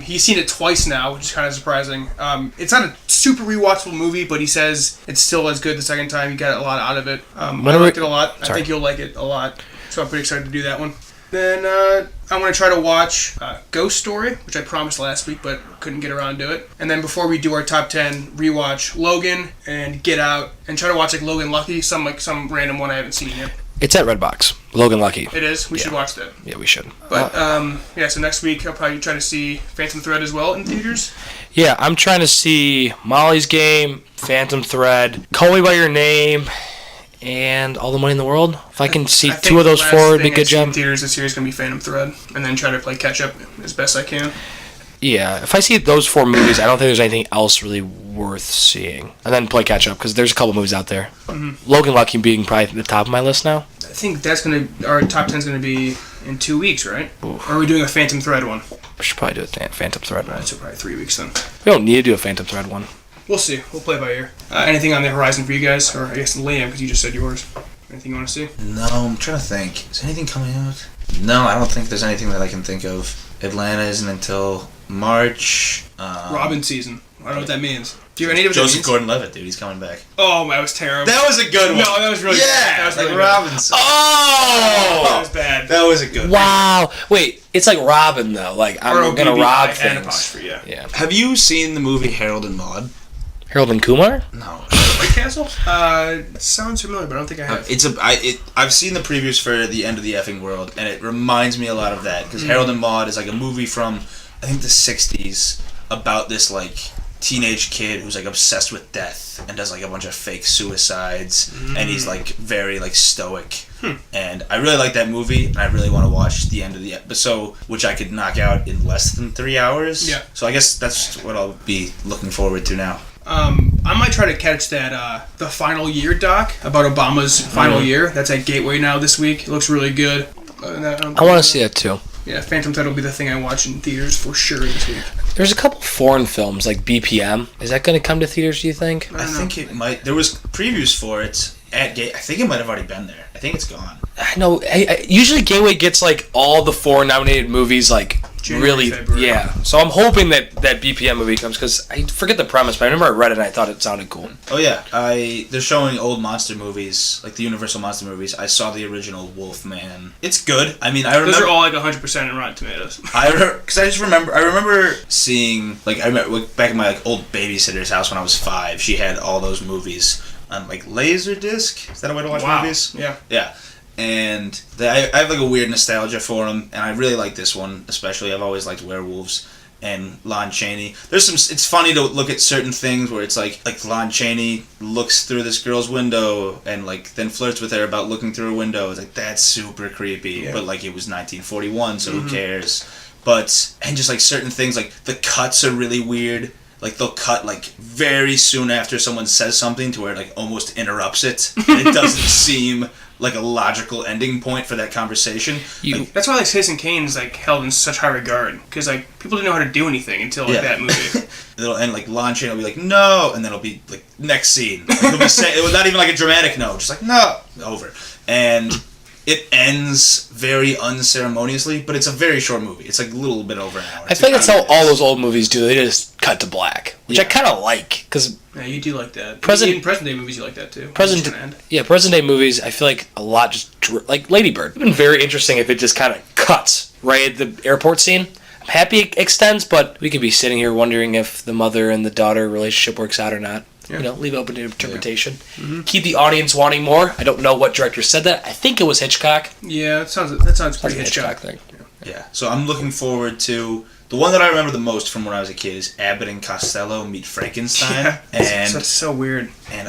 S1: He's seen it twice now, which is kind of surprising. It's not a super rewatchable movie, but he says it's still as good the second time. You got a lot out of it. I liked it a lot. I think you'll like it a lot. So I'm pretty excited to do that one. Then I'm going to try to watch Ghost Story, which I promised last week but couldn't get around to it. And then before we do our top 10, rewatch Logan and Get Out and try to watch like Logan Lucky, some random one I haven't seen yet.
S2: It's at Redbox. Logan Lucky.
S1: It is? We should watch that.
S2: Yeah, we should.
S1: But, so next week I'll probably try to see Phantom Thread as well in theaters.
S2: Yeah, I'm trying to see Molly's Game, Phantom Thread, Call Me By Your Name, and All the Money in the World. If I can see two of those four, it'd be a good job.
S1: In theaters this year is going to be Phantom Thread, and then try to play catch up as best I can.
S2: Yeah, if I see those 4 movies, I don't think there's anything else really worth seeing. And then play catch up, because there's a couple movies out there. Mm-hmm. Logan Lucky being probably at the top of my list now.
S1: I think our top 10 is going to be in 2 weeks, right? Or are we doing a Phantom Thread one?
S2: We should probably do a Phantom Thread one.
S1: Right, so probably 3 weeks then.
S2: We don't need to do a Phantom Thread one.
S1: We'll see. We'll play by ear. Anything on the horizon for you guys? Or I guess Liam, because you just said yours. Anything you want to see?
S3: No, I'm trying to think. Is anything coming out? No, I don't think there's anything that I can think of. Atlanta isn't until March.
S1: Robin season. I don't know what that means. Do you have any of
S3: Joseph Gordon-Levitt, dude. He's coming back.
S1: Oh, that was terrible.
S3: That was a good one.
S1: No, that was really bad. That was
S3: like
S1: really
S3: Robinson.
S2: Oh!
S1: That was bad.
S3: That was a good one.
S2: Wow. Wait, it's like Robin, though. Like, I'm going to rob things.
S1: Yeah.
S3: Have you seen the movie Harold and Maude?
S2: Harold and Kumar?
S3: No.
S1: White Castle? It sounds familiar, but I don't think I have.
S3: I've seen the previews for The End of the Effing World, and it reminds me a lot of that, because Harold and Maude is like a movie from, I think, the 60s, about this, like, teenage kid who's, like, obsessed with death, and does, like, a bunch of fake suicides, and he's, like, very, like, stoic. And I really like that movie, and I really want to watch the end of the episode, which I could knock out in less than 3 hours.
S1: Yeah.
S3: So I guess that's what I'll be looking forward to now.
S1: I might try to catch that the final year doc about Obama's final year. That's at Gateway now this week. It looks really good.
S2: I want to see that too.
S1: Yeah, Phantom Thread will be the thing I watch in theaters for sure this week.
S2: There's a couple foreign films like BPM. Is that going to come to theaters, do you think?
S3: I think it might. There was previews for it at Gateway. I think it might have already been there. I think it's gone.
S2: I know. Usually Gateway gets like all the 4 nominated movies like
S1: January,
S2: really,
S1: February.
S2: Yeah. So I'm hoping that BPM movie comes, because I forget the premise, but I remember I read it and I thought it sounded cool.
S3: Oh yeah, they're showing old monster movies, like the Universal monster movies. I saw the original Wolfman. It's good. I mean, I remember
S1: those are all like 100% in Rotten Tomatoes.
S3: I remember seeing, like, I remember back in my like old babysitter's house when I was 5. She had all those movies on like Laserdisc. Is that a way to watch movies?
S1: Yeah.
S3: Yeah. And I have like a weird nostalgia for them, and I really like this one especially. I've always liked werewolves and Lon Chaney. It's funny to look at certain things where it's like Lon Chaney looks through this girl's window and like then flirts with her about looking through a window. It's like, that's super creepy, but like it was 1941, so who cares? But and just like certain things, like the cuts are really weird. Like they'll cut like very soon after someone says something to where it like almost interrupts it, and it doesn't seem like a logical ending point for that conversation.
S1: That's why like Citizen Kane is like held in such high regard, because like people didn't know how to do anything until like that movie.
S3: It'll end like Lon Chaney will be like no, and then it'll be like next scene. Like, it was not even like a dramatic no, just like no, over. And it ends very unceremoniously, but it's a very short movie. It's like a little bit over an hour.
S2: I think that's how all those old movies do. They just cut to black, which I kind of like, because
S1: yeah, you do like that.
S2: Present
S1: day movies, you like that too.
S2: Present day movies, I feel like a lot just like Lady Bird. It'd been very interesting if it just kind of cuts right at the airport scene. I'm happy it extends, but we could be sitting here wondering if the mother and the daughter relationship works out or not. Yeah. You know, leave it open to interpretation. Yeah. Mm-hmm. Keep the audience wanting more. I don't know what director said that. I think it was Hitchcock.
S1: Yeah, that sounds pretty Hitchcock
S2: thing.
S3: Yeah. So I'm looking forward to the one that I remember the most from when I was a kid is Abbott and Costello Meet Frankenstein.
S1: Yeah,
S3: and
S1: that's so weird.
S3: And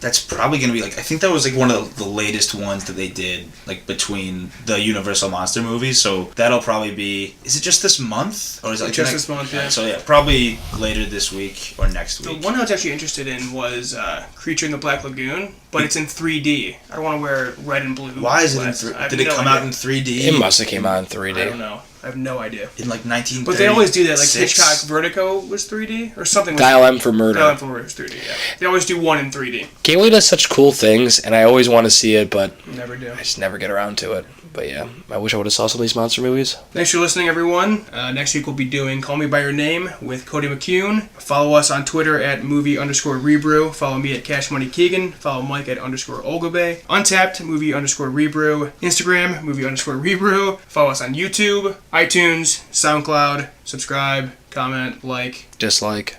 S3: that's probably going to be like, I think that was like one of the latest ones that they did like between the Universal Monster movies. So that'll probably be, is it just this month? Or is it like
S1: just this month, yeah.
S3: So yeah, probably later this week or next week.
S1: The one I was actually interested in was Creature in the Black Lagoon, but it's in 3D. I don't want to wear red and blue.
S3: Why is it in 3D? Did it come out in 3D?
S2: It must have came out in 3D.
S1: I don't know. I have no idea.
S3: In like 1936.
S1: But they always do that. Like Hitchcock Vertigo was 3D or something.
S2: Dial M for Murder.
S1: Dial M for Murder was 3D, yeah. They always do one in 3D.
S2: Gateway does such cool things, and I always want to see it, but
S1: Never do.
S2: I just never get around to it. But yeah, I wish I would have saw some of these monster movies.
S1: Thanks for listening, everyone. Next week we'll be doing Call Me By Your Name with Cody McCune. Follow us on Twitter at movie_rebrew. Follow me at Cash Money Keegan. Follow Mike at _Olgabe. Untapped, movie_rebrew. Instagram, movie_rebrew. Follow us on YouTube, iTunes, SoundCloud. Subscribe, comment, like.
S2: Dislike.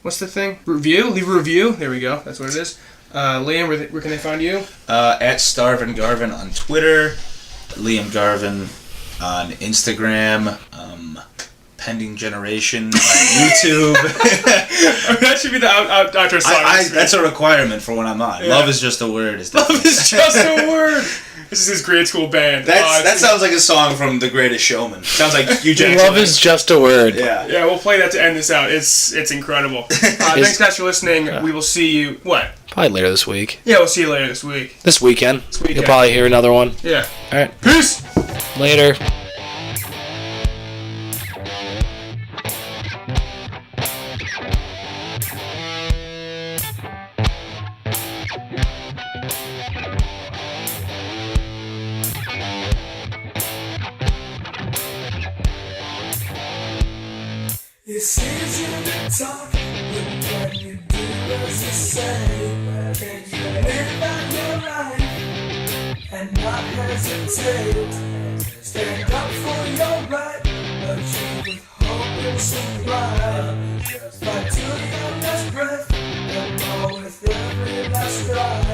S1: What's the thing? Review? Leave a review. There we go. That's what it is. Liam, where can they find you?
S3: At Starvin Garven on Twitter. Liam Garven on Instagram. Pending Generation on YouTube.
S1: That should be the outro song.
S3: That's a requirement for when I'm on.
S1: Yeah.
S3: Love is just a word.
S1: Love is just a word. This is his grade school band.
S3: That sounds like a song from The Greatest Showman. Sounds like Hugh Jackson.
S2: Love is just a word.
S3: Yeah.
S1: Yeah, we'll play that to end this out. It's incredible. Thanks guys for listening. We will see you. What?
S2: Probably later this week.
S1: Yeah, we'll see you later this week.
S2: This weekend.
S1: weekend.
S2: You'll probably hear another one.
S1: Yeah.
S2: All right.
S1: Peace.
S2: Later.
S11: It's easy to talk, but when you do as you say, can you live out your life and not hesitate? Stand up for your right, achieve with hope and some pride. Fight to your last breath, and more with every last stride.